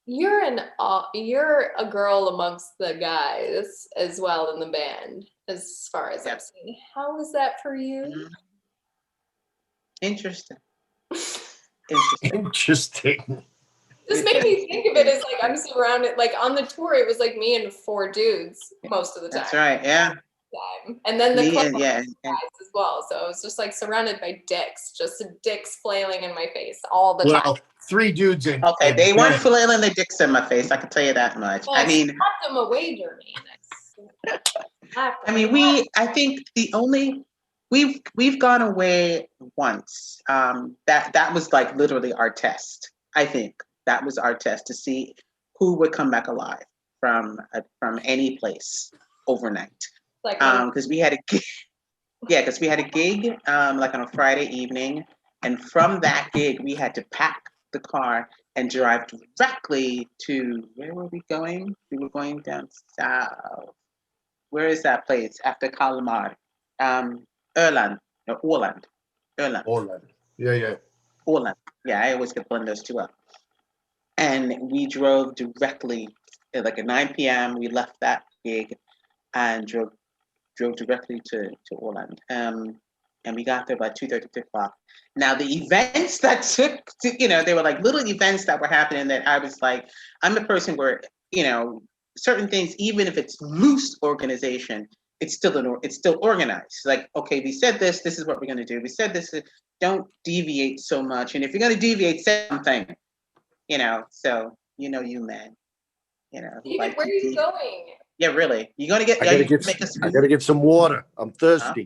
[SPEAKER 3] you're a girl amongst the guys as well in the band, as far as I've seen. How was that for you?
[SPEAKER 1] Interesting.
[SPEAKER 2] Interesting.
[SPEAKER 3] This made me think of it as like I'm surrounded, like on the tour, it was like me and 4 dudes most of the time.
[SPEAKER 1] That's right, yeah.
[SPEAKER 3] And then the club
[SPEAKER 1] guys
[SPEAKER 3] as well. So I was just like surrounded by dicks, just dicks flailing in my face all the time.
[SPEAKER 2] Well, 3 dudes in.
[SPEAKER 1] Okay, they weren't flailing their dicks in my face. I can tell you that much.
[SPEAKER 3] Well,
[SPEAKER 1] I mean,
[SPEAKER 3] slapped them away, Germaine.
[SPEAKER 1] I think the only we've gone away once. That was like literally our test. I think that was our test to see who would come back alive from any place overnight.
[SPEAKER 3] Like
[SPEAKER 1] because we had a gig. Yeah, because we had a gig like on a Friday evening, and from that gig we had to pack the car and drive directly to where were we going? We were going down south. Where is that place after Kalmar? Orland.
[SPEAKER 2] Yeah.
[SPEAKER 1] Orland. Yeah, I always get blend those two up. And we drove directly, like at 9 p.m. We left that gig and drove directly to Orland. And we got there by 2:30, 3 o'clock. Now the events that took, they were like little events that were happening that I was like, I'm the person where, certain things, even if it's loose organization, it's still organized. Like, okay, we said this is what we're going to do. We said this, don't deviate so much. And if you're going to deviate, say something, so, you men,
[SPEAKER 3] David,
[SPEAKER 1] like
[SPEAKER 3] where are you going?
[SPEAKER 1] Yeah, really. You're going to get,
[SPEAKER 2] I gotta get some water. I'm thirsty.
[SPEAKER 1] Okay.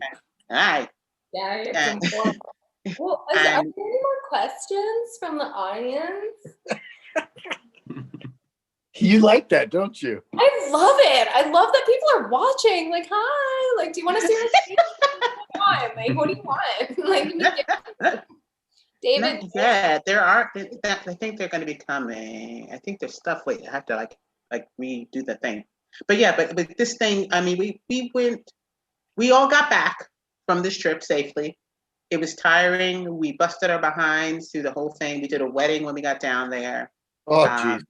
[SPEAKER 1] All right.
[SPEAKER 3] Yeah, it's important. Well, are there any more questions from the audience?
[SPEAKER 2] You like that, don't you?
[SPEAKER 3] I love it. I love that people are watching. Like, hi. Like, do you want to see our Like, what do you want? Like, David.
[SPEAKER 1] Yeah, there are. I think they're going to be coming. I think there's stuff. Wait, I have to like redo the thing. But yeah, but this thing. I mean, we all got back from this trip safely. It was tiring. We busted our behinds through the whole thing. We did a wedding when we got down there.
[SPEAKER 2] Oh, geez.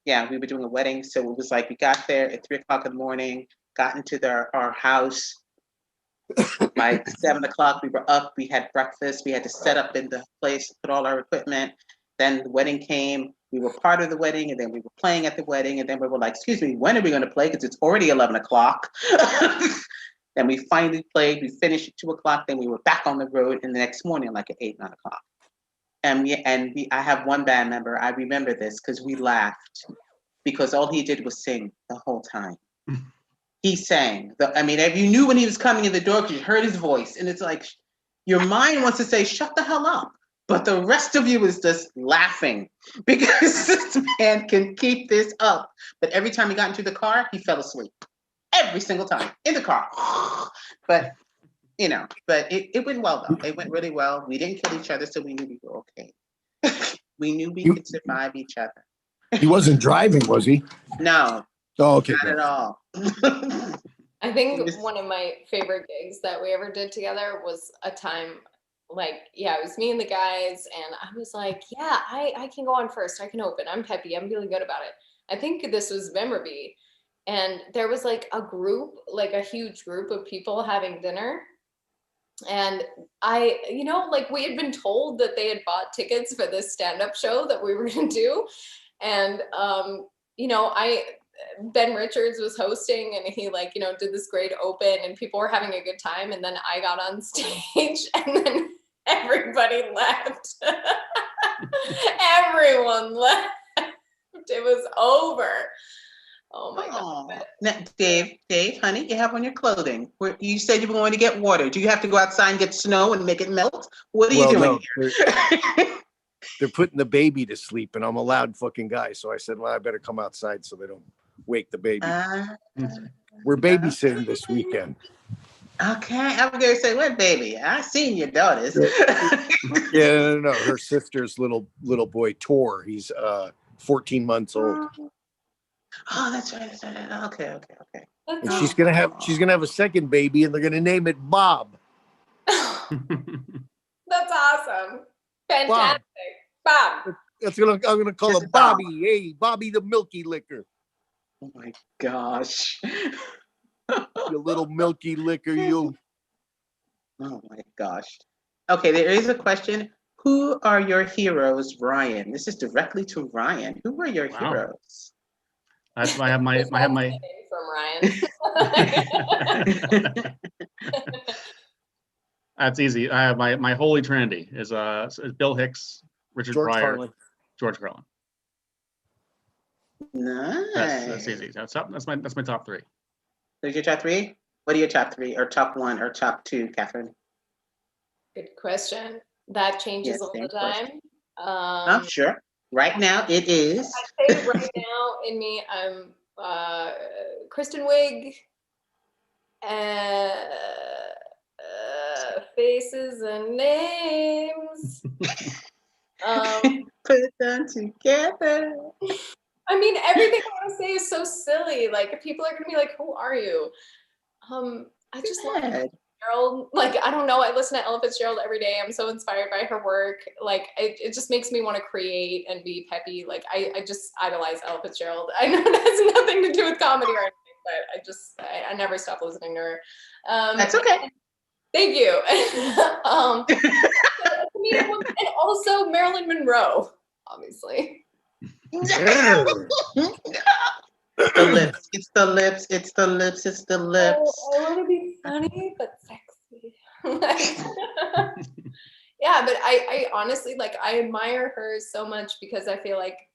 [SPEAKER 1] Yeah, we were doing a wedding. So it was like we got there at 3 o'clock in the morning, got into our house. By 7 o'clock, we were up. We had breakfast. We had to set up in the place, put all our equipment. Then the wedding came. We were part of the wedding, and then we were playing at the wedding. And then we were like, "Excuse me, when are we going to play? Because it's already 11 o'clock." Then we finally played. We finished at 2 o'clock. Then we were back on the road, and the next morning, like at 8, 9 o'clock. I have one band member. I remember this because we laughed because all he did was sing the whole time. He sang. If you knew when he was coming in the door because you heard his voice, and it's like your mind wants to say, "Shut the hell up," but the rest of you is just laughing because this man can keep this up. But every time he got into the car, he fell asleep. Every single time in the car. But it went well though. It went really well. We didn't kill each other, so we knew we were okay. We knew we could survive each other.
[SPEAKER 2] He wasn't driving, was he?
[SPEAKER 1] No.
[SPEAKER 2] Oh, okay.
[SPEAKER 1] Not at all.
[SPEAKER 3] I think one of my favorite gigs that we ever did together was a time it was me and the guys, and I was like, yeah, I can go on first. I can open. I'm peppy. I'm feeling good about it. I think this was Memorby. And there was like a group, like a huge group of people having dinner. And we had been told that they had bought tickets for this stand-up show that we were going to do. And, Ben Richards was hosting, and he did this great open, and people were having a good time. And then I got on stage, and then everybody left. Everyone left. It was over. Oh my God.
[SPEAKER 1] Now, Dave, honey, you have on your clothing. You said you were going to get water. Do you have to go outside and get snow and make it melt? What are you doing here?
[SPEAKER 2] They're putting the baby to sleep, and I'm a loud fucking guy. So I said, well, I better come outside so they don't wake the baby. We're babysitting this weekend.
[SPEAKER 1] Okay, I'm going to say, what baby? I seen your daughters.
[SPEAKER 2] Yeah, no. Her sister's little boy, Tor. He's 14 months old.
[SPEAKER 1] Oh, that's right. Okay.
[SPEAKER 2] And she's gonna have a second baby, and they're gonna name it Bob.
[SPEAKER 3] That's awesome. Fantastic. Bob.
[SPEAKER 2] I'm gonna call him Bobby. Bob. Hey, Bobby the Milky Liquor.
[SPEAKER 1] Oh my gosh.
[SPEAKER 2] You little milky liquor, you.
[SPEAKER 1] Oh my gosh. Okay, there is a question. Who are your heroes, Ryan? This is directly to Ryan. Who are your heroes?
[SPEAKER 5] I have my
[SPEAKER 3] from Ryan.
[SPEAKER 5] That's easy. I have my holy trinity is Bill Hicks, Richard Pryor,
[SPEAKER 2] Carlin.
[SPEAKER 5] George Carlin.
[SPEAKER 1] Nice.
[SPEAKER 5] That's easy. That's my top three.
[SPEAKER 1] Who's your top three? What are your top three, or top one, or top two, Kathryn?
[SPEAKER 3] Good question. That changes all the time.
[SPEAKER 1] I'm sure. Right now, it is.
[SPEAKER 3] I'd say right now in me, I'm Kristen Wiig, Faces and Names.
[SPEAKER 1] Put them together.
[SPEAKER 3] I mean, everything I want to say is so silly. Like, people are gonna be like, "Who are you?" I just love Fitzgerald. Like, I don't know. I listen to Ella Fitzgerald every day. I'm so inspired by her work. Like, it just makes me want to create and be peppy. Like, I just idolize Ella Fitzgerald. I know it has nothing to do with comedy or anything, but I never stop listening to her.
[SPEAKER 1] That's okay.
[SPEAKER 3] Thank you. And also Marilyn Monroe, obviously.
[SPEAKER 1] The lips. It's the lips. It's the lips. It's the lips.
[SPEAKER 3] Oh, I want to be funny but sexy. Yeah, but I honestly, like, I admire her so much because I feel like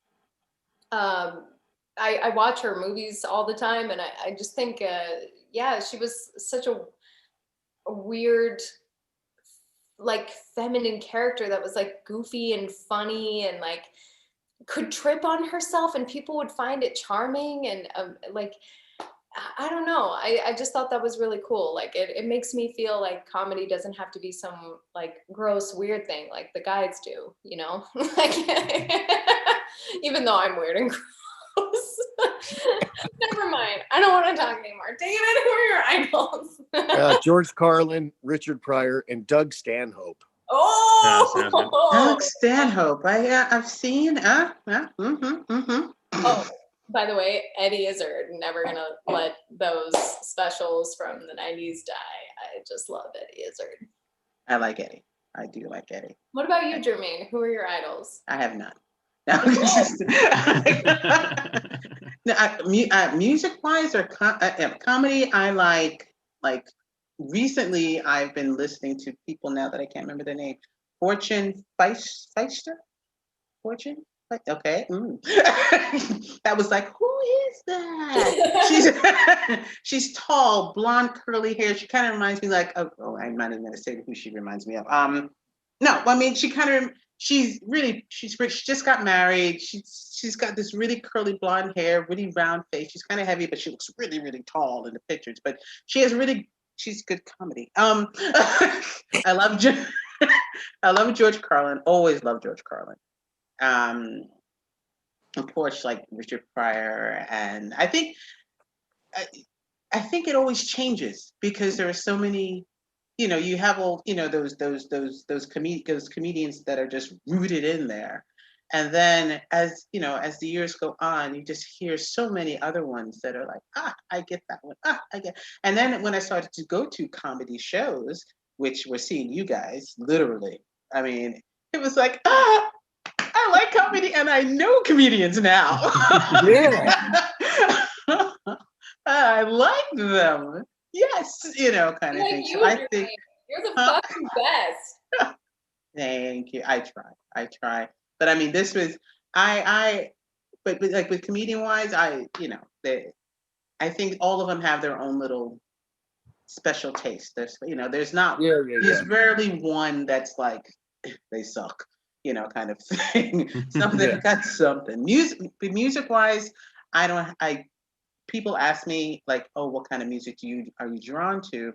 [SPEAKER 3] I watch her movies all the time, and I just think she was such a weird, like, feminine character that was like goofy and funny and like could trip on herself, and people would find it charming, and like, I don't know. I just thought that was really cool. Like, it makes me feel like comedy doesn't have to be some like gross, weird thing like the guides do, you know? Like, even though I'm weird and gross. Never mind. I don't want to talk anymore. David, who are your idols?
[SPEAKER 2] George Carlin, Richard Pryor, and Doug Stanhope.
[SPEAKER 3] Oh,
[SPEAKER 1] Doug Stanhope. I've seen.
[SPEAKER 3] Oh, by the way, Eddie Izzard, never gonna let those specials from the 90s die. I just love Eddie Izzard.
[SPEAKER 1] I like Eddie. I do like Eddie.
[SPEAKER 3] What about you, Germaine? Who are your idols?
[SPEAKER 1] I have none. No, music-wise or comedy, I like recently I've been listening to people now that I can't remember their name. Fortune Feister? Fortune? Okay. That was like, who is that? She's tall, blonde, curly hair. She kind of reminds me like of, oh, I'm not even gonna say who she reminds me of. No, I mean she's rich. She just got married. She's got this really curly blonde hair, really round face. She's kind of heavy, but she looks really, really tall in the pictures. But she's good comedy. I love I love George Carlin. Always love George Carlin. Of course, like Richard Pryor, and I think it always changes because there are so many. You have all those comedians that are just rooted in there, and then as the years go on, you just hear so many other ones that are like, I get that one, I get. And then when I started to go to comedy shows, which we're seeing you guys literally, I mean, it was like, I like comedy and I know comedians now.
[SPEAKER 2] Yeah.
[SPEAKER 1] I like them. Yes, kind of
[SPEAKER 3] Like
[SPEAKER 1] thing.
[SPEAKER 3] you,
[SPEAKER 1] So I
[SPEAKER 3] Germaine.
[SPEAKER 1] think,
[SPEAKER 3] You're the fucking best.
[SPEAKER 1] thank you. I try. But I mean, this was, but like with comedian wise, I think all of them have their own little special taste. There's not, there's rarely one that's like, they suck, kind of thing. Something got something. Music wise, people ask me like, oh, what kind of music are you drawn to?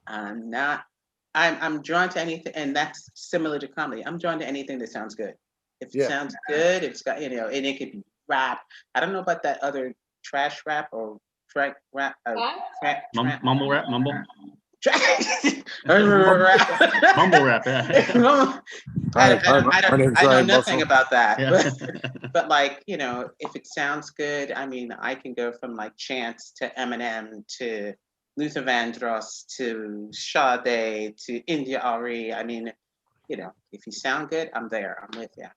[SPEAKER 1] I'm drawn to anything, and that's similar to comedy. I'm drawn to anything that sounds good. If it sounds good, it's got, and it could be rap. I don't know about that other trash rap or track rap.
[SPEAKER 5] Mumble rap, mumble.
[SPEAKER 1] Mumble
[SPEAKER 5] rap, yeah.
[SPEAKER 1] I know nothing about that.
[SPEAKER 5] Yeah.
[SPEAKER 1] But like, if it sounds good, I mean, I can go from like Chance to Eminem to Luther Vandross to Sade to India Ari. I mean, if you sound good, I'm there. I'm with you,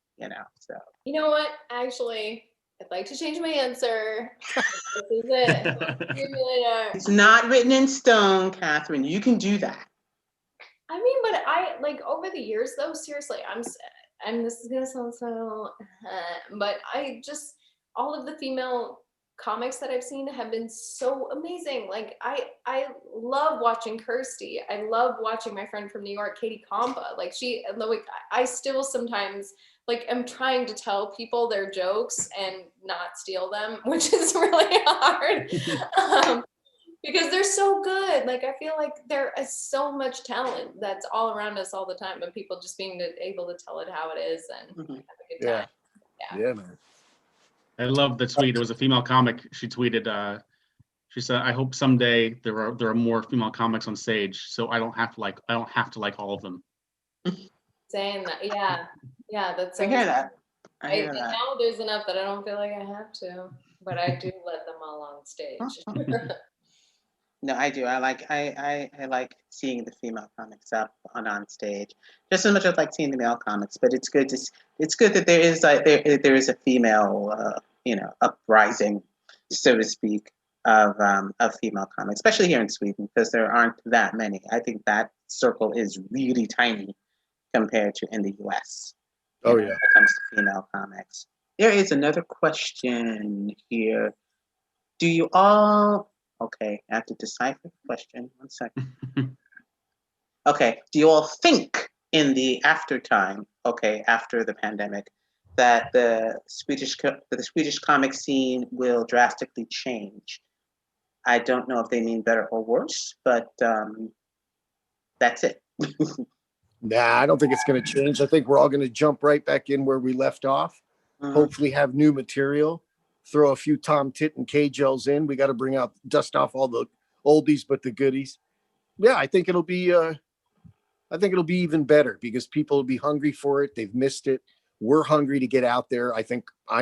[SPEAKER 1] so.
[SPEAKER 3] You know what? Actually, I'd like to change my answer. This is it. See you later.
[SPEAKER 1] It's not written in stone, Kathryn. You can do that.
[SPEAKER 3] I mean, but I like over the years though, seriously, and this is gonna sound so, but all of the female comics that I've seen have been so amazing. Like I love watching Kirsty. I love watching my friend from New York, Katie Compa. Like I still sometimes like am trying to tell people their jokes and not steal them, which is really hard. Because they're so good. Like I feel like there is so much talent that's all around us all the time, and people just being able to tell it how it is and have a good time.
[SPEAKER 2] Yeah, man.
[SPEAKER 5] I love the tweet. There was a female comic. She tweeted. She said, "I hope someday there are more female comics on stage, so I don't have to like all of them."
[SPEAKER 3] Saying that, yeah, that's.
[SPEAKER 1] I hear that. I hear that.
[SPEAKER 3] Now there's enough that I don't feel like I have to, but I do let them all on stage.
[SPEAKER 1] No, I do. I like seeing the female comics up on stage just as much as I like seeing the male comics. But it's good that there is like there is a female uprising, so to speak, of female comics, especially here in Sweden, because there aren't that many. I think that circle is really tiny compared to in the U.S. When it comes to female comics. There is another question here. Do you all? Okay, I have to decipher the question. 1 second. Okay, do you all think in the after the pandemic, that the Swedish comic scene will drastically change? I don't know if they mean better or worse, but that's it.
[SPEAKER 2] Nah, I don't think it's going to change. I think we're all going to jump right back in where we left off. Hopefully have new material. Throw a few Tom Tit and K-Gels in. We got to dust off all the oldies but the goodies. Yeah, I think it'll be even better because people will be hungry for it. They've missed it. We're hungry to get out there. I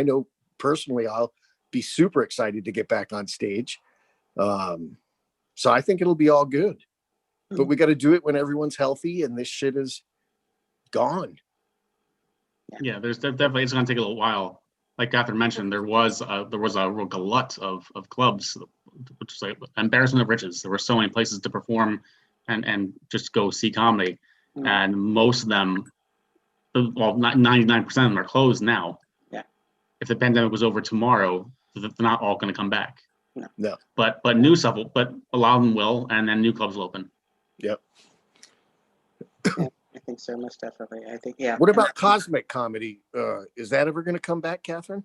[SPEAKER 2] know personally, I'll be super excited to get back on stage. So I think it'll be all good. But we got to do it when everyone's healthy and this shit is gone.
[SPEAKER 5] Yeah, there's definitely, it's going to take a little while. Like Kathryn mentioned, there was a real glut of clubs, which is like embarrassment of riches. There were so many places to perform and just go see comedy, and most of them, well, not 99% of them are closed now.
[SPEAKER 1] Yeah.
[SPEAKER 5] If the pandemic was over tomorrow, they're not all going to come back.
[SPEAKER 2] No.
[SPEAKER 5] But new stuff will, but a lot of them will, and then new clubs will open.
[SPEAKER 2] Yep.
[SPEAKER 1] Yeah, I think so, most definitely. I think, yeah.
[SPEAKER 2] What about cosmic comedy? Is that ever going to come back, Kathryn?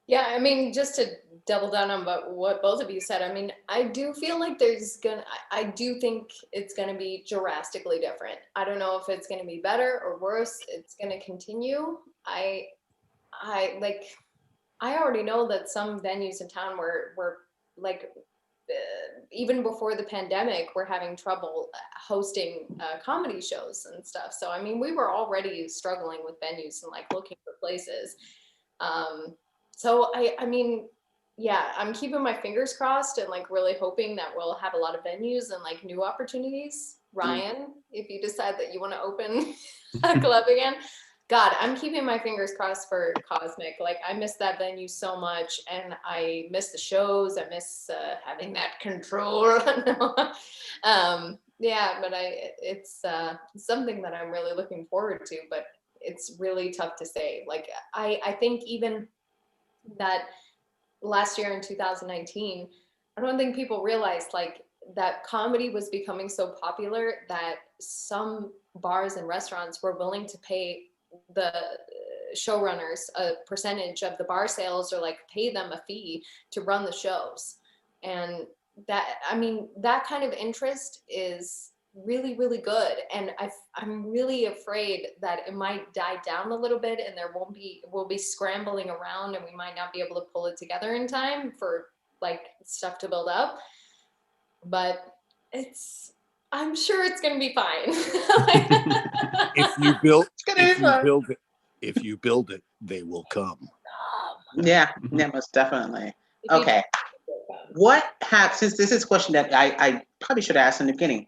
[SPEAKER 3] Yeah, I mean, just to double down on what both of you said, I mean, I do feel like I do think it's gonna be drastically different. I don't know if it's gonna be better or worse. It's gonna continue. I already know that some venues in town were like, even before the pandemic, we're having trouble hosting comedy shows and stuff. So, I mean, we were already struggling with venues and like looking for places. So I mean, yeah, I'm keeping my fingers crossed and like really hoping that we'll have a lot of venues and like new opportunities. Ryan, if you decide that you want to open a club again, God, I'm keeping my fingers crossed for Cosmic. Like I miss that venue so much, and I miss the shows. I miss having that control. Yeah, but it's something that I'm really looking forward to. But it's really tough to say. Like I think even that last year in 2019, I don't think people realized like that comedy was becoming so popular that some bars and restaurants were willing to pay the showrunners a percentage of the bar sales or like pay them a fee to run the shows. And that, I mean, that kind of interest is really, really good. And I'm really afraid that it might die down a little bit and we'll be scrambling around and we might not be able to pull it together in time for like stuff to build up. But I'm sure it's going to be fine.
[SPEAKER 2] If you build it, they will come.
[SPEAKER 1] Yeah, most definitely. Okay. Since this is a question that I probably should have asked in the beginning,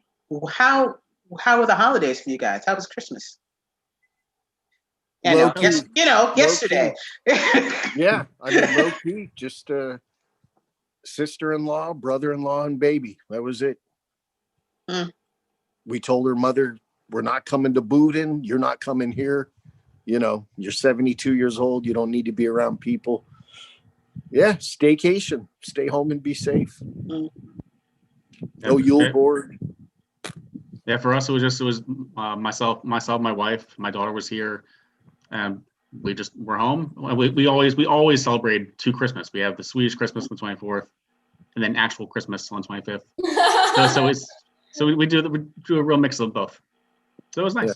[SPEAKER 1] how were the holidays for you guys? How was Christmas? Yesterday.
[SPEAKER 2] Yeah, I mean, low key, just sister-in-law, brother-in-law, and baby. That was it. We told her mother, we're not coming to Boudin. You're not coming here. You know, you're 72 years old. You don't need to be around people. Yeah, staycation. Stay home and be safe. No Yule board.
[SPEAKER 5] Yeah, for us, it was myself, my wife, my daughter was here, and we're home. We always celebrate two Christmas. We have the Swedish Christmas on the 24th, and then actual Christmas on the 25th. So we do a real mix of both. So it was nice.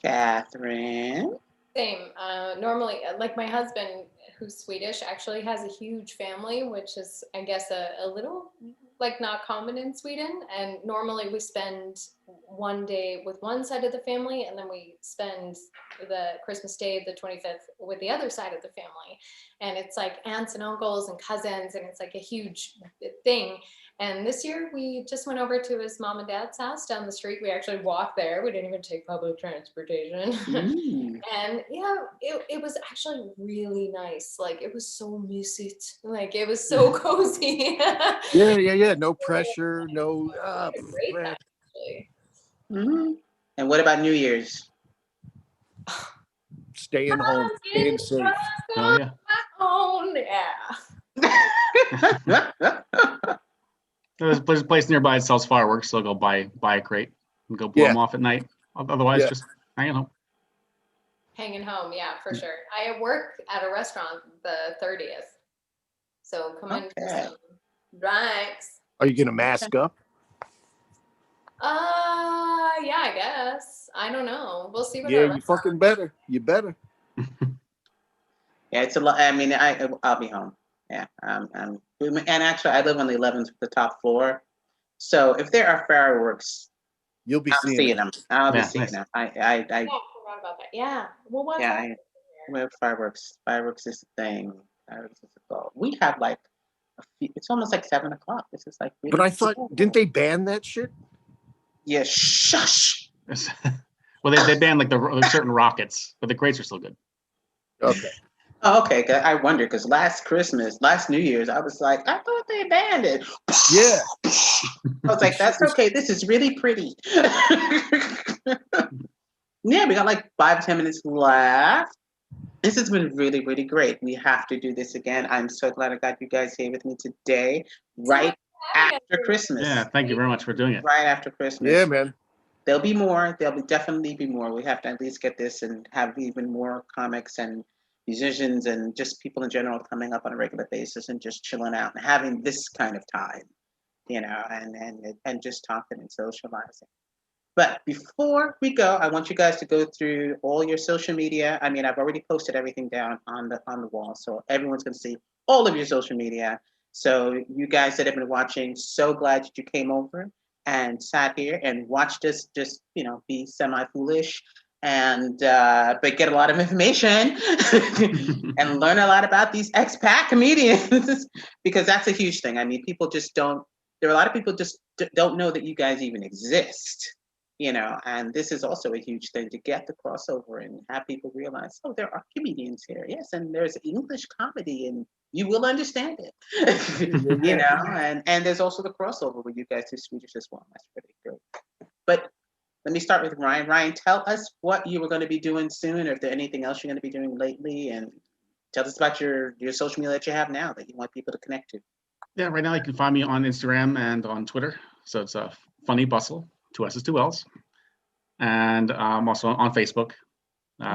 [SPEAKER 1] Yeah. Kathryn.
[SPEAKER 3] Same. Normally, like my husband, who's Swedish, actually has a huge family, which is, I guess, a little like not common in Sweden. And normally we spend one day with one side of the family, and then we spend the Christmas Day, the 25th, with the other side of the family. And it's like aunts and uncles and cousins, and it's like a huge thing. And this year we just went over to his mom and dad's house down the street. We actually walked there. We didn't even take public transportation. And yeah, it was actually really nice. Like it was so mysigt. Like it was so cozy.
[SPEAKER 2] Yeah. No pressure. No.
[SPEAKER 3] Great, actually.
[SPEAKER 1] And what about New Year's?
[SPEAKER 2] Staying home, staying safe.
[SPEAKER 5] Oh yeah.
[SPEAKER 3] Oh yeah.
[SPEAKER 5] There's a place nearby that sells fireworks, so I'll go buy a crate and go blow them off at night. Otherwise, just hanging home.
[SPEAKER 3] Hanging home, yeah, for sure. I work at a restaurant the 30th, so come in for some drinks.
[SPEAKER 2] Are you gonna mask up?
[SPEAKER 3] Yeah, I guess. I don't know. We'll see what.
[SPEAKER 2] Yeah, you fucking better. You better.
[SPEAKER 1] Yeah, it's a lot. I mean, I'll be home. Yeah, and actually, I live on the 11th, the top floor. So if there are fireworks,
[SPEAKER 2] You'll be
[SPEAKER 1] seeing them. I'll be seeing
[SPEAKER 5] nice.
[SPEAKER 1] them.
[SPEAKER 3] I forgot about that. Yeah, we'll watch that.
[SPEAKER 1] Where fireworks. Fireworks is the thing. Fireworks is the goal. We have like it's almost like 7 o'clock. This is like really
[SPEAKER 2] But I thought,
[SPEAKER 1] cool.
[SPEAKER 2] didn't they ban that shit?
[SPEAKER 1] Yeah, shush.
[SPEAKER 5] Well, they banned like the certain rockets, but the crates are still good.
[SPEAKER 2] Okay.
[SPEAKER 1] Oh, okay, good. I wonder because last New Year's, I was like, I thought they banned it.
[SPEAKER 2] Yeah.
[SPEAKER 1] I was like, that's okay. This is really pretty. Yeah, we got like 5-10 minutes left. This has been really, really great. We have to do this again. I'm so glad I got you guys here with me today, right after Christmas.
[SPEAKER 5] Yeah, thank you very much for doing it.
[SPEAKER 1] Right after Christmas.
[SPEAKER 2] Yeah, man.
[SPEAKER 1] There'll be more. There'll definitely be more. We have to at least get this and have even more comics and musicians and just people in general coming up on a regular basis and just chilling out and having this kind of time, and just talking and socializing. But before we go, I want you guys to go through all your social media. I mean, I've already posted everything down on the wall, so everyone's going to see all of your social media. So you guys that have been watching, so glad that you came over and sat here and watched us just, be semi-foolish and but get a lot of information and learn a lot about these expat comedians because that's a huge thing. I mean, people just don't. There are a lot of people just don't know that you guys even exist. And this is also a huge thing to get the crossover and have people realize, oh, there are comedians here. Yes, and there's English comedy and you will understand it. And there's also the crossover where you guys do Swedish as well. That's pretty great. But let me start with Ryan. Ryan, tell us what you were going to be doing soon, or if there's anything else you're going to be doing lately, and tell us about your social media that you have now that you want people to connect to.
[SPEAKER 5] Yeah, right now you can find me on Instagram and on Twitter. So it's Funny Bussell. 2 S's, 2 L's, and I'm also on Facebook.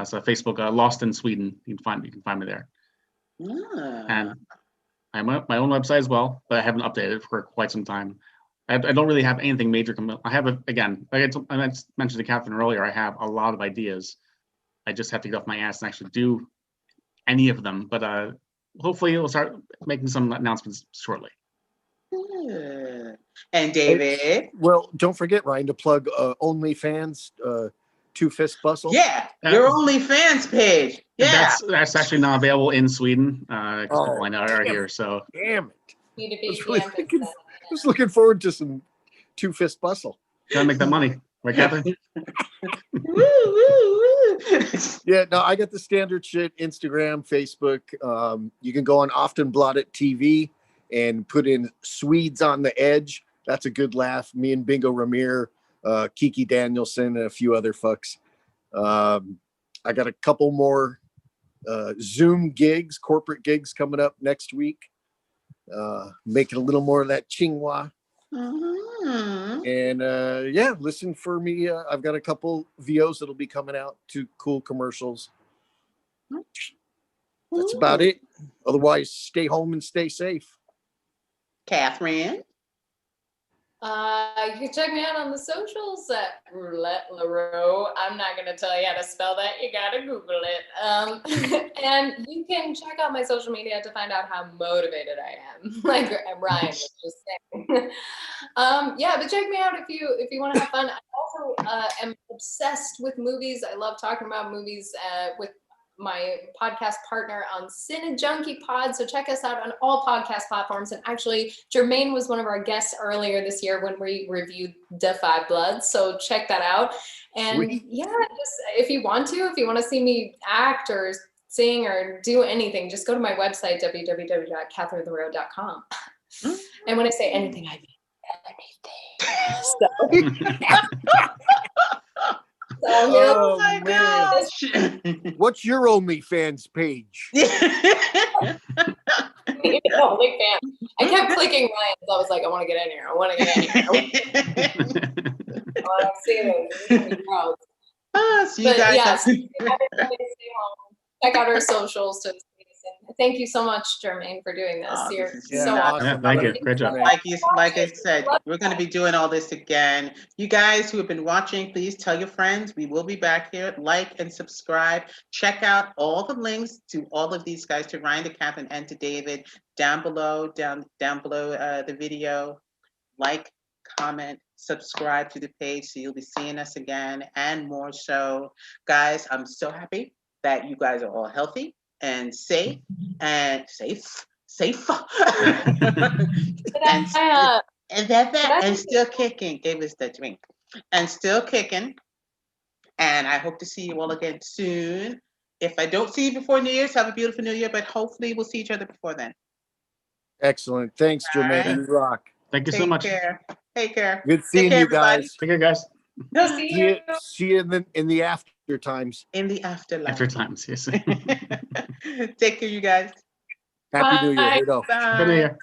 [SPEAKER 5] So Facebook, Lost in Sweden. You can find me there. And I have my own website as well, but I haven't updated it for quite some time. I don't really have anything major coming. I have again, like I mentioned to Kathryn earlier, I have a lot of ideas. I just have to get off my ass and actually do any of them. But hopefully, we'll start making some announcements shortly.
[SPEAKER 1] And David?
[SPEAKER 2] Well, don't forget, Ryan, to plug OnlyFans, Two Fist Bussell.
[SPEAKER 1] Yeah, your OnlyFans page. Yeah.
[SPEAKER 5] That's actually not available in Sweden because people I know are here. So
[SPEAKER 2] damn it. I
[SPEAKER 3] I
[SPEAKER 2] was looking forward to some Two Fist Bussell.
[SPEAKER 5] Gotta make that money, right, Kathryn?
[SPEAKER 2] Yeah, no, I got the standard shit, Instagram, Facebook. You can go on Often Blotted TV and put in Swedes on the Edge. That's a good laugh. Me and Bingo Ramir, Kiki Danielson, and a few other fucks. I got a couple more Zoom gigs, corporate gigs coming up next week. Making a little more of that chingwa. And yeah, listen for me. I've got a couple VOs that'll be coming out to cool commercials. That's about it. Otherwise, stay home and stay safe.
[SPEAKER 1] Kathryn?
[SPEAKER 3] You can check me out on the socials at Roulette LaRoux. I'm not going to tell you how to spell that. You got to Google it. And you can check out my social media to find out how motivated I am, like Ryan was just saying. Yeah, but check me out if you want to have fun. I also am obsessed with movies. I love talking about movies with my podcast partner on CineJunkie Pod. So check us out on all podcast platforms. And actually, Germaine was one of our guests earlier this year when we reviewed Da 5 Bloods. So check that out. And
[SPEAKER 2] Sweet.
[SPEAKER 3] yeah, just if you want to see me act or sing or do anything, just go to my website, www.kathryntherow.com. And when I say anything, I mean anything.
[SPEAKER 1] Oh my gosh!
[SPEAKER 2] What's your OnlyFans page?
[SPEAKER 3] OnlyFans. I kept clicking Ryan's. I was like, I want to get in here. I want to get in here. I want to see those.
[SPEAKER 1] So you guys
[SPEAKER 3] yes, stay home. Check out our socials to thank you so much, Germaine, for doing this. You're so awesome.
[SPEAKER 5] Yeah, thank you. Great job.
[SPEAKER 1] Like I said, we're going to be doing all this again. You guys who have been watching, please tell your friends. We will be back here. Like and subscribe. Check out all the links to all of these guys, to Ryan, to Kathryn, and to David, down below the video. Like, comment, subscribe to the page so you'll be seeing us again and more. So, guys, I'm so happy that you guys are all healthy and safe and safe. and and still kicking. Gave us the drink and still kicking. And I hope to see you all again soon. If I don't see you before New Year's, have a beautiful New Year. But hopefully, we'll see each other before then.
[SPEAKER 2] Excellent. Thanks,
[SPEAKER 1] All
[SPEAKER 2] Germaine.
[SPEAKER 1] right.
[SPEAKER 2] You rock.
[SPEAKER 5] Thank you so much.
[SPEAKER 1] Take care.
[SPEAKER 2] Good seeing
[SPEAKER 1] care,
[SPEAKER 2] you
[SPEAKER 1] everybody.
[SPEAKER 2] guys.
[SPEAKER 5] Take care, guys.
[SPEAKER 2] See you in the after times.
[SPEAKER 1] In the afterlife.
[SPEAKER 5] After times, yes.
[SPEAKER 1] Take care, you guys.
[SPEAKER 2] Happy New Year. Hey,
[SPEAKER 1] Bye.
[SPEAKER 5] Good to hear.